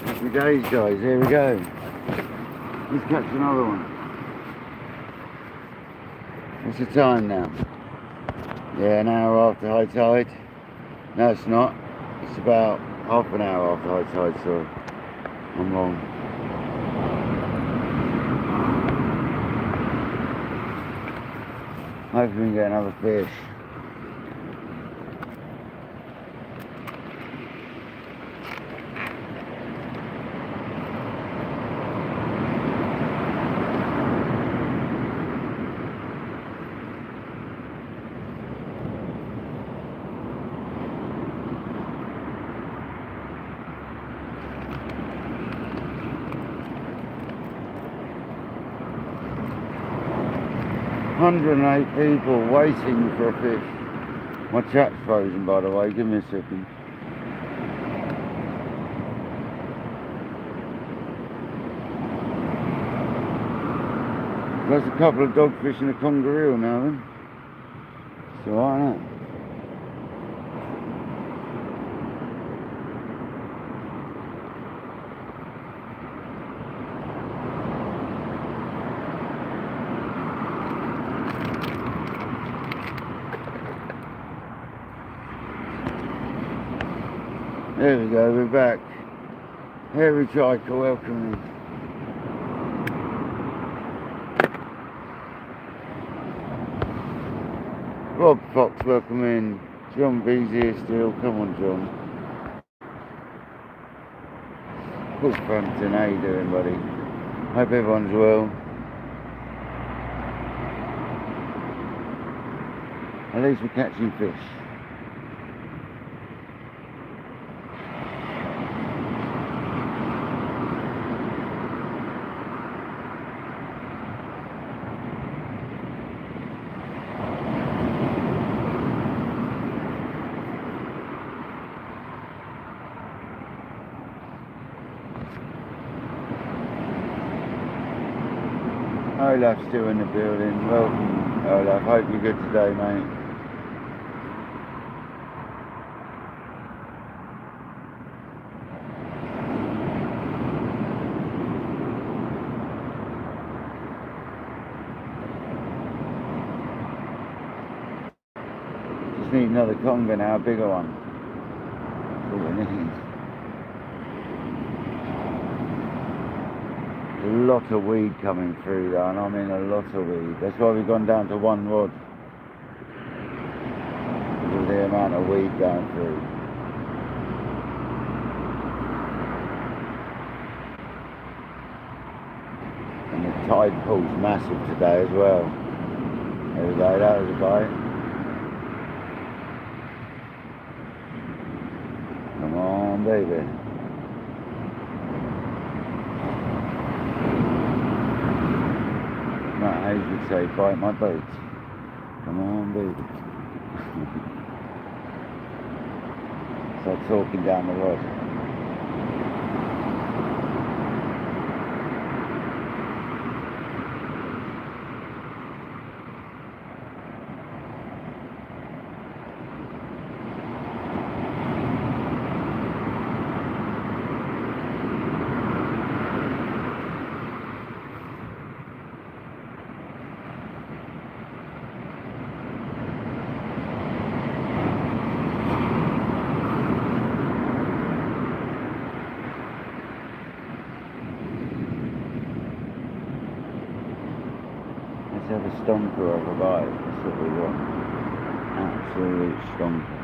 Happy days, guys. Here we go. Let's catch another one. What's the time now? Yeah, an hour after high tide. No, it's not. It's about half an hour after high tide, sorry. I'm wrong. Hopefully we can get another fish. Hundred and 8 people waiting for a fish. My chat's frozen, by the way. Give me a second. There's a couple of dogfish and a conger now then. It's alright, isn't it? There we go, we're back. Hairy Chiker, welcome in. Rob Fox, welcome in. John B's here still. Come on, John. Good Frampton, how you doing, buddy? Hope everyone's well. At least we're catching fish. Olaf's still in the building. Welcome, Olaf. Hope you're good today, mate. Just need another conger now, a bigger one. That's all we need. A lot of weed coming through though, and I mean a lot of weed. That's why we've gone down to one rod. Because of the amount of weed going through. tide pool's massive today as well. There we go, that was a bite. Come on, baby. Right, as would say, bite my boat. Come on, baby. Start talking down the rod. Let's have a stonker of a bite, that's what we want. Absolute stonker.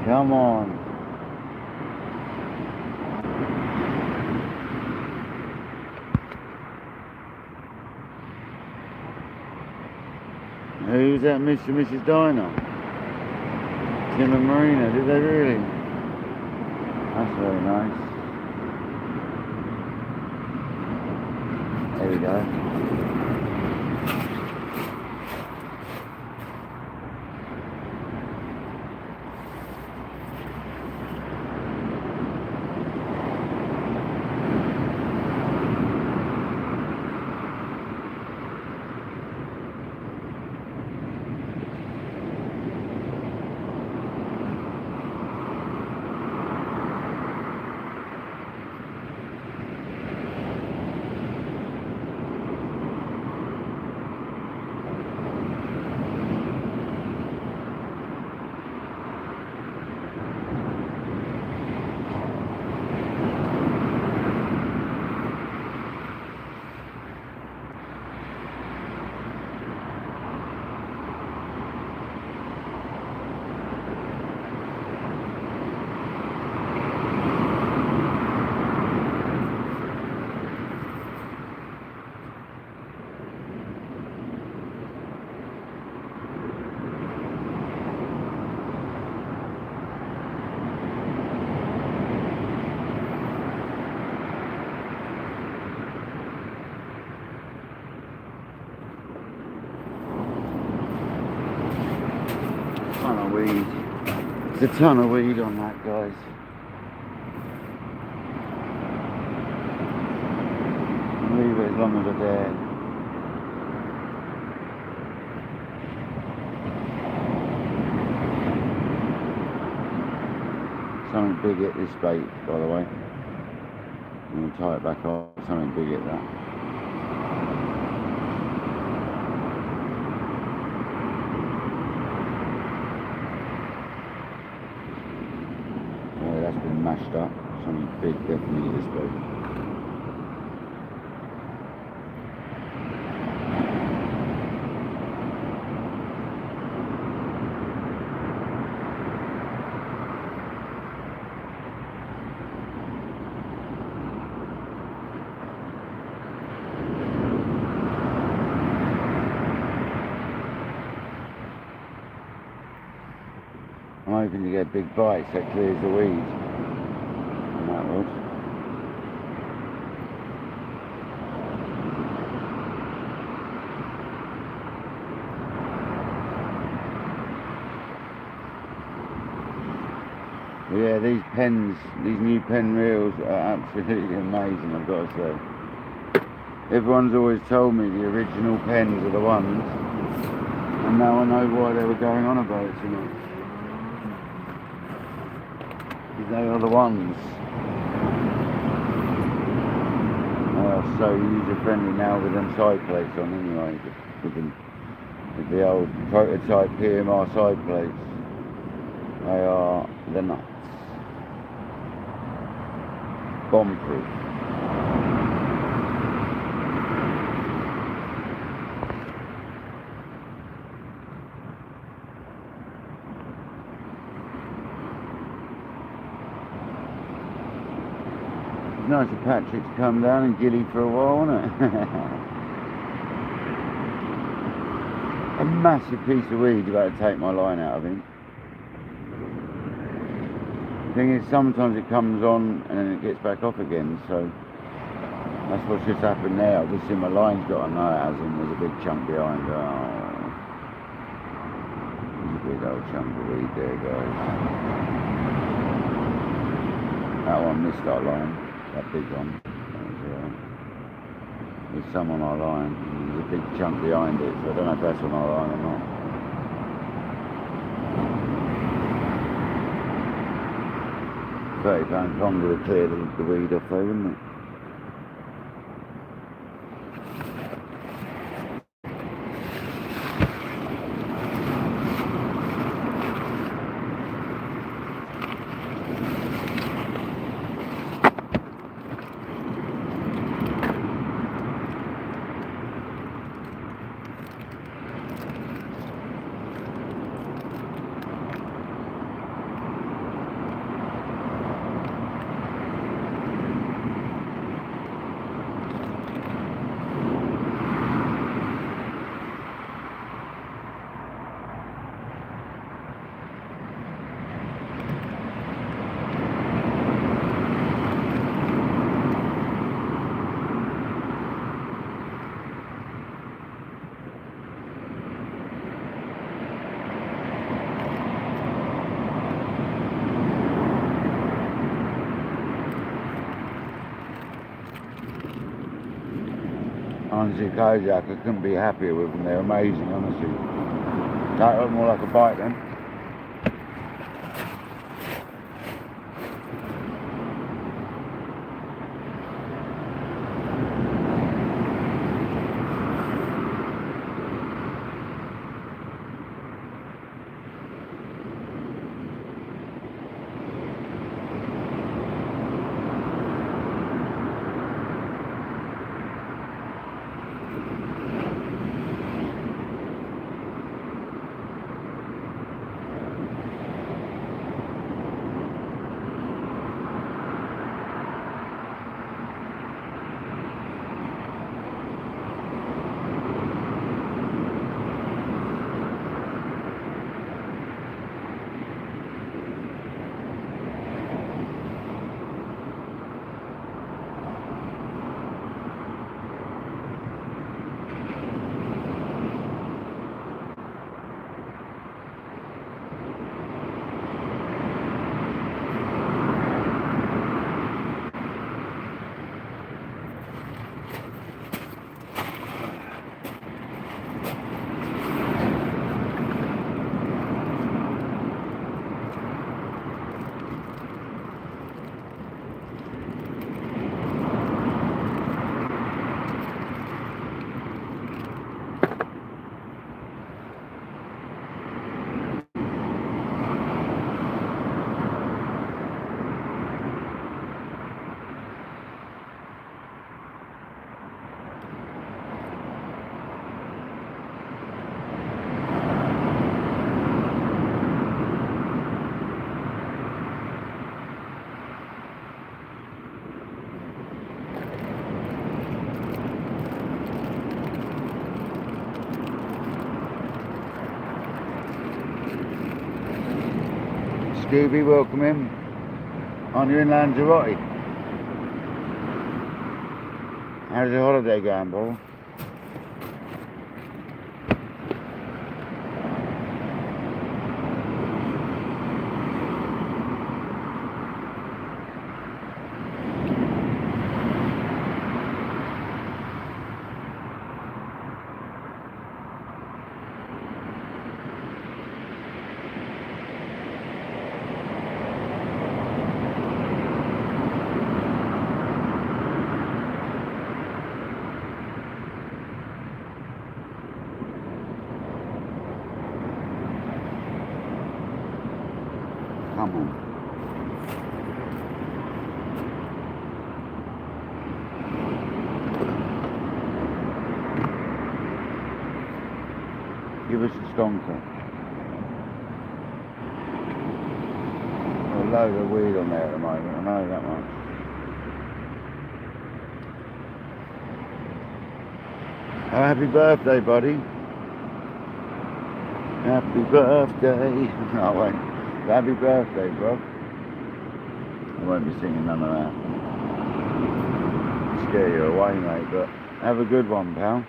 Come on. Who's that, Mr. and Mrs. Diner? Tim and Marina, did they really? That's very nice. There we go. Ton of weed. There's a ton of weed on that, guys. Leave it as long as I dare. Something big at this bait, by the way. I'm going to tie it back off. Something big at that. That's been mashed up. Something big, definitely this big. I'm hoping to get big bites that clears the weed on that rod. But yeah, these Penns, these new Penn reels are absolutely amazing, I've got to say. Everyone's always told me the original Penns are the ones, and now I know why they were going on about it so much. They are the ones. so user friendly now with them side plates on anyway, with the old prototype PMR side plates. They are the nuts. Bomb proof. It's nice of Patrick to come down and gilly for a while, isn't it? A massive piece of weed about to take my line out of him. Thing is, sometimes it comes on and then it gets back off again, so that's what's just happened there. I've just seen my line's got a no, it hasn't. There's a big chunk behind. Oh, there's a big old chunk of weed there, guys. That one missed our line, that big one. There's some on our line, and there's a big chunk behind it, so I don't know if that's on our line or not. £30 longer to clear the weed off though, wouldn't it? Honestly, Kodiak, I couldn't be happier with them. They're amazing, honestly. That looked more like a bike then. Scooby, welcome in on your inland Lanzarote. How's your holiday going, boy? give us a stonker. A load of weed on there at the moment, I know that much. Oh, happy birthday, buddy. Happy birthday. No, wait. Happy birthday, bro. I won't be singing none of that. Scare you away, mate, but have a good one, pal.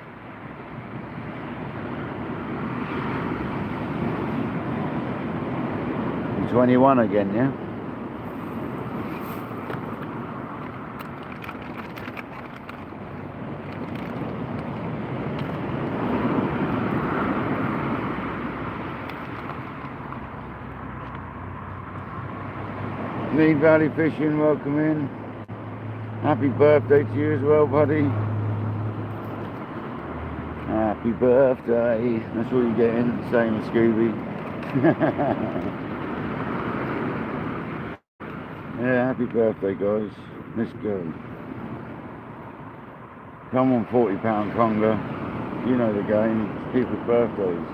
You're 21 again, yeah? Need Valley Fishing, welcome in. Happy birthday to you as well, buddy. Happy birthday. That's all you're getting, same as Scooby. Yeah, happy birthday, guys. Let's go. Come on, £40 conga. You know the game. It's people's birthdays.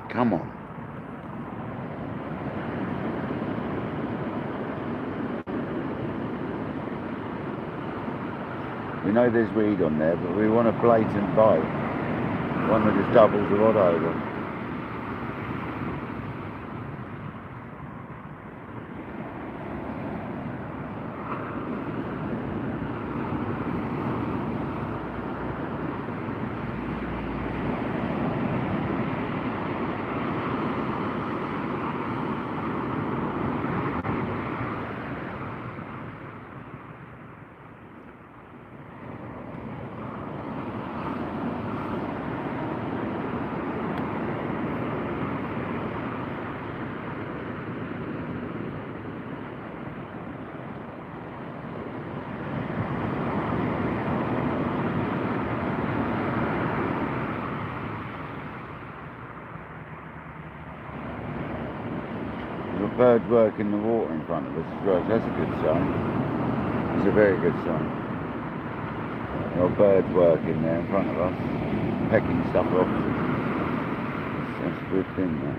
Come on. We know there's weed on there, but we want a blatant bite. One that just doubles the rod over. Birds work in the water in front of us as well, so that's a good sign. It's a very good sign. There are birds working there in front of us, pecking stuff off. That's a good thing, that.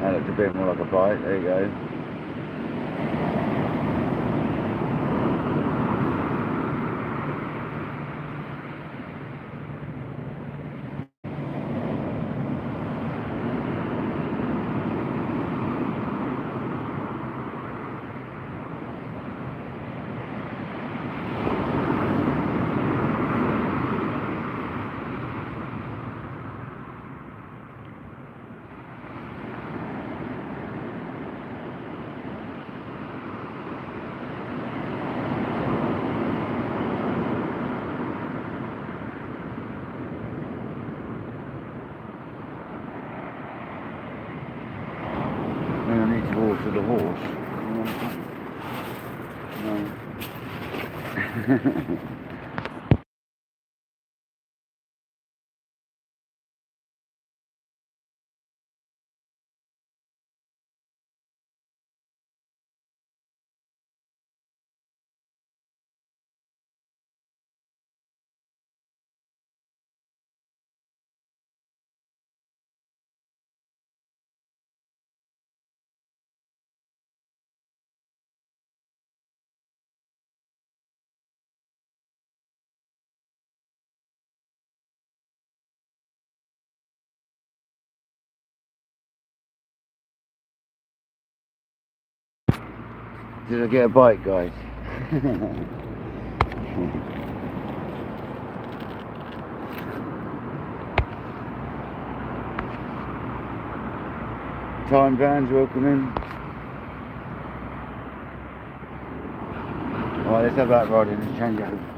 That looks a bit more like a bite, there you go. I need to water the horse. No. Did I get a bite, guys? Time vans, welcome in. Alright, let's have that rod in and change it over.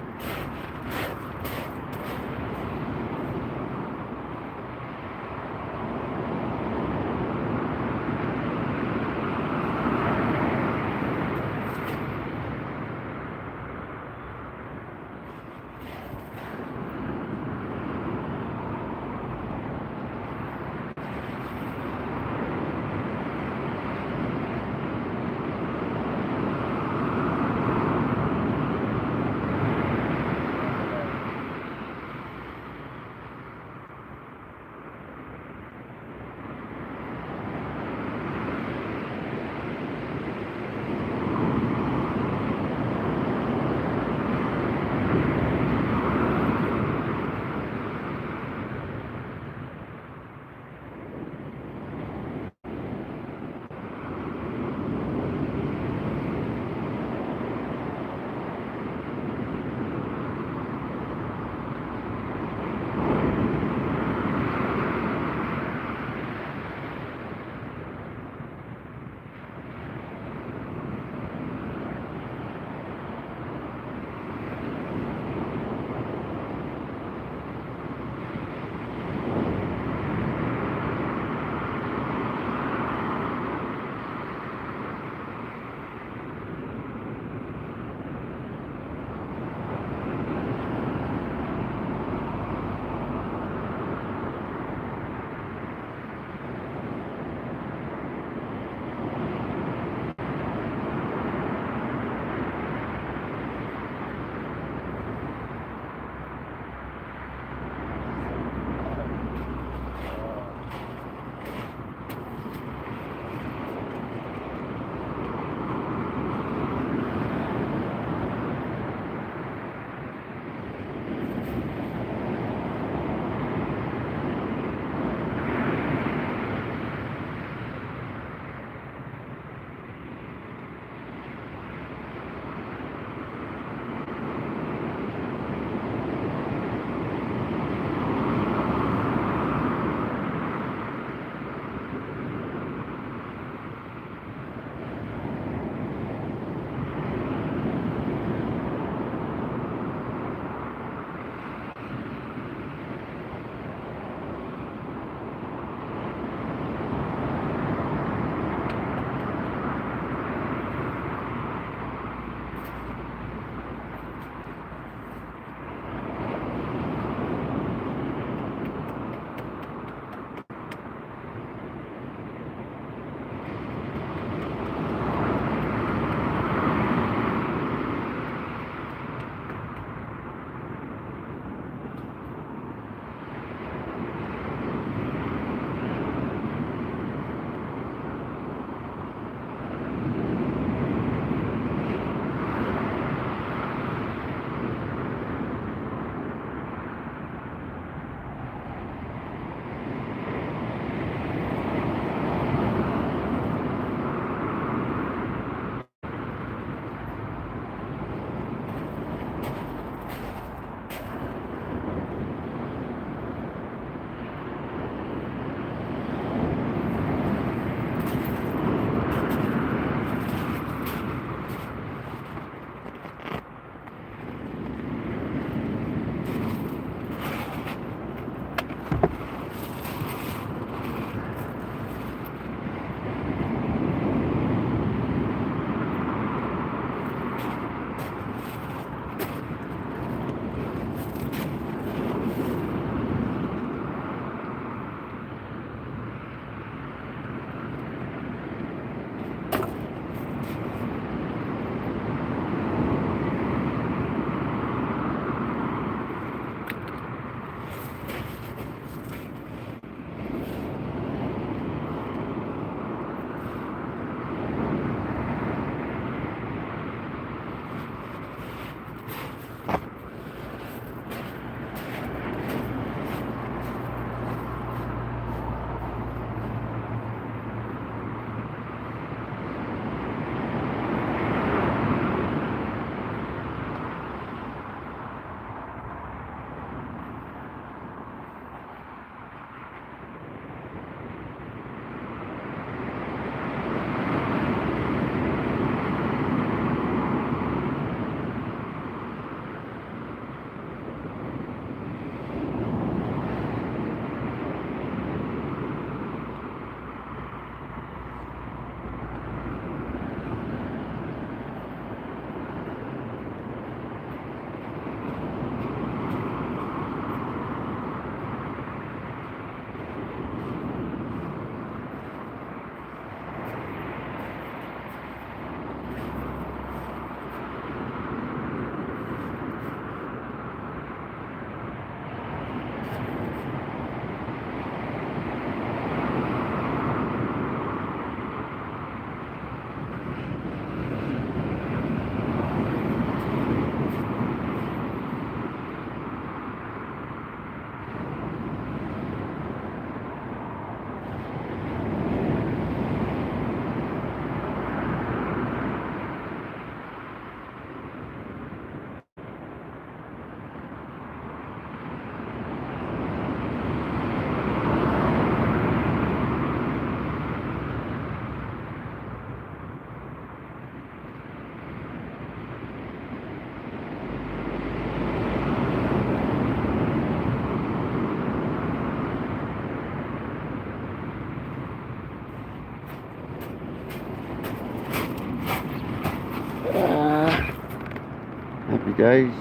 Happy days.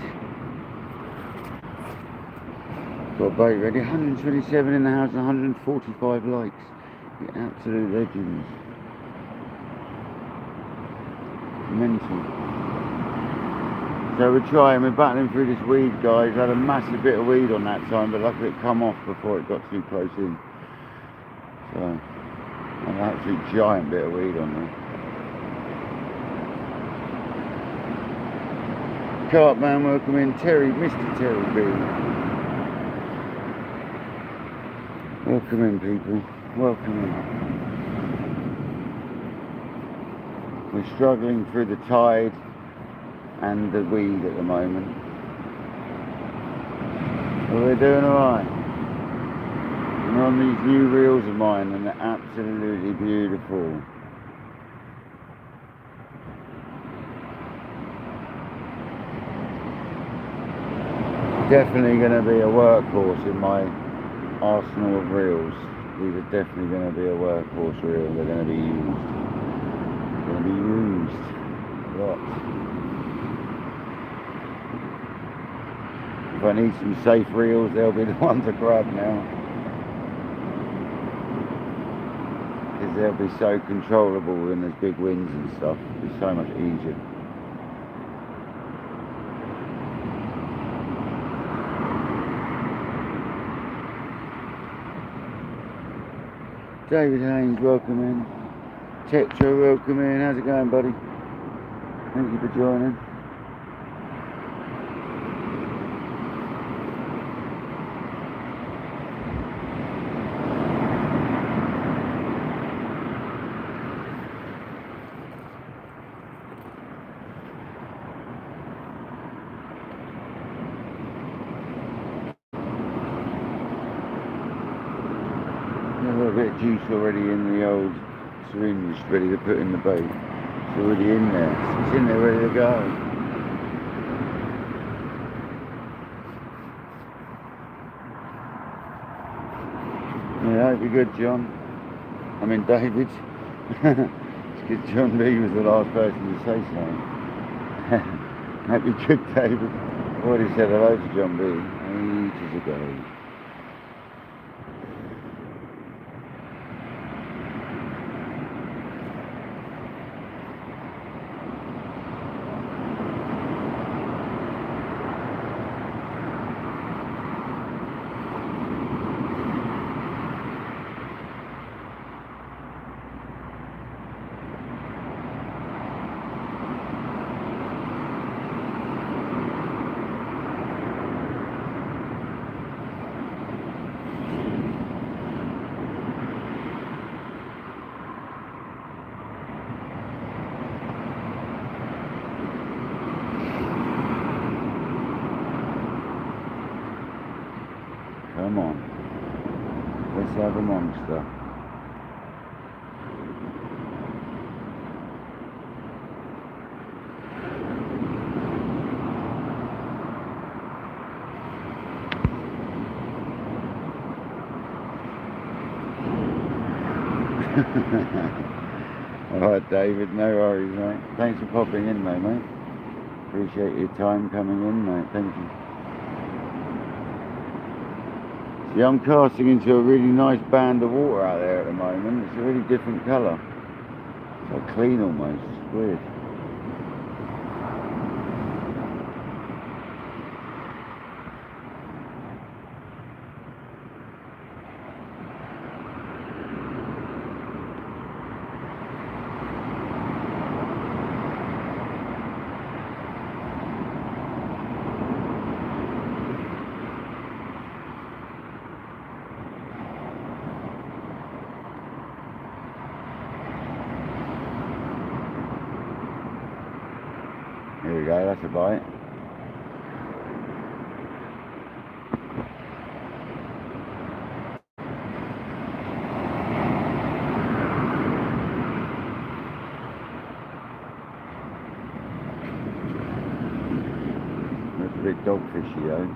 Got a bait ready. 127 in the house and 145 likes. You absolute legends. Mental. So we're battling through this weed, guys. I had a massive bit of weed on that time, but luckily it come off before it got too close in. So, an absolute giant bit of weed on there. Carp man, welcome in. Terry, Mr. Terry B. Welcome in, people. Welcome in. We're struggling through the tide and the weed at the moment. But we're doing alright. We're on these new reels of mine and they're absolutely beautiful. Definitely going to be a workhorse in my arsenal of reels. These are definitely going to be a workhorse reel. They're going to be used. Going to be used. Lots. If I need some safe reels, they'll be the ones to grab now. Because they'll be so controllable when there's big winds and stuff. It'll be so much easier. David Haynes, welcome in. Tetra, welcome in. How's it going, buddy? Thank you for joining. There's a little bit of juice already in the old syringe, ready to put in the bait. It's already in there. It's in there, ready to go. Yeah, hope you're good, John. I mean, David. It's good John B was the last person to say something. Hope you're good, David. I already said hello to John B ages ago. Come on, let's have a monster. Alright, David, no worries, mate. Thanks for popping in, though, mate. Appreciate your time coming in, mate. Thank you. See, I'm casting into a really nice band of water out there at the moment. It's a really different colour. It's like clean almost. It's weird. Here we go, that's a bite. That's a bit dogfishy though.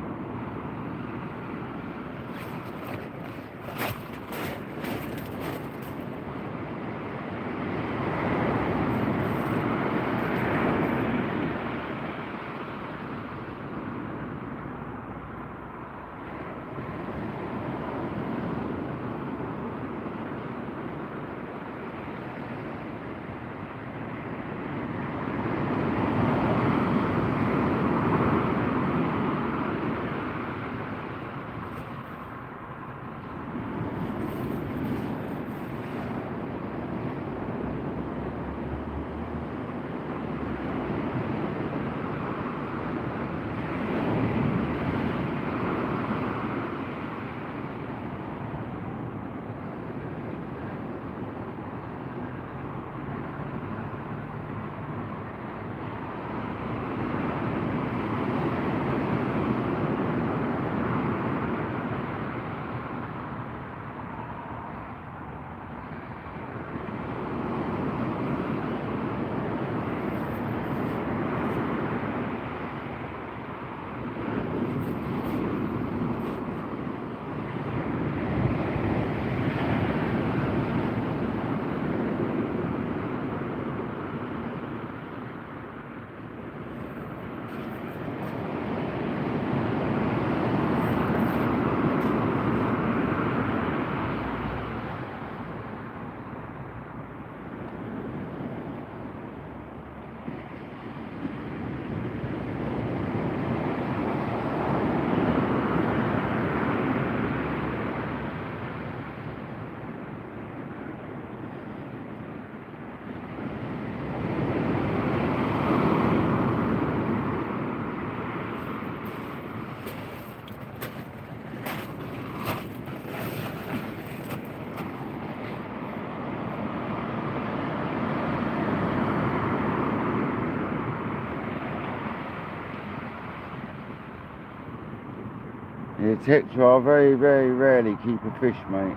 The tetra, I very, very rarely keep a fish, mate.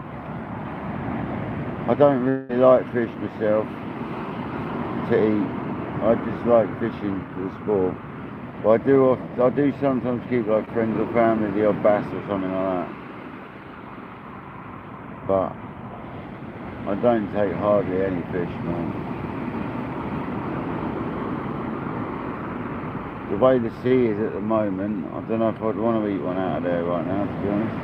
I don't really like fish myself to eat. I just like fishing for the sport. But I do sometimes keep like friends or family, the odd bass or something like that. But I don't take hardly any fish, man. The way the sea is at the moment, I don't know if I'd want to eat one out of there right now, to be honest.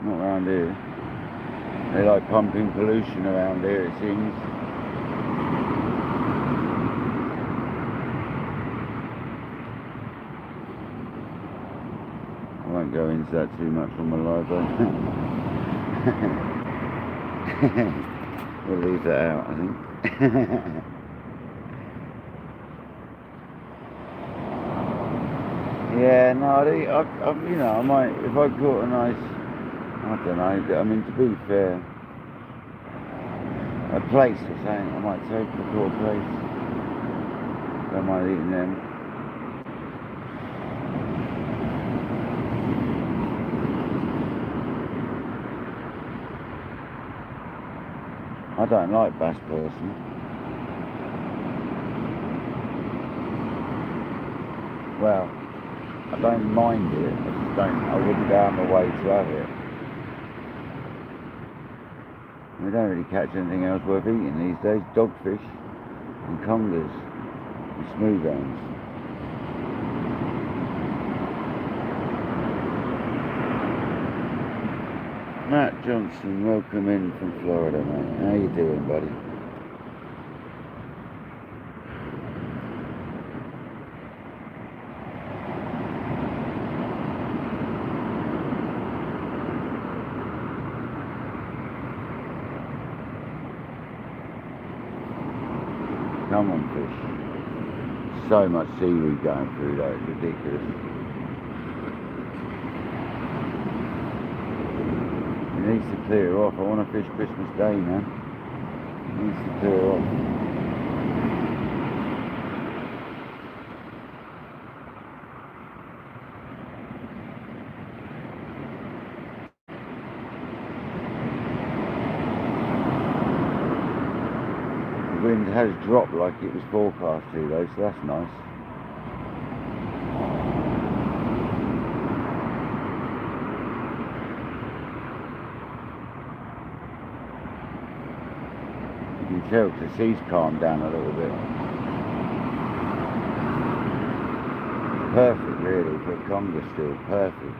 Not around here. They like pumping pollution around here, it seems. I won't go into that too much on my live though. We'll leave that out, I think. Yeah, no, I you know, I might, if I caught a nice, I don't know, I mean, to be fair, a place or something, I might take a caught a place. Don't mind eating them. I don't like bass personally. Well, I don't mind it, I wouldn't go out of my way to have it. We don't really catch anything else worth eating these days. Dogfish and congers and smoothhounds. Matt Johnson, welcome in from Florida, mate. How you doing, buddy? Come on, fish. So much seaweed going through though, it's ridiculous. It needs to clear off. I want to fish Christmas Day now. It needs to clear off. The wind has dropped like it was forecast to though, so that's nice. You can tell the sea's calmed down a little bit. Perfect really for a conger still, perfect.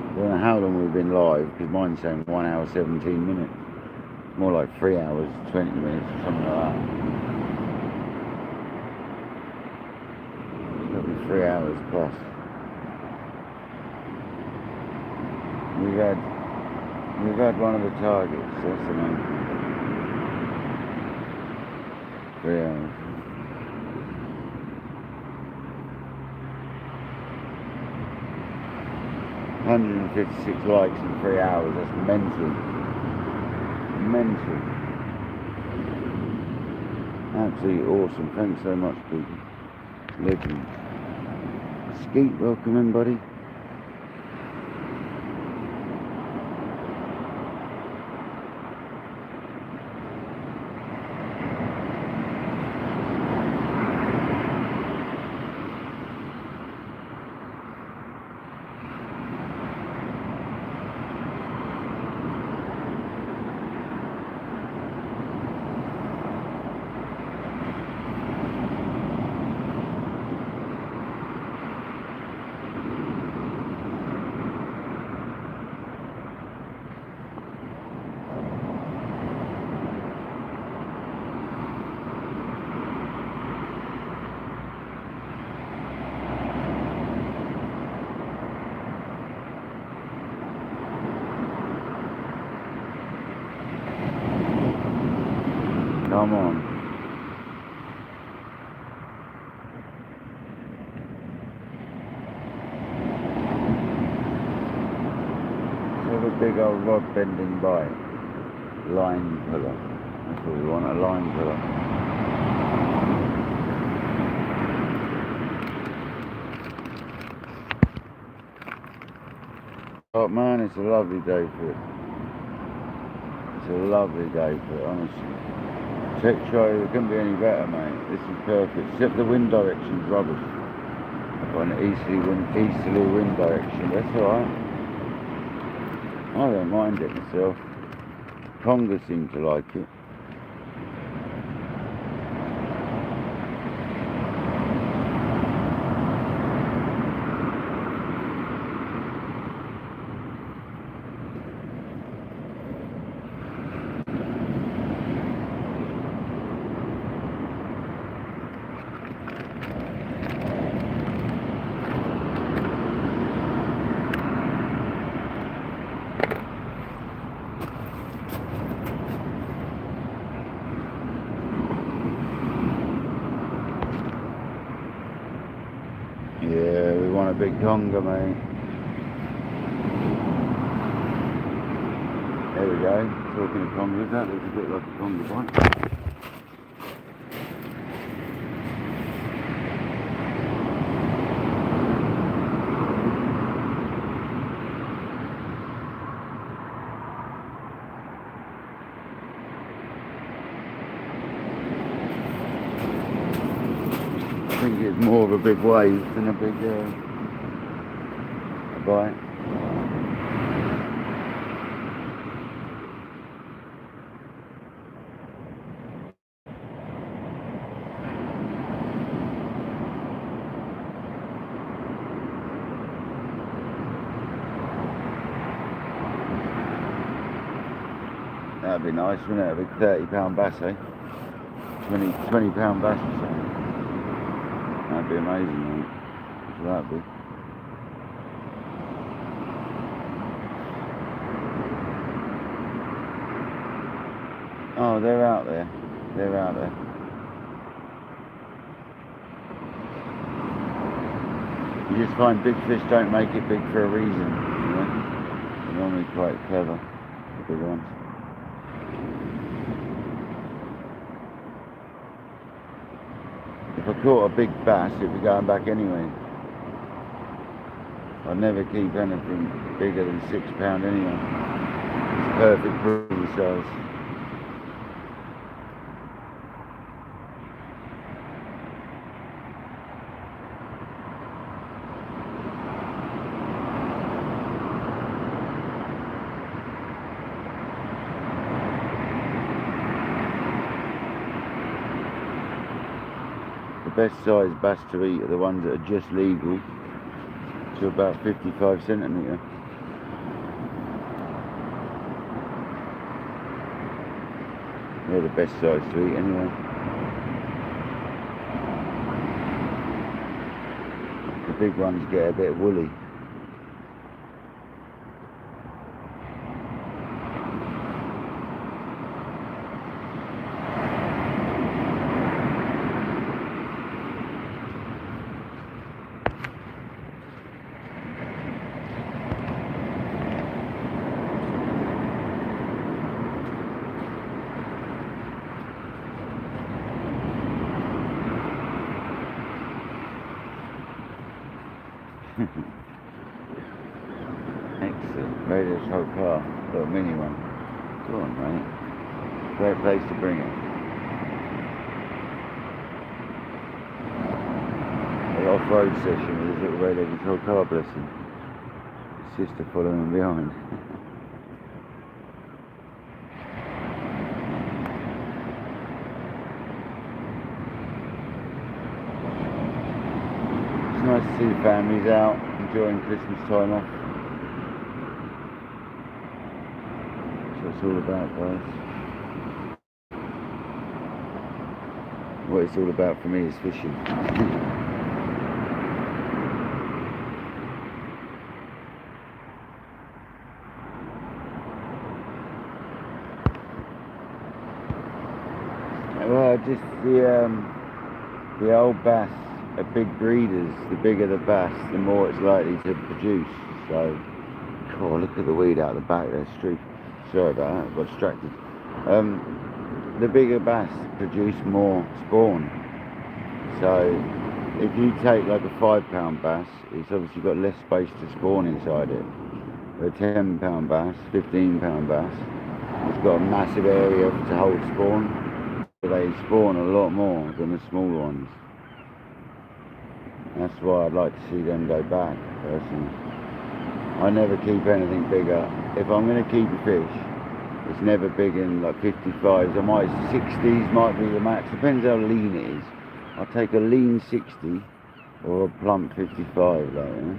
I don't know how long we've been live, because mine's saying 1 hour 17 minutes. More like 3 hours 20 minutes or something like that. It's got to be 3 hours plus. We've had one of the targets, so that's the main thing. 3 hours. $156 likes in 3 hours, that's mental. Mental. Absolutely awesome, thanks so much people. Legend. Skeet, welcome in buddy. Come on. Have a big old rod bending by. line puller. That's what we want, a line puller. Oh man, it's a lovely day for it. It's a lovely day for it, honestly. Tech show, it couldn't be any better, mate. This is perfect, except the wind direction's rubbish. I've got an easterly wind direction, that's alright. I don't mind it myself. Conga seem to like it. Yeah, we want a big conga, mate. There we go. Talking of congas, that looks a bit like a conga bike. I think it's more of a big wave than a big bike. That'd be nice, wouldn't it? A big £30 bass, eh? 20 pound bass or something. That'd be amazing, mate. What would that be? Oh, they're out there. They're out there. You just find big fish don't make it big for a reason, you know? They're normally quite clever, the big ones. If I caught a big bass, it'd be going back anyway. I'd never keep anything bigger than £6 anyway. It's perfect bream size. The best size bass to eat are the ones that are just legal to about 55 centimetre. They're the best size to eat anyway. The big ones get a bit woolly. Excellent. Radio's whole car. Little mini one. Go on, mate. Great place to bring it. An off-road session with his little radio control car, bless him. His sister following him behind. It's nice to see the families out, enjoying Christmas time off. That's what it's all about, guys. What it's all about for me is fishing. Well, just the old bass are big breeders. The bigger the bass, the more it's likely to produce. So, oh, look at the weed out the back there, streak. Sorry about that, I got distracted. The bigger bass produce more spawn. So if you take like a 5 pound bass, it's obviously got less space to spawn inside it. A 10 pound bass, 15 pound bass, it's got a massive area to hold spawn. So they spawn a lot more than the smaller ones. That's why I'd like to see them go back, personally. I never keep anything bigger. If I'm going to keep a fish, it's never big in like 55s. 60s might be the max. Depends how lean it is. I'll take a lean 60 or a plump 55, like, you know?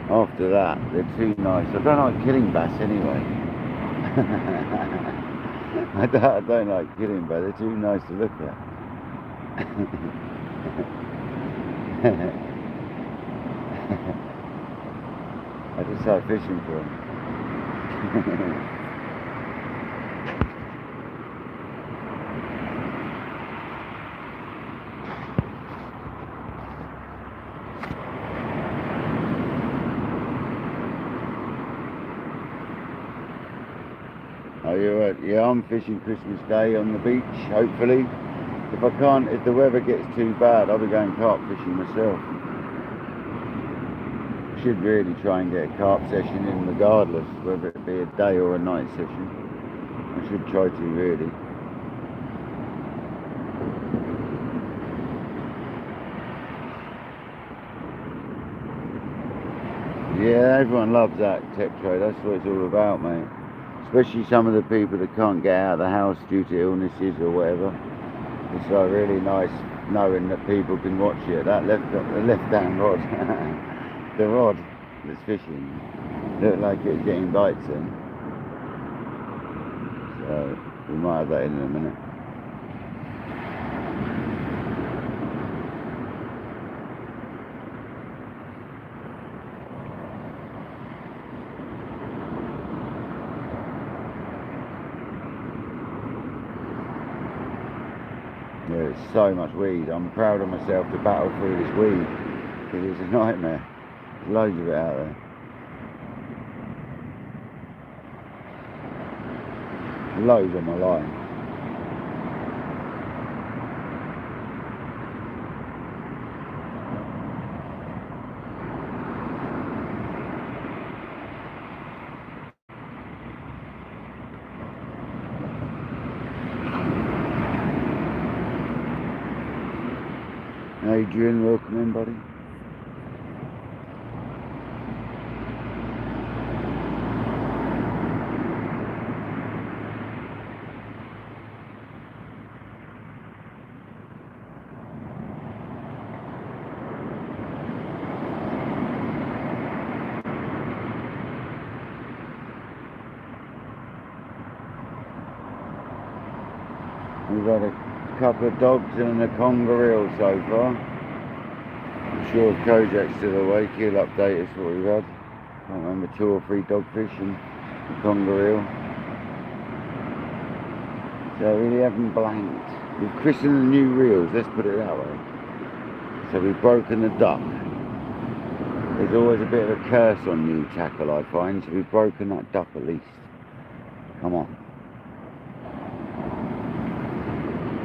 After that, they're too nice. I don't like killing bass anyway. I don't like killing bass. They're too nice to look at. I just like fishing for them. Are you right? Yeah, I'm fishing Christmas Day on the beach, hopefully. If the weather gets too bad, I'll be going carp fishing myself. Should really try and get a carp session in regardless, whether it be a day or a night session. I should try to, really. Yeah, everyone loves that tech trade. That's what it's all about, mate. Especially some of the people that can't get out of the house due to illnesses or whatever. It's like really nice knowing that people can watch it. That left-hand rod, the rod that's fishing, looked like it was getting bites in. So we might have that in a minute. There's so much weed. I'm proud of myself to battle through this weed, because it's a nightmare. There's loads of it out there. Loads on my line. Adrian, welcome in, buddy. We've had a couple of dogs and a conger eel so far. I'm sure if Kojak's still awake, he'll update us what we've had. I can't remember, 2 or 3 dogfish and a conger eel. So we haven't blanked. We've christened the new reels, let's put it that way. So we've broken the duck. There's always a bit of a curse on new tackle, I find, so we've broken that duck at least. Come on.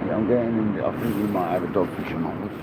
Yeah, I'm getting in, I think we might have a dogfish among us.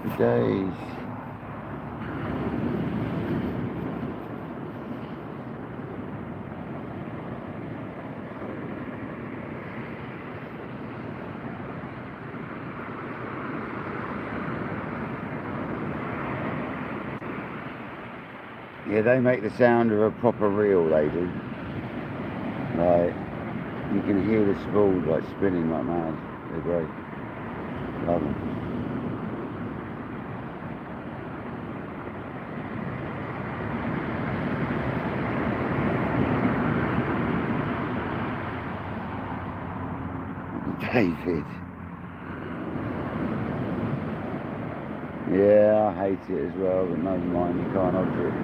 Happy days. Yeah, they make the sound of a proper reel, they do. Like, you can hear the spool like spinning like mad. They're great. Love them. David. Yeah, I hate it as well, but never mind, you can't alter it.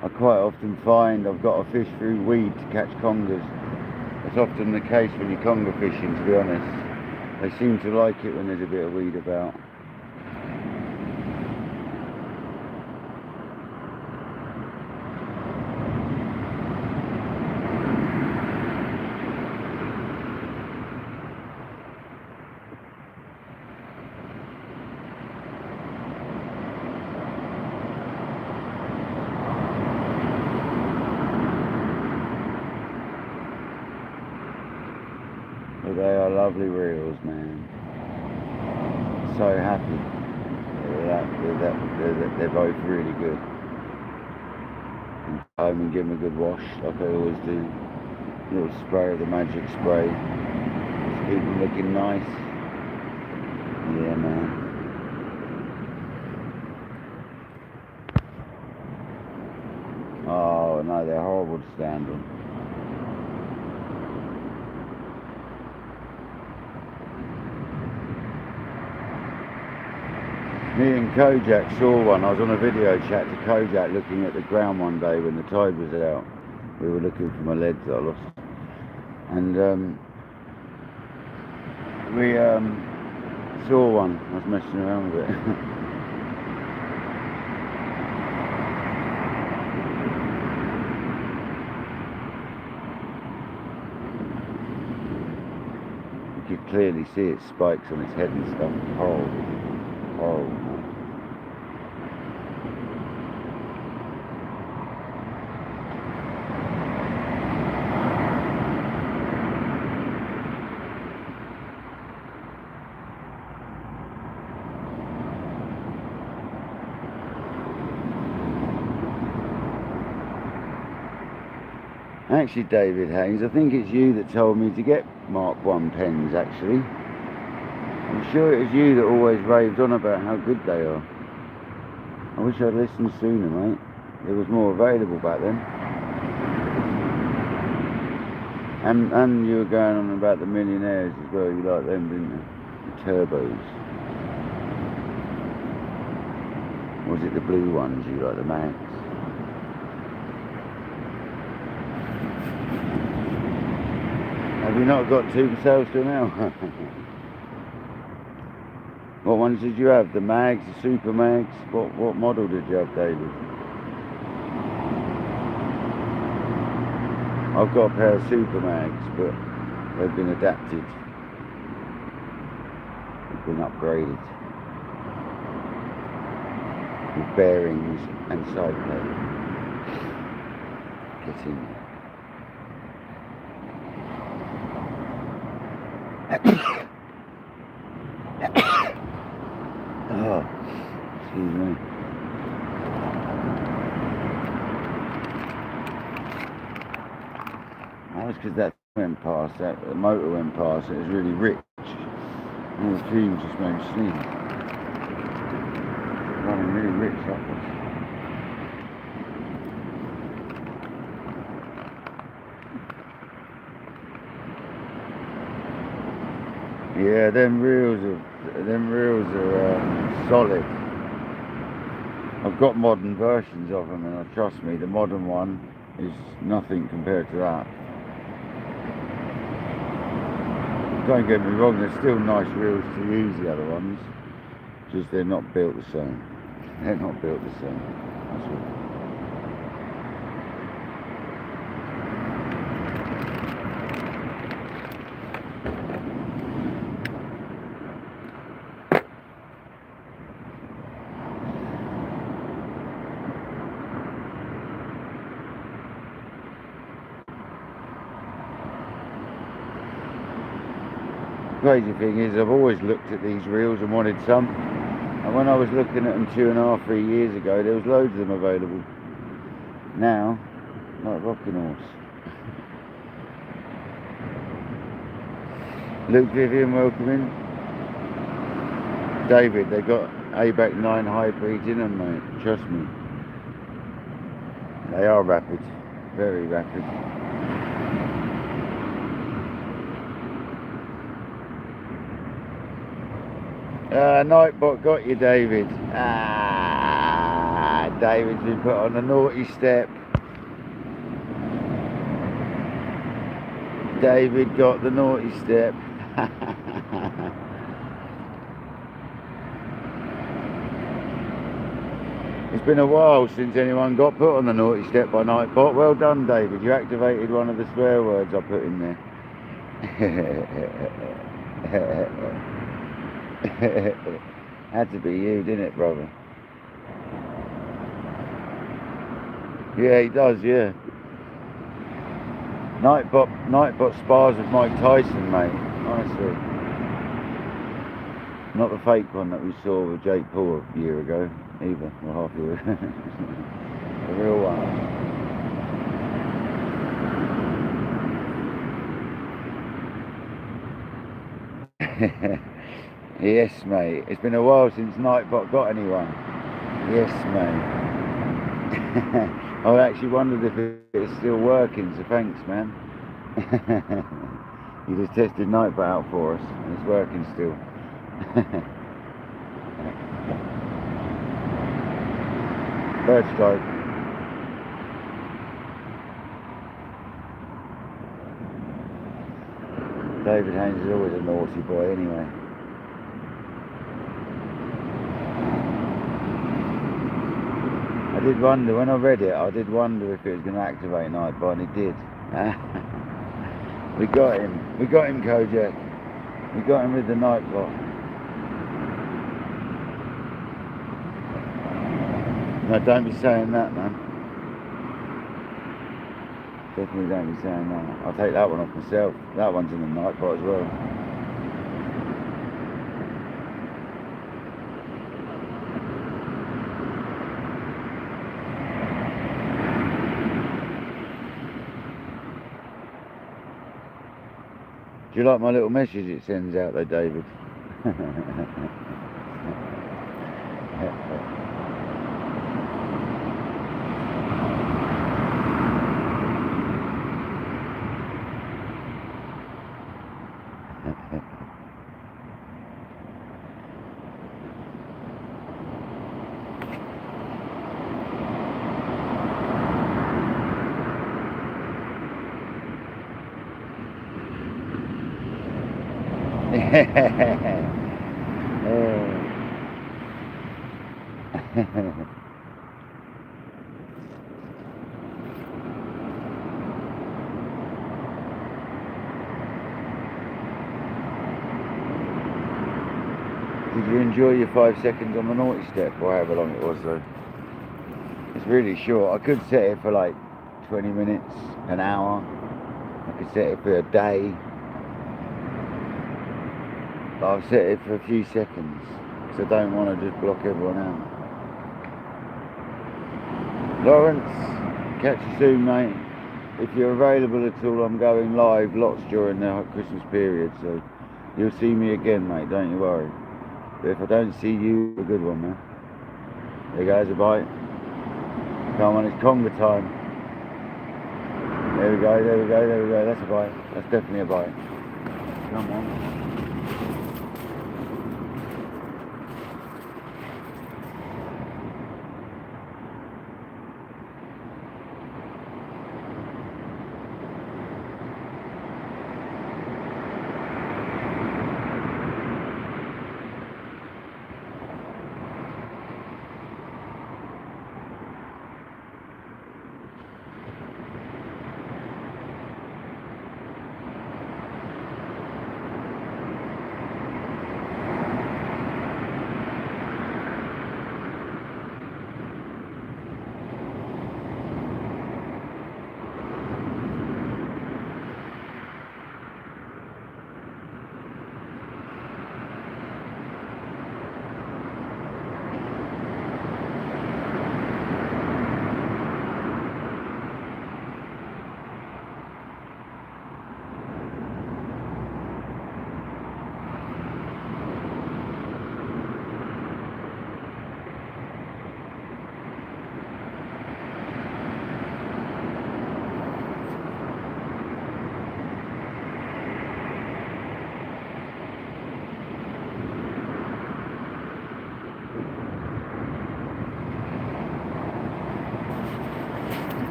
I quite often find I've got to fish through weed to catch congers. That's often the case when you're conger fishing, to be honest. They seem to like it when there's a bit of weed about. But they are lovely reels, man. So happy. They're both really good. And home and give them a good wash, like I always do. A little spray of the magic spray. Just keep them looking nice. Yeah, man. Oh no, they're horrible to stand on. Me and Kojak saw one. I was on a video chat to Kojak looking at the ground one day when the tide was out. We were looking for my lead that I lost. And we saw one. I was messing around with it. You could clearly see its spikes on its head and stuff. Horrible. Horrible, man. Actually, David Haynes, I think it's you that told me to get Mark 1 pens, actually. I'm sure it was you that always raved on about how good they are. I wish I'd listened sooner, mate. There was more available back then. And you were going on about the millionaires as well. You like them, didn't you? The turbos. Or was it the blue ones you like, the mags? Have you not got two for sale still now? What ones did you have? The mags, the super mags? What model did you have, David? I've got a pair of super mags, but they've been adapted. They've been upgraded. With bearings and side plate. Get in there. Oh, excuse me. That was because that went past, the motor went past, it was really rich. All the fumes just made me sneeze. Running really rich upwards. Yeah, them reels are solid. I've got modern versions of them, and trust me, the modern one is nothing compared to that. Don't get me wrong, they're still nice reels to use, the other ones. Just they're not built the same. They're not built the same. That's all. crazy thing is I've always looked at these reels and wanted some. And when I was looking at them 2.5, 3 years ago, there was loads of them available. Now, like rocking horse. Luke Vivian, welcome in. David, they got ABAC 9 hybrids in them, mate. Trust me. They are rapid. Very rapid. Nightbot got you, David. David's been put on a naughty step. David got the naughty step. It's been a while since anyone got put on the naughty step by Nightbot. Well done, David. You activated one of the swear words I put in there. Had to be you, didn't it, brother? Yeah, he does, yeah. Nightbot spars with Mike Tyson, mate, honestly. Not the fake one that we saw with Jake Paul a year ago, either, or half a year. The real one. Yes, mate. It's been a while since Nightbot got anyone. Yes, mate. I actually wondered if it's still working, so thanks, man. You just tested Nightbot out for us, and it's working still. Bird strike. David Haynes is always a naughty boy anyway. I did wonder, when I read it, I did wonder if it was going to activate Nightbot, and it did. We got him, Kojak. We got him with the Nightbot. No, don't be saying that, man. Definitely don't be saying that. I'll take that one off myself. That one's in the Nightbot as well. Do you like my little message it sends out though, David? Did you enjoy your 5 seconds on the naughty step, or however long it was though? It's really short. I could set it for like 20 minutes, an hour. I could set it for a day. But I've set it for a few seconds, because I don't want to just block everyone out. Lawrence, catch you soon, mate. If you're available at all, I'm going live lots during the Christmas period, so you'll see me again, mate, don't you worry. But if I don't see you, a good one, man. There goes a bite. Come on, it's conga time. There we go, there we go, there we go. That's a bite. That's definitely a bite. Come on.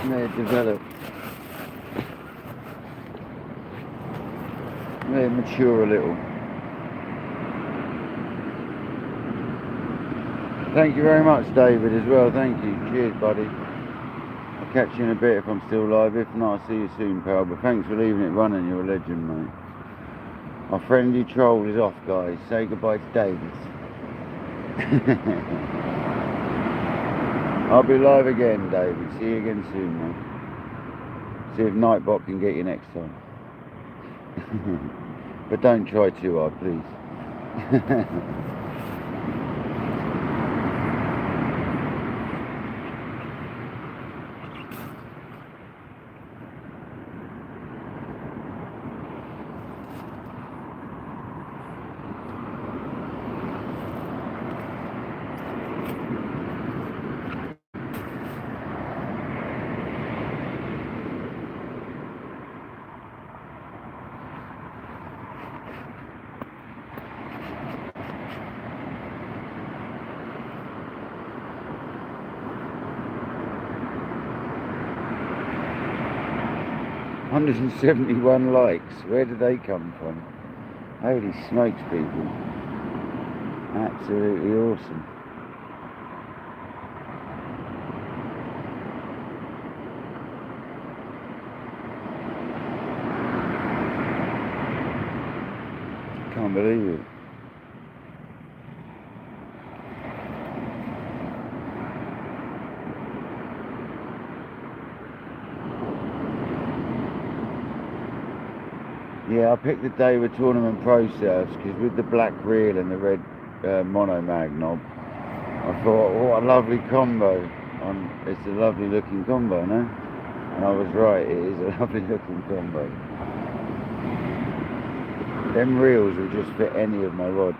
They're developed. They mature a little. Thank you very much, David, as well. Thank you. Cheers, buddy. I'll catch you in a bit if I'm still live. If not, I'll see you soon, pal. But thanks for leaving it running. You're a legend, mate. Our friendly troll is off, guys. Say goodbye to David. I'll be live again, David. See you again soon, mate. See if Nightbot can get you next time. But don't try too hard, please. 171 likes. Where did they come from? Holy smokes, people. Absolutely awesome. Can't believe it. Yeah, I picked the day with Tournament Pro Surfs because with the black reel and the red mono mag knob, I thought, what a lovely combo. It's a lovely looking combo, no? And I was right, it is a lovely looking combo. Them reels will just fit any of my rods.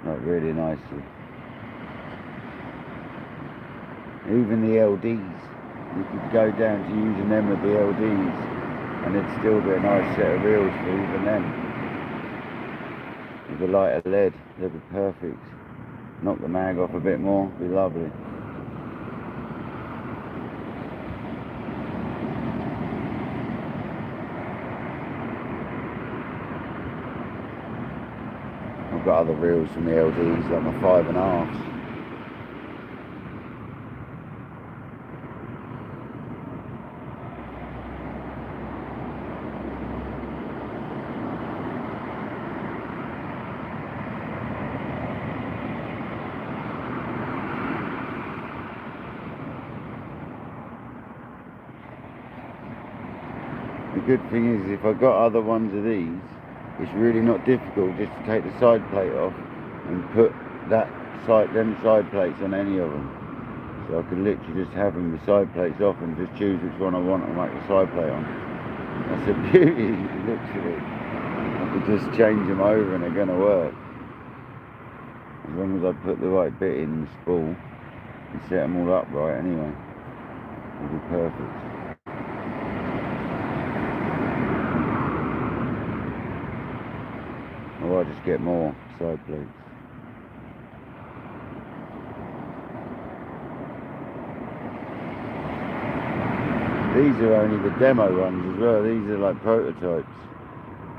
Like really nicely. Even the LDs. You could go down to using them with the LDs. And it'd still be a nice set of reels for even them. With a lighter lead, they'd be perfect. Knock the mag off a bit more, be lovely. I've got other reels from the LDs, like my 5.5s. The good thing is, if I got other ones of these, it's really not difficult just to take the side plate off and put them side plates on any of them. So I can literally just have them the side plates off and just choose which one I want and make the side plate on. That's a beauty, literally. I could just change them over and they're going to work. As long as I put the right bit in the spool and set them all up right anyway. It'll be perfect. Or I'll just get more side plates. These are only the demo ones as well. These are like prototypes.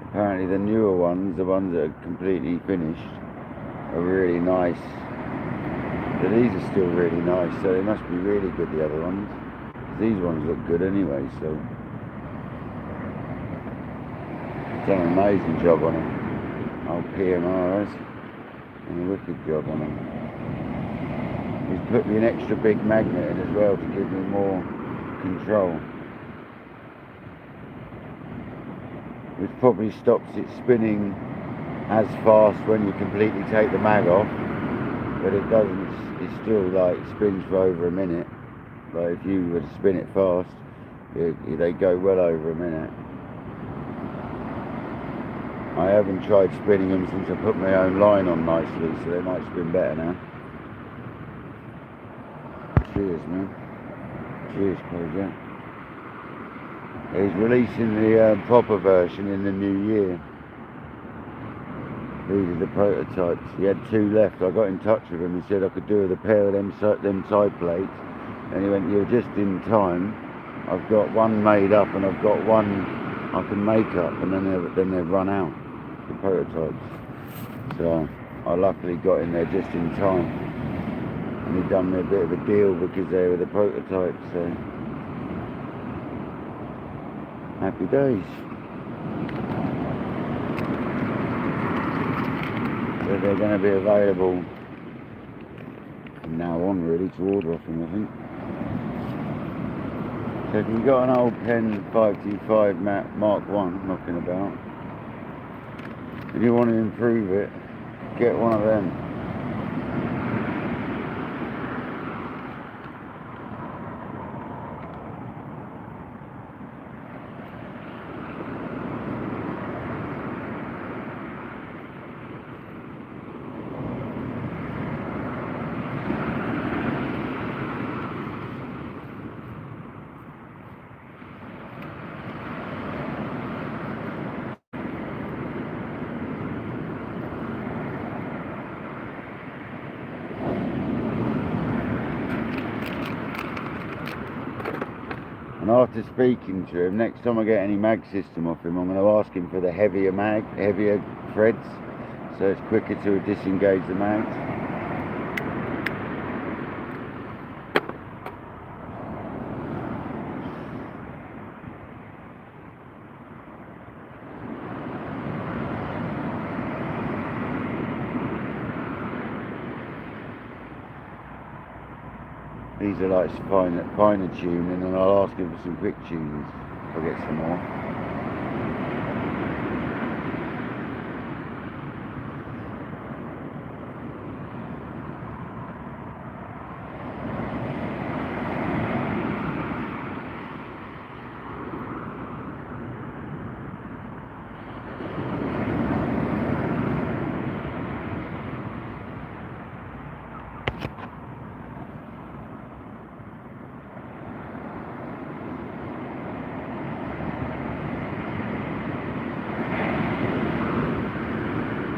Apparently the newer ones, the ones that are completely finished, are really nice. But these are still really nice, so they must be really good, the other ones. These ones look good anyway, so. Done an amazing job on them. Old PMR has done a wicked job on them. He's put me an extra big magnet in as well to give me more control. Which probably stops it spinning as fast when you completely take the mag off, but it doesn't, it still like spins for over a minute. Like if you were to spin it fast, they go well over a minute. I haven't tried spinning them since I put my own line on nicely, so they might spin better now. Cheers, man. Cheers, Kojak. He's releasing the proper version in the new year. These are the prototypes. He had 2 left. I got in touch with him. He said I could do with a pair of them side plates And he went, "You're just in time. I've got one made up and I've got one I can make up, and then they've run out, the prototypes." So I luckily got in there just in time, and he done me a bit of a deal because they were the prototypes. So happy days. So they're going to be available from now on, really, to order off them, I think. So if you've got an old Penn 525 Mark 1 knocking about, if you want to improve it, get one of them. And after speaking to him, next time I get any mag system off him, I'm going to ask him for the heavier threads, so it's quicker to disengage the mags. These are like finer tuning, and I'll ask him for some quick tunings if I get some more.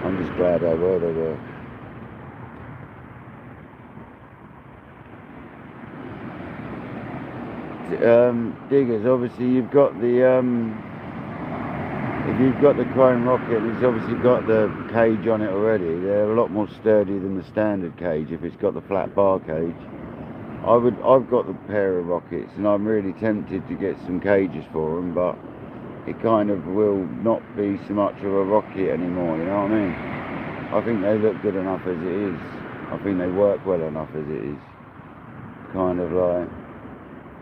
I'm just glad I were they work. Diggers, obviously you've got the if you've got the chrome rocket, it's obviously got the cage on it already. They're a lot more sturdy than the standard cage if it's got the flat bar cage. I've got the pair of rockets, and I'm really tempted to get some cages for them, but it kind of will not be so much of a rocket anymore, you know what I mean? I think they look good enough as it is. I think they work well enough as it is. Kind of like,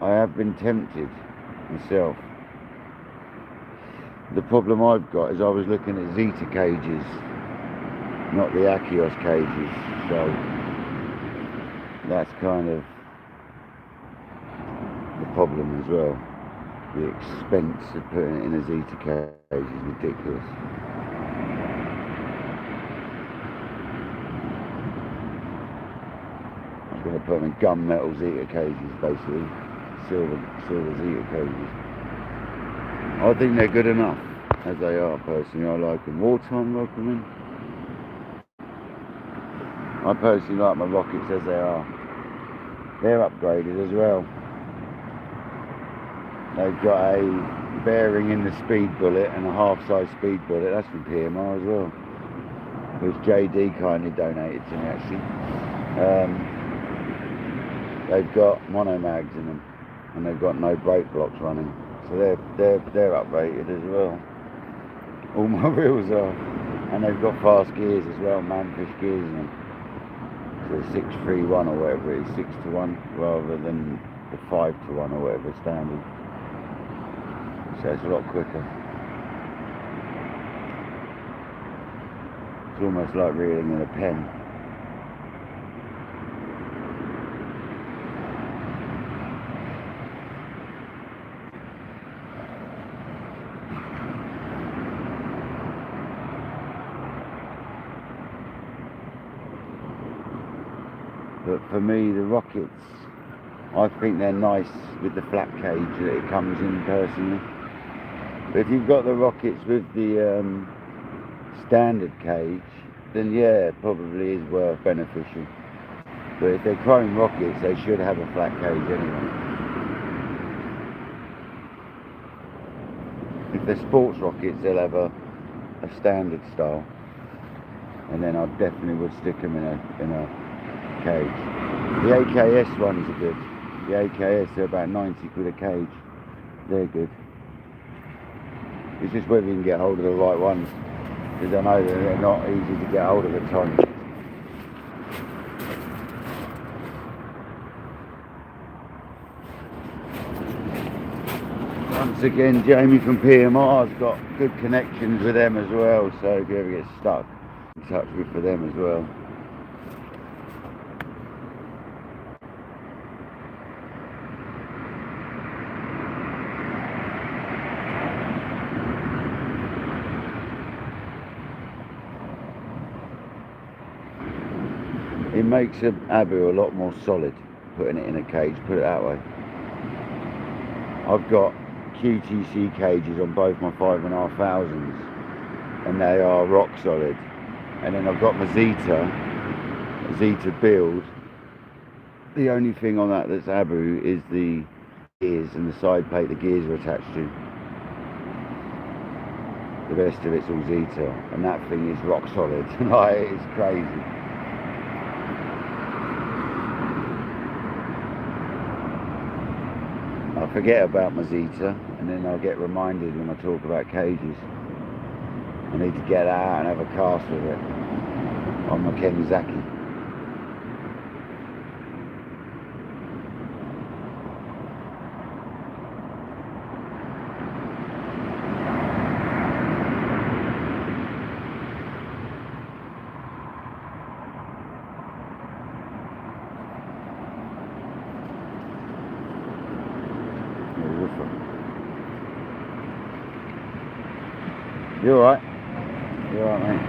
I have been tempted myself. The problem I've got is I was looking at Zeta cages, not the Achios cages, so that's kind of the problem as well. The expense of putting it in a Zeta cage is ridiculous. I'm going to put them in gunmetal Zeta cages, basically, silver Zeta cages. I think they're good enough as they are, personally. I like them. Wartime welcoming. I personally like my rockets as they are. They're upgraded as well. They've got a bearing in the speed bullet and a half-size speed bullet. That's from PMR as well, which JD kindly donated to me, actually. They've got monomags in them, and they've got no brake blocks running, so they're uprated as well. All my reels are, and they've got fast gears as well, manfish gears in them. So 6-3-1 or whatever it is, 6-1 rather than the 5-1 or whatever standard. So it's a lot quicker. It's almost like reeling in a pen. But for me, the rockets, I think they're nice with the flat cage that it comes in, personally. But if you've got the rockets with the standard cage, then yeah, it probably is beneficial. But if they're chrome rockets, they should have a flat cage anyway. If they're sports rockets, they'll have a standard style. And then I definitely would stick them in a cage. The AKS ones are good. The AKS are about 90 quid a cage. They're good. It's just whether you can get hold of the right ones. Because I know that they're not easy to get hold of at times. Once again, Jamie from PMR's got good connections with them as well, so if you ever get stuck, in touch with for them as well. It makes an abu a lot more solid, putting it in a cage, put it that way. I've got QTC cages on both my 5,500s and they are rock solid. And then I've got my Zeta build. The only thing on that that's abu is the gears and the side plate the gears are attached to. The rest of it's all Zeta, and that thing is rock solid. Like, it's crazy. I forget about my Zeta, and then I'll get reminded when I talk about cages. I need to get out and have a cast with it on my Kenzaki. You alright? You alright, mate?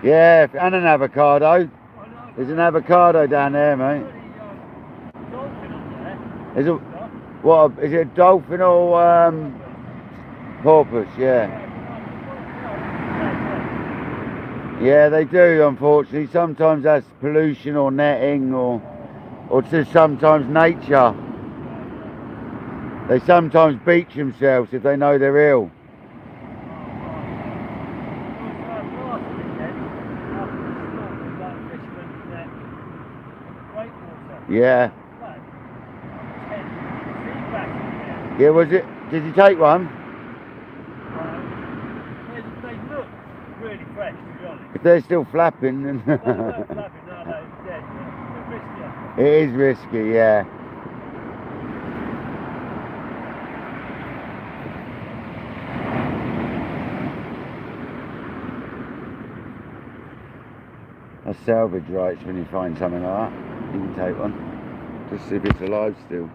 Yeah, and an avocado. There's an avocado down there, mate. Is it what? Is it a dolphin or porpoise? Yeah. Yeah, they do. Unfortunately, sometimes that's pollution or netting, or just sometimes nature. They sometimes beach themselves if they know they're ill. Yeah. Yeah, was it? Did you take one? They look really fresh, to be honest. If they're still flapping, then They're flapping, no, they're dead. They're riskier. it is risky, yeah. That's salvage rights when you find something like that. You can take one. Just see if it's alive still.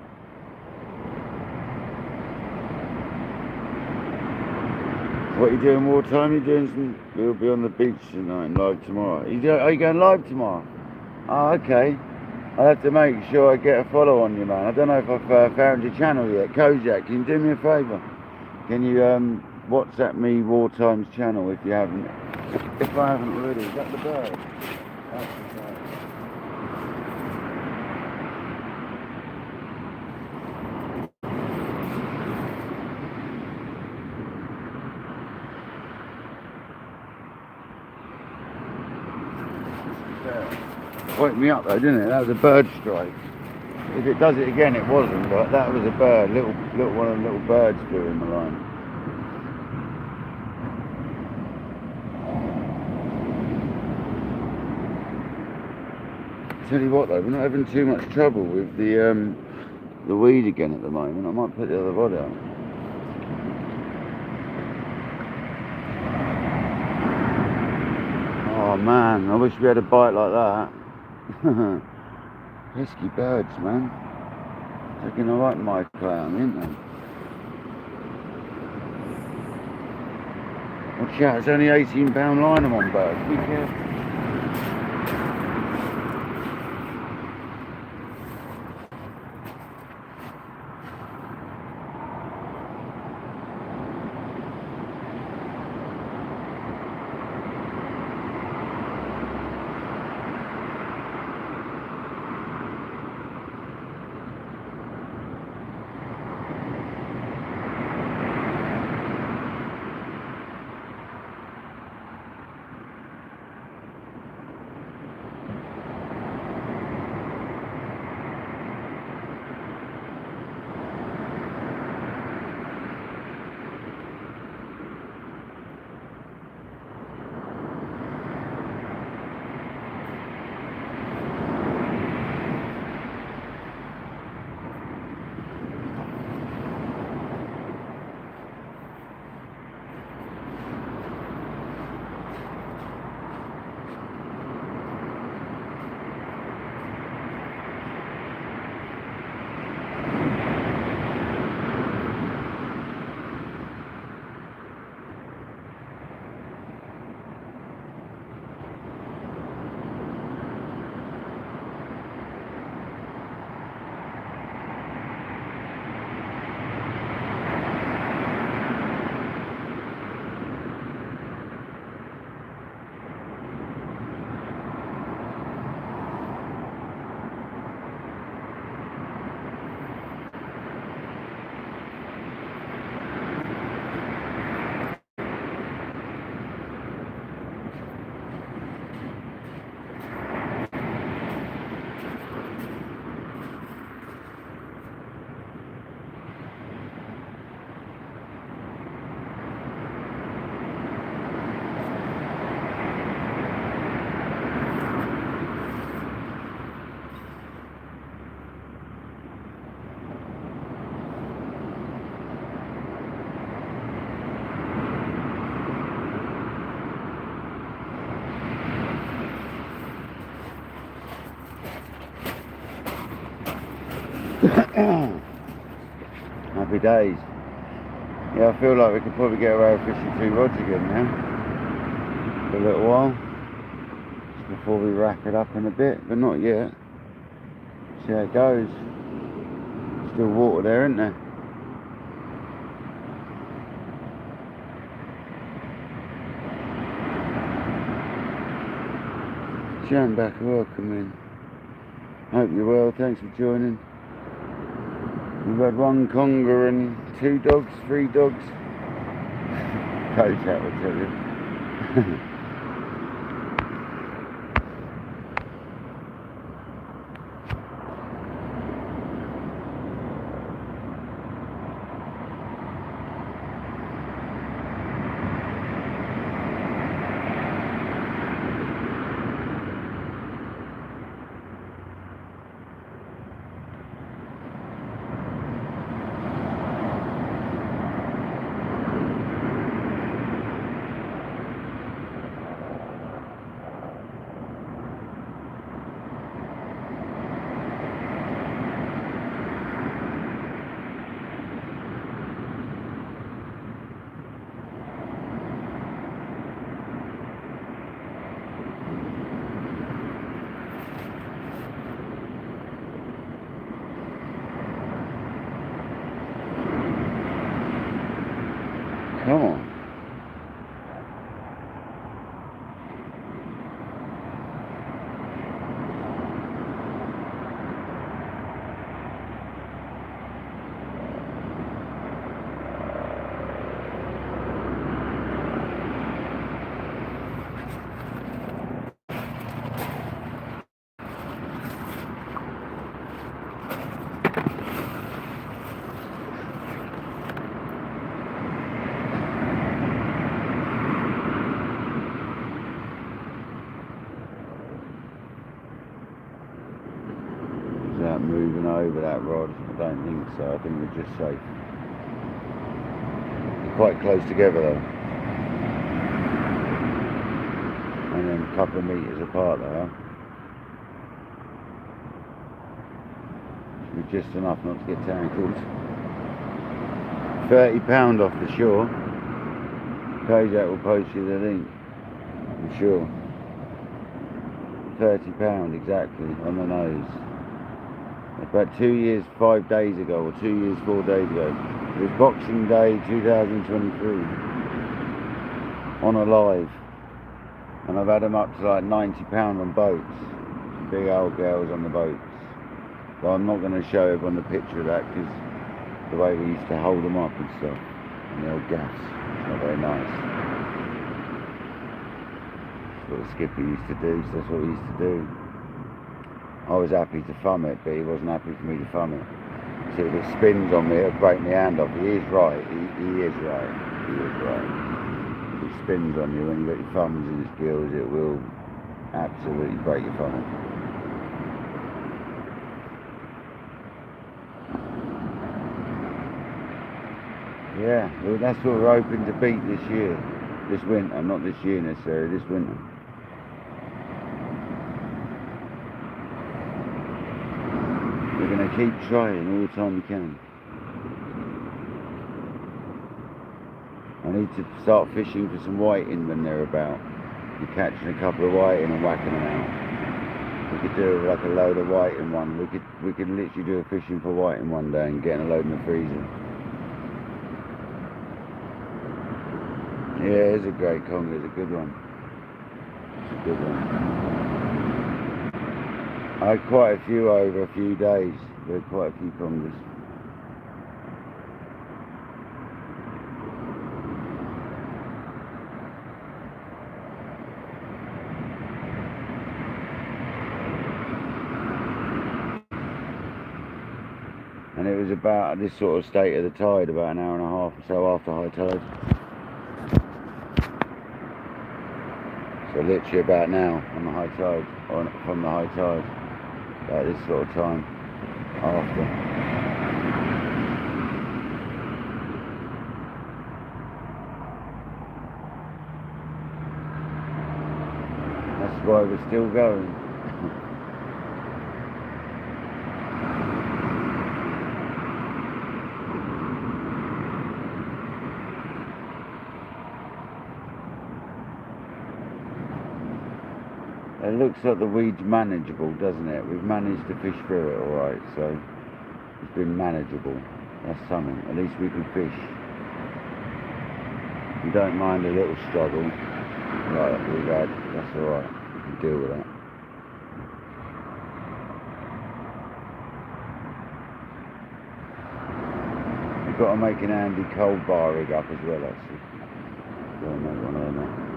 What are you doing wartime? You're doing some... We'll be on the beach tonight and live tomorrow. Are you going live tomorrow? Oh, okay. I'll have to make sure I get a follow on you, man. I don't know if I've found your channel yet. Kojak, can you do me a favour? Can you WhatsApp me Wartime's channel if you haven't? If I haven't already. Is that the bird? That's the bird. Woke me up though, didn't it? That was a bird strike. If it does it again, it wasn't, but that was a bird. Little one of the little birds flew in the line. Tell you what though, we're not having too much trouble with the weed again at the moment. I might put the other rod out. Oh man, I wish we had a bite like that. Pesky birds, man. Taking a right micro out, ain't they? Watch out, it's only 18-pound line I'm on, birds. Be careful. Happy days. Yeah, I feel like we could probably get away with fishing 2 rods again now. For a little while. Just before we wrap it up in a bit, but not yet. See how it goes. Still water there, isn't there? Jan back, welcome in. Hope you're well, thanks for joining. We've had 1 conger and 2 dogs, 3 dogs. Coach out will tell you. Come on. Without moving over that rod, I don't think so. I think we're just safe. They're quite close together though. And then a couple of metres apart though. Should be just enough not to get tangled. £30 off the shore. Kajak will post you the link, I'm sure. £30 exactly on the nose. About 2 years, 5 days ago, or 2 years, 4 days ago. It was Boxing Day 2023 on a live, and I've had them up to like £90 on boats. Big old girls on the boats. But I'm not going to show everyone the picture of that because the way we used to hold them up and stuff, and the old gas. It's not very nice. That's what the skipper used to do, so that's what we used to do. I was happy to thumb it, but he wasn't happy for me to thumb it. So if it spins on me, it'll break my hand off. He is right. He is right. He is right. If it spins on you when you've got your thumbs in his gills, it will absolutely break your thumb. Yeah, well, that's what we're hoping to beat this year. This winter, not this year necessarily, this winter. We're going to keep trying all the time we can. I need to start fishing for some whiting when they're about. We're catching a couple of whiting and whacking them out. We could do like a load of whiting one. We could literally do a fishing for whiting one day and getting a load in the freezer. Yeah, it's a great conger. It's a good one. It's a good one. I had quite a few over a few days. There were quite a few congers. And it was about this sort of state of the tide, about an hour and a half or so after high tide. So literally about now on the high tide, or from the high tide. About this sort of time after. That's why we're still going. It looks like the weed's manageable, doesn't it? We've managed to fish through it alright, so it's been manageable. That's something. At least we can fish. We don't mind a little struggle like we've had. That's alright. We can deal with that. We've got to make an handy cold bar rig up as well, actually. Got to make one of them up.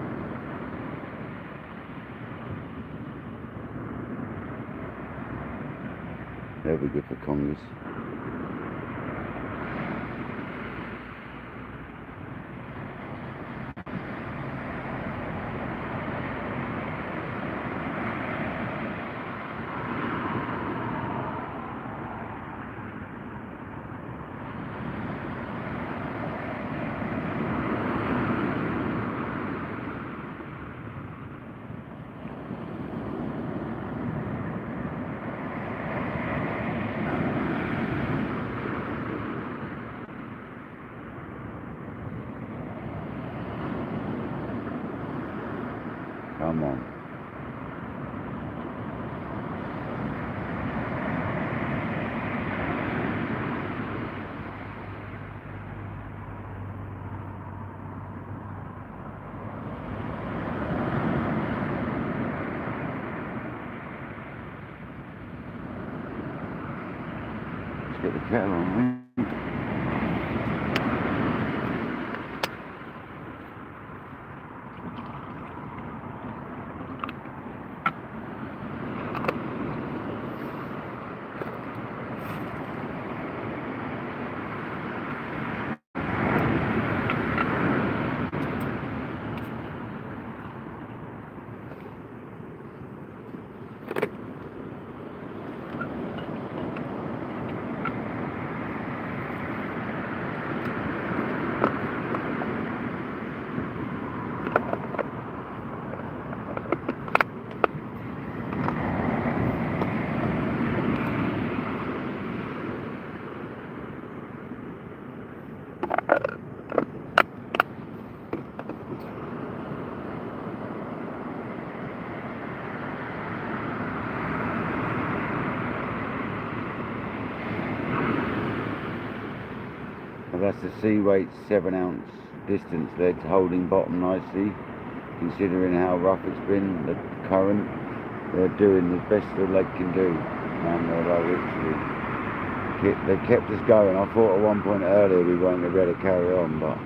They'll be good for congers. Come on. Let's get the kettle on. That's the sea weight 7-ounce distance lead holding bottom nicely, considering how rough it's been, the current. They're doing the best the leg can do, and they've kept us going. I thought at one point earlier we weren't going to be able to carry on, but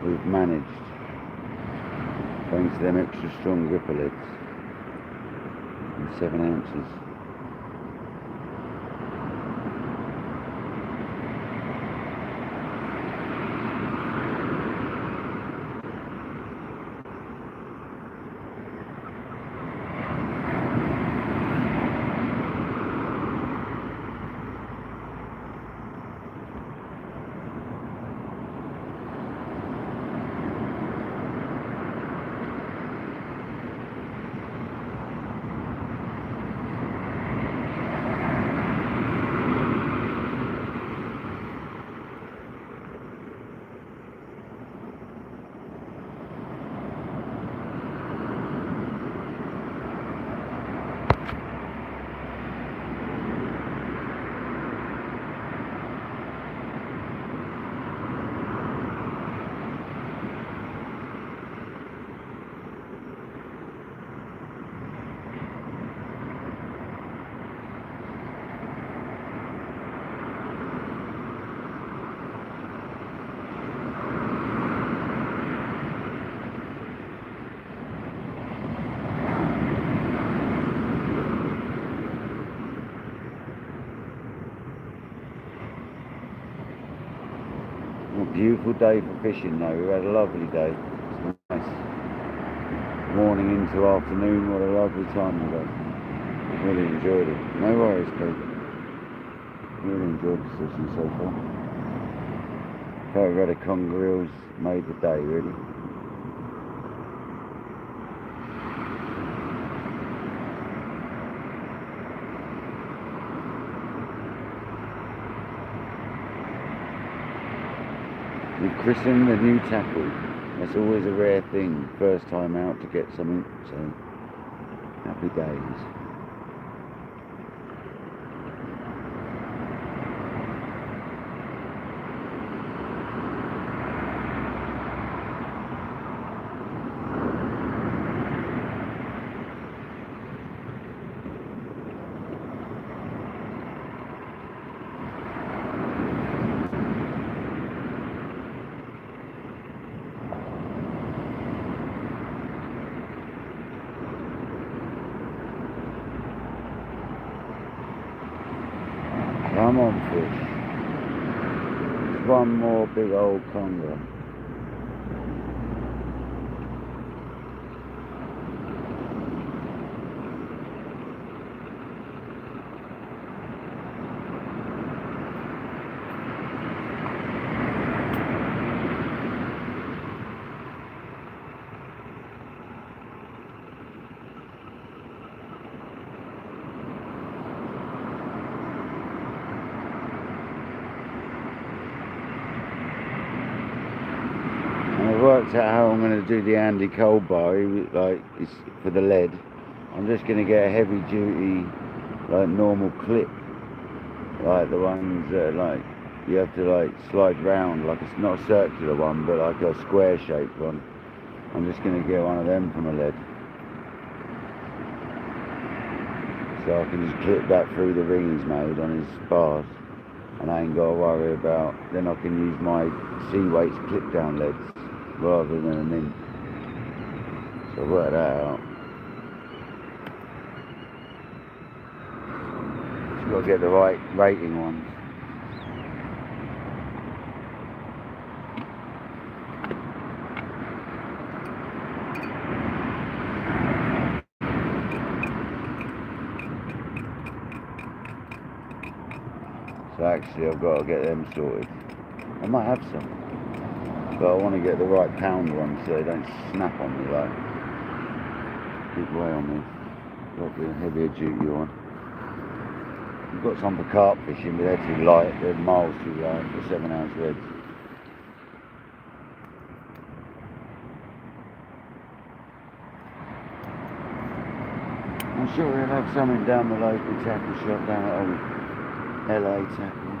we've managed thanks to them extra strong gripper leads and 7 ounces. Beautiful day for fishing though. We had a lovely day. It's nice. Morning into afternoon, what a lovely time we had. Really enjoyed it. No worries, Pete. Really enjoyed the session so far. Felt we had a conger reels made the day, really. We've christened the new tackle. That's always a rare thing, first time out to get something, so Happy days. Come on, fish. There's one more big old conger. And I've worked out how I'm going to do the Andy cold bar, like it's for the lead. I'm just going to get a heavy duty, like normal clip, like the ones that like you have to like slide round, like it's not a circular one, but like a square shaped one. I'm just going to get one of them from a lead, so I can just clip that through the ring he's made on his bars, and I ain't got to worry about. Then I can use my sea weights clip down leads rather than an in. So work that out. Just got to get the right rating ones. So actually I've got to get them sorted. I might have some, but I want to get the right pound ones so they don't snap on me like big way on me. Got to be a heavier duty one. I've got some for carp fishing, but they're too light. They're miles too light for 7-ounce reds. I'm sure we'll have something down the local tackle shop down at old LA tackle.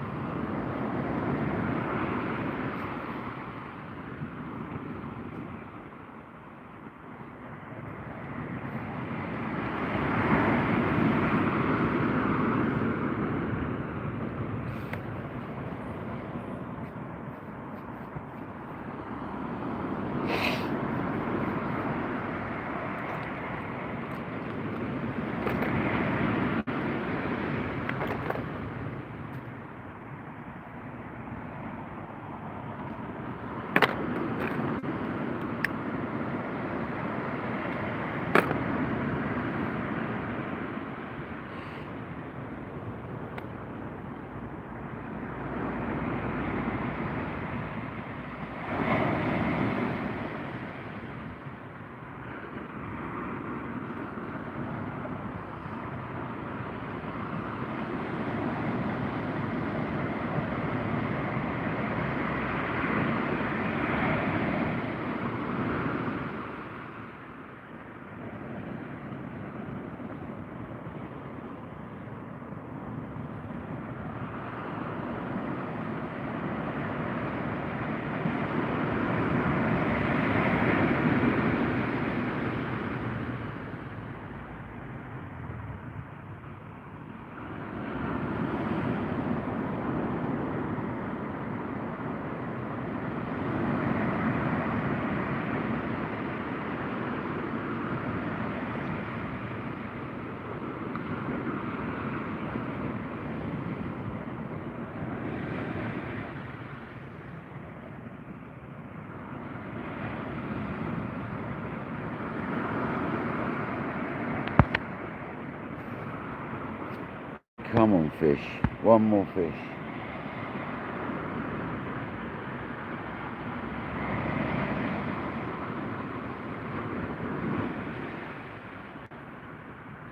Come on, fish. One more fish.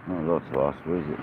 Not a lot to ask for, is it?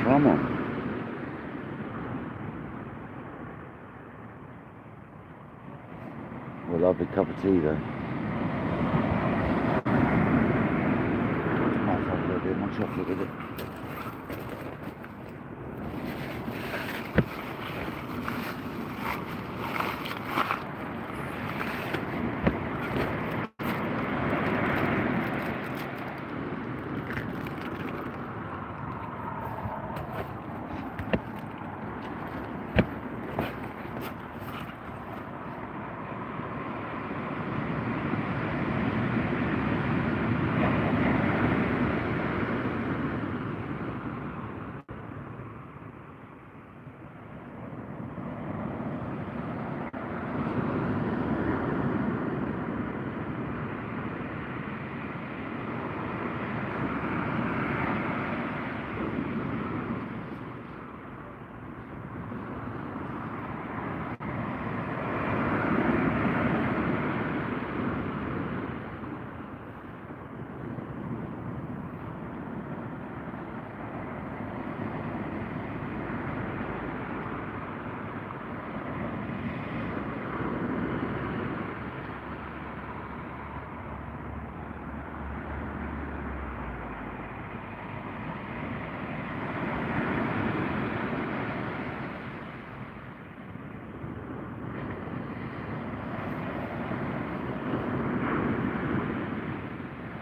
Come on. Well, lovely cup of tea though. Might have a little bit more chocolate with it.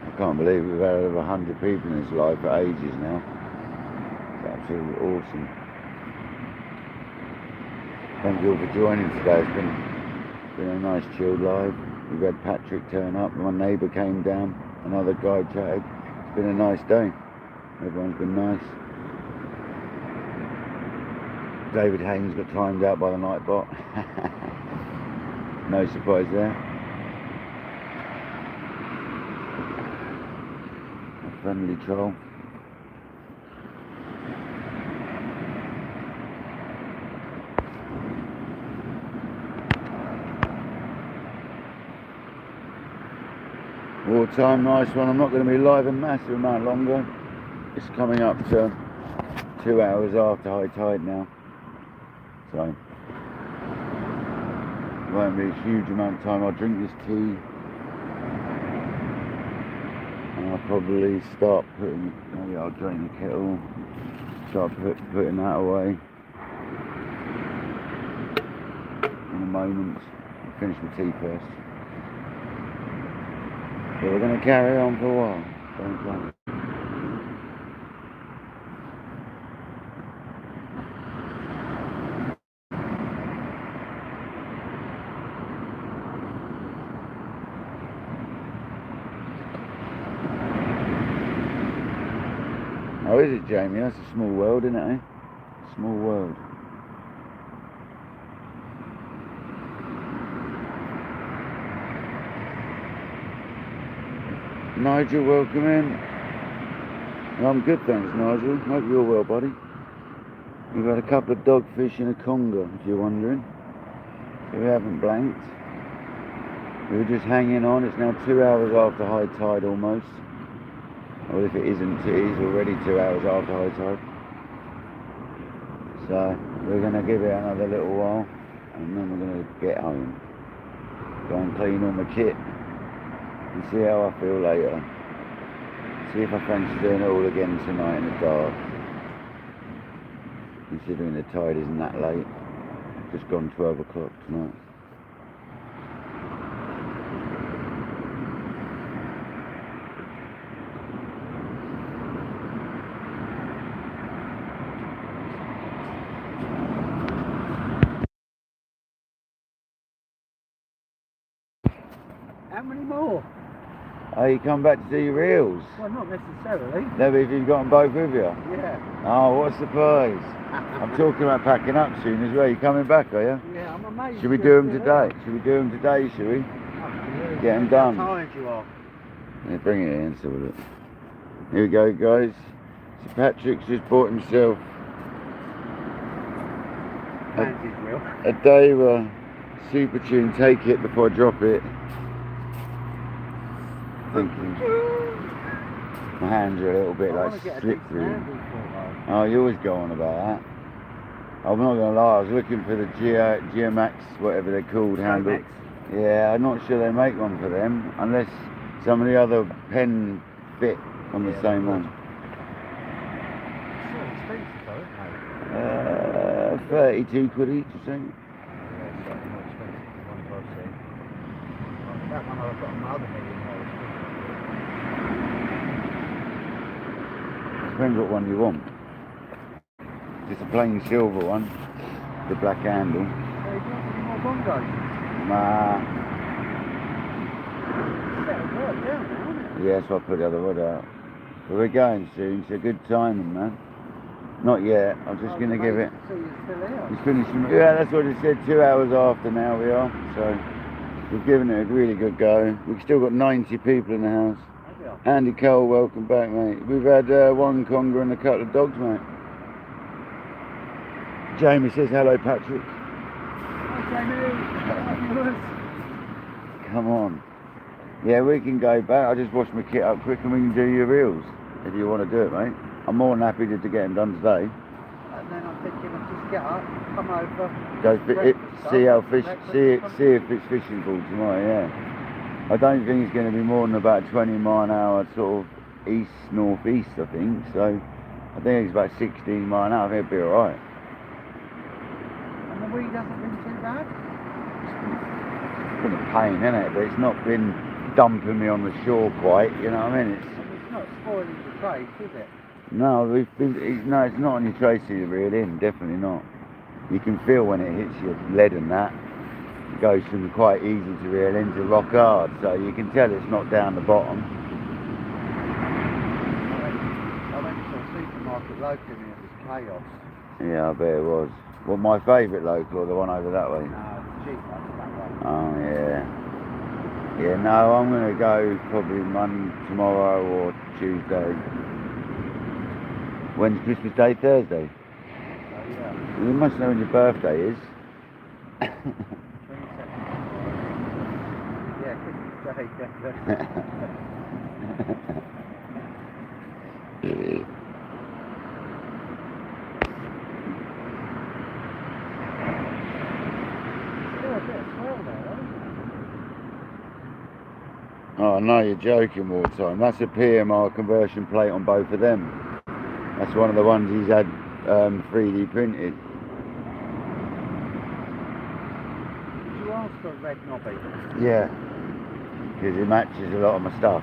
I can't believe we've had over 100 people in this live for ages now. It's absolutely awesome. Thank you all for joining today. It's been a nice chilled live. We've had Patrick turn up, my neighbour came down, another guy chatted. It's been a nice day. Everyone's been nice. David Haynes got timed out by the Nightbot. No surprise there. Friendly troll. Wartime, nice one. I'm not going to be live a massive amount longer. It's coming up to 2 hours after high tide now. So, won't be a huge amount of time. I'll drink this tea. I'll probably start putting, maybe I'll drain the kettle, start putting that away in a moment. I'll finish the tea first. But we're going to carry on for a while. Don't worry. Oh, is it, Jamie? That's a small world, isn't it, eh? Small world. Nigel, welcome in. I'm good, thanks, Nigel. Hope you're well, buddy. We've had a couple of dogfish in a conger, if you're wondering. So we haven't blanked. We were just hanging on. It's now 2 hours after high tide almost. Well, if it isn't, it is already 2 hours after high tide. So we're going to give it another little while and then we're going to get home. Go and clean all my kit and see how I feel later. See if I fancy doing it all again tonight in the dark. Considering the tide isn't that late. Just gone 12 o'clock tonight. How many more? Oh, you come back to do your reels? Well, not necessarily. No, but if you've got them both with you? Yeah. Oh, what a surprise. I'm talking about packing up soon as well. You coming back, are you? Yeah, I'm amazed. Should we do them today? Should we do them today, should we? Absolutely. Get them done. How tired you are. Yeah, bring it in, so look. Here we go, guys. So Patrick's just bought himself Fancy's real. a Daiwa Super Tune. Take it before I drop it. Thank you. My hands are a little bit I like want to get a slip decent through. handle for it. Oh, you always go on about that. I'm not gonna lie, I was looking for the Geomax, whatever they're called, handle. Max. Yeah, I'm not sure they make one for them, unless some of the other Penn fit on the Yeah, same they one. It's so expensive though, isn't it? 32 quid each, I think. Yeah, it's slightly more expensive than the ones I've seen. Like that one I've got on my other million dollars. Depends what one you want. Just a plain silver one, the black handle. Hey, do you want any more bongos? Nah. Settled right down now, isn't it? Yeah, so I put the other rod out. But we're going soon, so good timing, man. Not yet, I'm just going to give it. So you're still here? It's finishing. Yeah, that's what it said, 2 hours after now we are. So we've given it a really good go. We've still got 90 people in the house. Andy Cole, welcome back, mate. We've had one conger and a couple of dogs, mate. Jamie says hello, Patrick. Hi, Jamie. Come on. Yeah, we can go back. I just washed my kit up quick and we can do your reels if you want to do it, mate. I'm more than happy to get them done today. And then I'm thinking I'll just get up, come over, See how fish, see if it's fishing for tomorrow. Yeah. I don't think it's going to be more than about 20 mile an hour, sort of east northeast. I think so. I think it's about 16 mile an hour. I think it'll be all right. And the weed hasn't been too bad? It's been a pain, isn't it? But it's not been dumping me on the shore quite. You know what I mean? It's not spoiling the trace, is it? No, no, it's not on your trace to reel in. Definitely not. You can feel when it hits your lead and that. It goes from quite easy to reel in to rock hard, so you can tell it's not down the bottom. I went to a supermarket locally and it was chaos. Yeah, I bet it was. Well, my favourite local or the one over that way? No, it's cheap ones that way. Oh, yeah. Yeah, no, I'm going to go probably tomorrow or Tuesday. When's Christmas Day? Thursday? So, yeah. You must know when your birthday is. 22nd. Yeah, Christmas Day, definitely. Still a bit of swell there, though. Oh, no, you're joking, Wartime. That's a PMR conversion plate on both of them. That's one of the ones he's had 3D printed. Did you ask for a red knobby? Yeah, because it matches a lot of my stuff.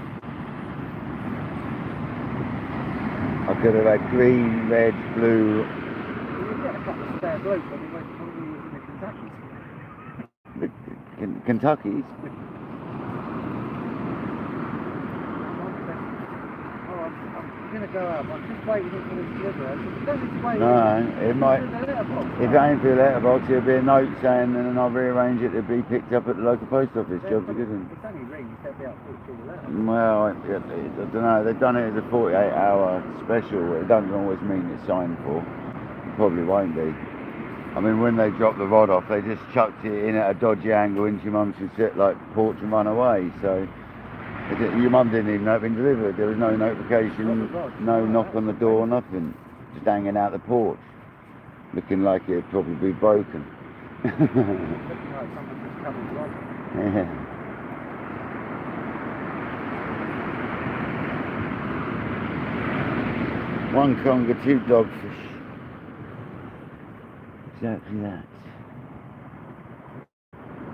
I could have had green, red, blue. Well, you get a couple of spare blues when we went using the Kentucky. Kentucky's. I'm going to go up. I'm just waiting for the delivery. Don't need to wait. No, it might. If it ain't through the letterbox, there'll be a note saying, and then I'll rearrange it to be picked up at the local post office. Jobs are good. It's only rings, they'll be able to put the letter. Well, I don't know. They've done it as a 48-hour special. It doesn't always mean it's signed for. It probably won't be. I mean, when they dropped the rod off, they just chucked it in at a dodgy angle into your mum should sit like porch and run away. So your mum didn't even know it had been delivered. There was no notification, no knock on the door, nothing. Just hanging out the porch, looking like it'd probably be broken. Looking like someone just come and robbed it. Yeah. One conger, 2 dogfish. Exactly that.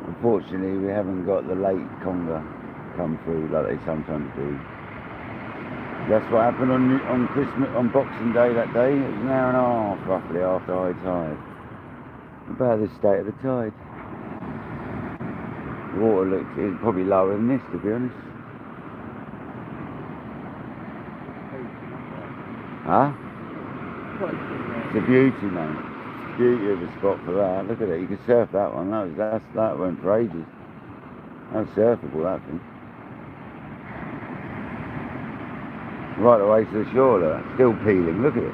Unfortunately, we haven't got the late conger come through like they sometimes do. That's what happened on Christmas, on Boxing Day that day. It was an hour and a half roughly after high tide. About the state of the tide. The water is probably lower than this, to be honest. Huh? It's a beauty, mate. Beauty of a spot for that. Look at it. You can surf that one. That went for ages. That's surfable, that thing. Right away to the shore, look. Still peeling. Look at it.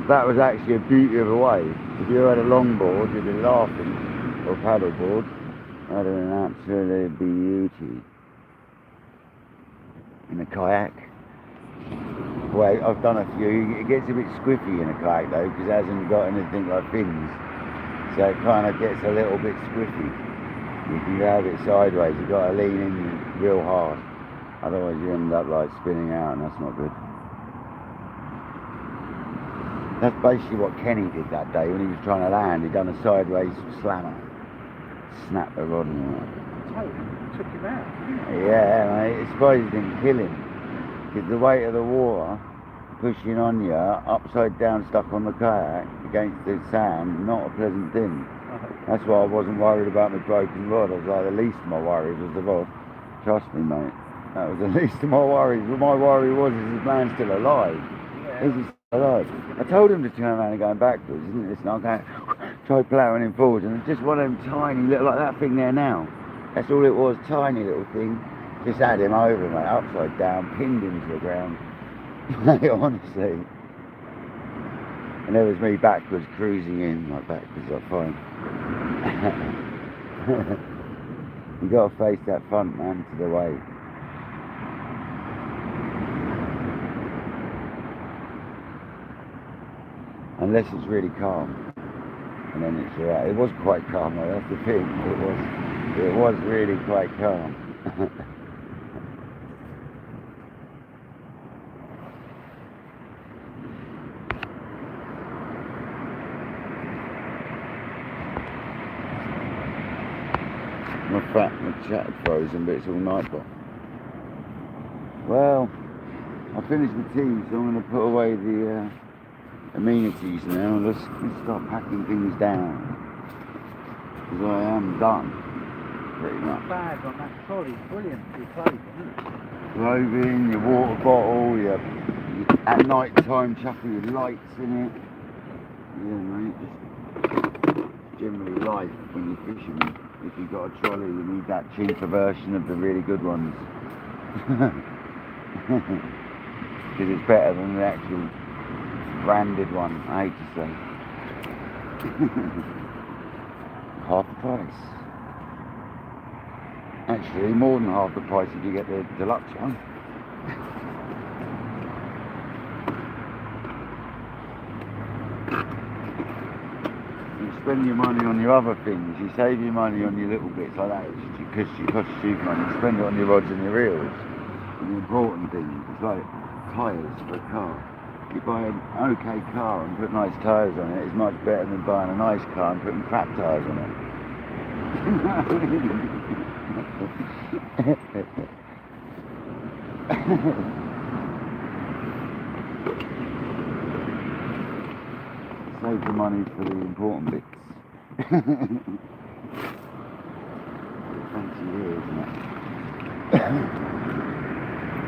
That was actually a beauty of a wave. If you had a longboard, you'd be laughing, or paddleboard. That'd have been an absolute beauty. In a kayak. Well, I've done a few. It gets a bit squiffy in a kayak though, because it hasn't got anything like fins. So it kind of gets a little bit squiffy. You can have it sideways, you've got to lean in real hard. Otherwise you end up like spinning out, and that's not good. That's basically what Kenny did that day when he was trying to land. He'd done a sideways slammer. Snapped the rod and all that. Took him out. Yeah, mate, it's surprised it didn't kill him. Because the weight of the water pushing on you, upside down stuck on the kayak against the sand, not a pleasant thing. That's why I wasn't worried about my broken rod. I was like, the least of my worries was the rod. Trust me, mate. That was the least of my worries. What my worry was, is this man still alive? Yeah. Is he still alive? I told him to turn around and go backwards, isn't it? I'm going, try ploughing him forwards, and it's just one of them tiny little, like that thing there now. That's all it was, tiny little thing. Just had him over, mate, upside down, pinned him to the ground. Mate, honestly. And there was me backwards, cruising in, like backwards, like fine. You got to face that front, man, to the wave. Unless it's really calm, and then it's alright. It was quite calm though, that's the thing. It was really quite calm. My chat had frozen, but it's all nightbot. Well, I finished the tea, so I'm going to put away the amenities now. Let's start packing things down, because I am done pretty much. Bag on that trolley, brilliant for your clothing, isn't it? Clothing, your water bottle, your at night time chuckle your lights in it. Yeah, mate, just generally life when you're fishing. If you've got a trolley, you need that cheaper version of the really good ones. Because it's better than the actual branded one, I hate to say. Half the price. Actually, more than half the price if you get the deluxe one. You spend your money on your other things, you save your money on your little bits like that, because it costs you money. You spend it on your rods and your reels, and the important things. It's like tyres for a car. You buy an okay car and put nice tyres on it, it's much better than buying a nice car and putting crap tyres on it. Save the money for the important bits. Fancy here, isn't it?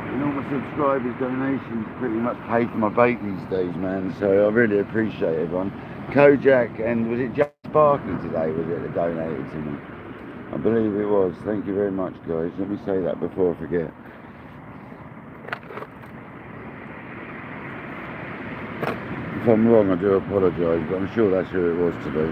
And all my subscribers' donations pretty much pay for my bait these days, man, so I really appreciate everyone. Kojak and was it Jack Sparky today, was it, that donated to me? I believe it was. Thank you very much, guys. Let me say that before I forget. If I'm wrong, I do apologise, but I'm sure that's who it was today.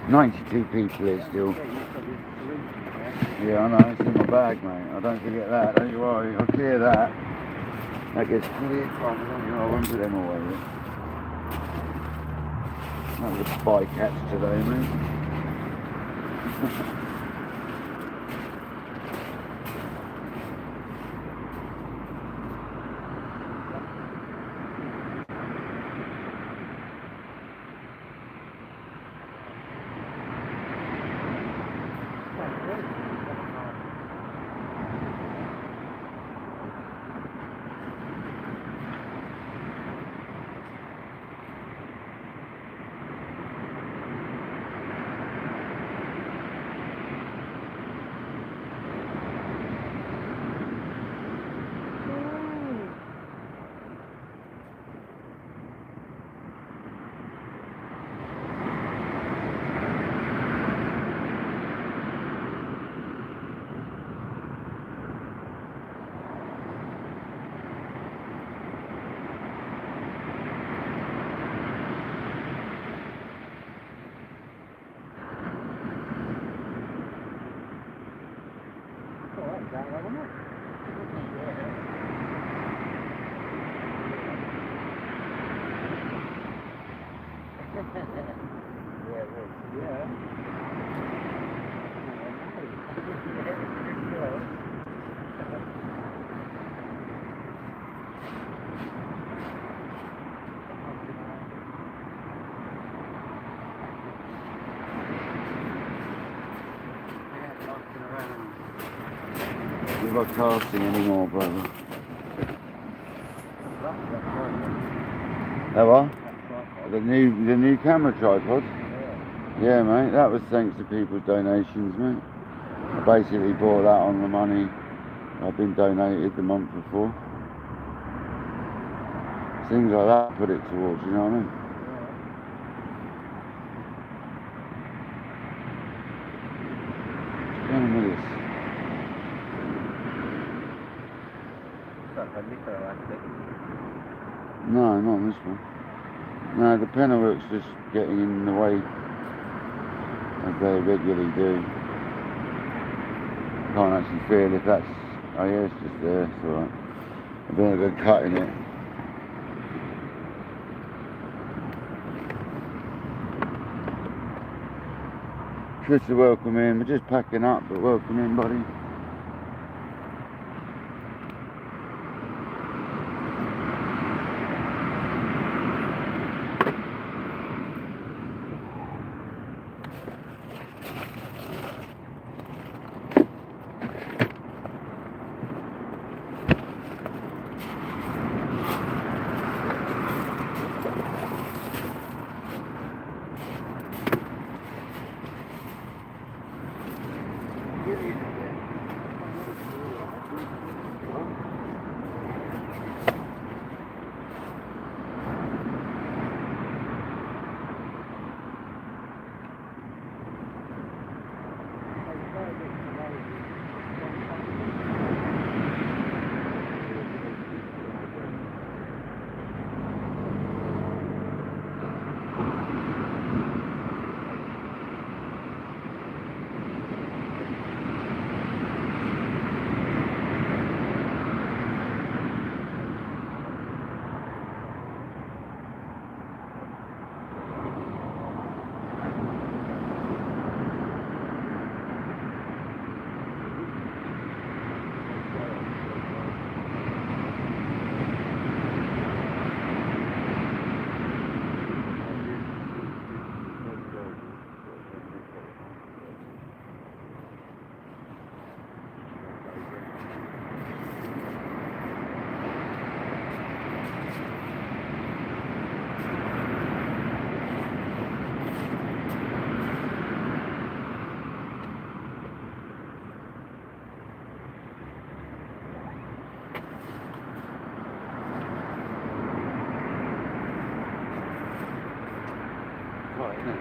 "92 people here still." Yeah, I know, it's in my bag, mate. I don't forget that, don't you worry. I'll clear that. That gets cleared from me, I won't put them away yet. That was a bycatch today, mate. that way, wasn't it? Yeah, it was. Yeah. We're not casting anymore, brother. Have I? The new camera tripod? Yeah, mate, that was thanks to people's donations, mate. I basically bought that on the money I've been donated the month before. Things like that put it towards, you know what I mean? What's going on with this? No, not on this one. No, the pennywork's just getting in the way as they regularly do. Can't actually feel if that's, oh yeah, it's just there, it's alright. I've been a good cut in it. Trisha, welcome in. We're just packing up, but welcome in, buddy. Right, isn't it?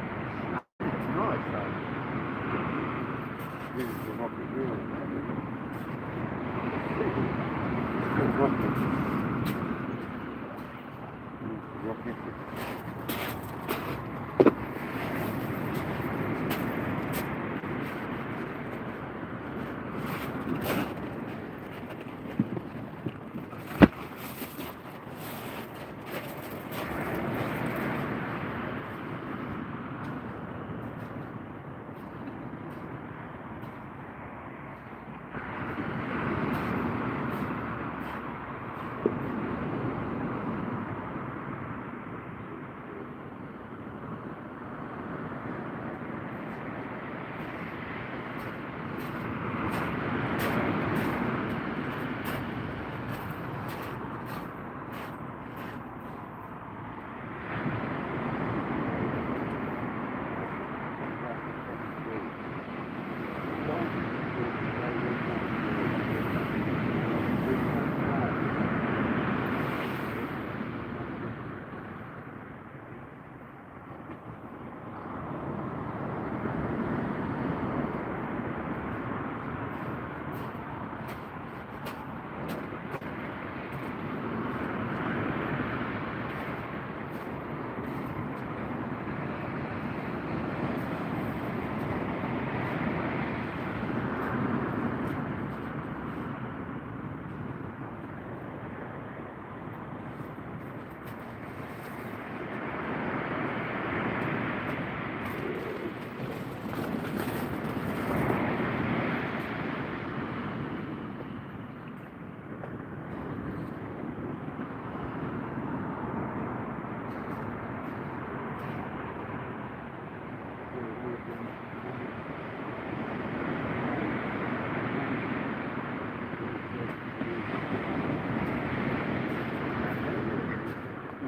It's nice though. This is the rocket wheel. Good rocket. Rocket.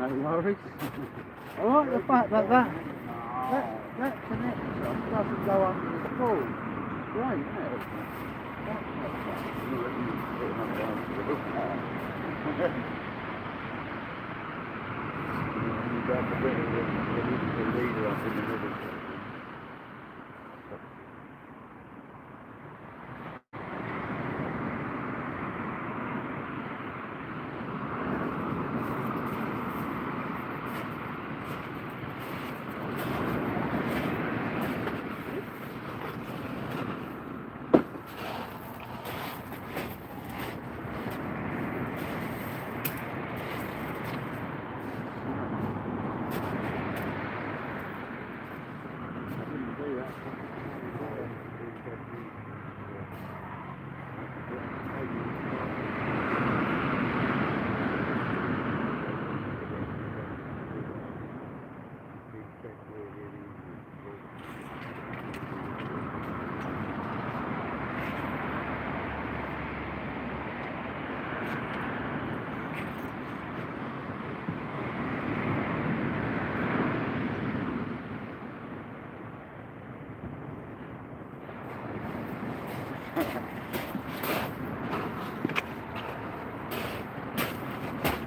no worries. I like the fact that that connection doesn't go under the pool. Great, isn't it?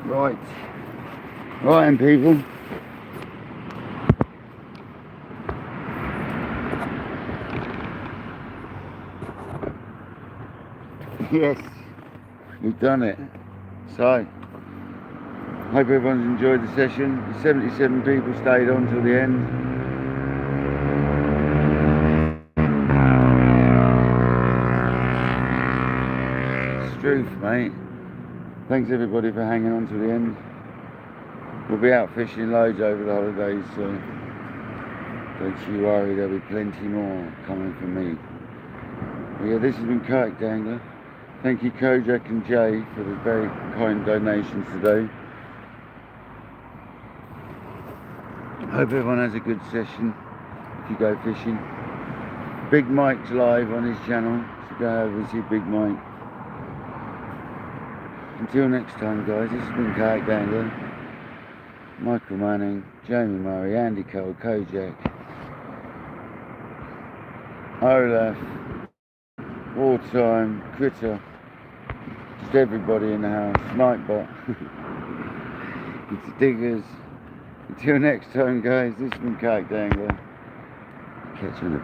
Right. Right, and people. Yes, we've done it. So, hope everyone's enjoyed the session. 77 people stayed on till the end. Struth, mate. Thanks everybody for hanging on to the end. We'll be out fishing loads over the holidays, so don't you worry, there'll be plenty more coming from me. But yeah, this has been Kayak Dangler. Thank you Kojak and Jay for the very kind donations today. Hope everyone has a good session if you go fishing. Big Mike's live on his channel, so go over and see Big Mike. Until next time guys, this has been Kayak Dangler. Michael Manning, Jamie Murray, Andy Cole, Kojak, Olaf, Wartime, Critter, just everybody in the house, Nightbot, it's Diggers. Until next time guys, this has been Kayak Dangler. Catch you in a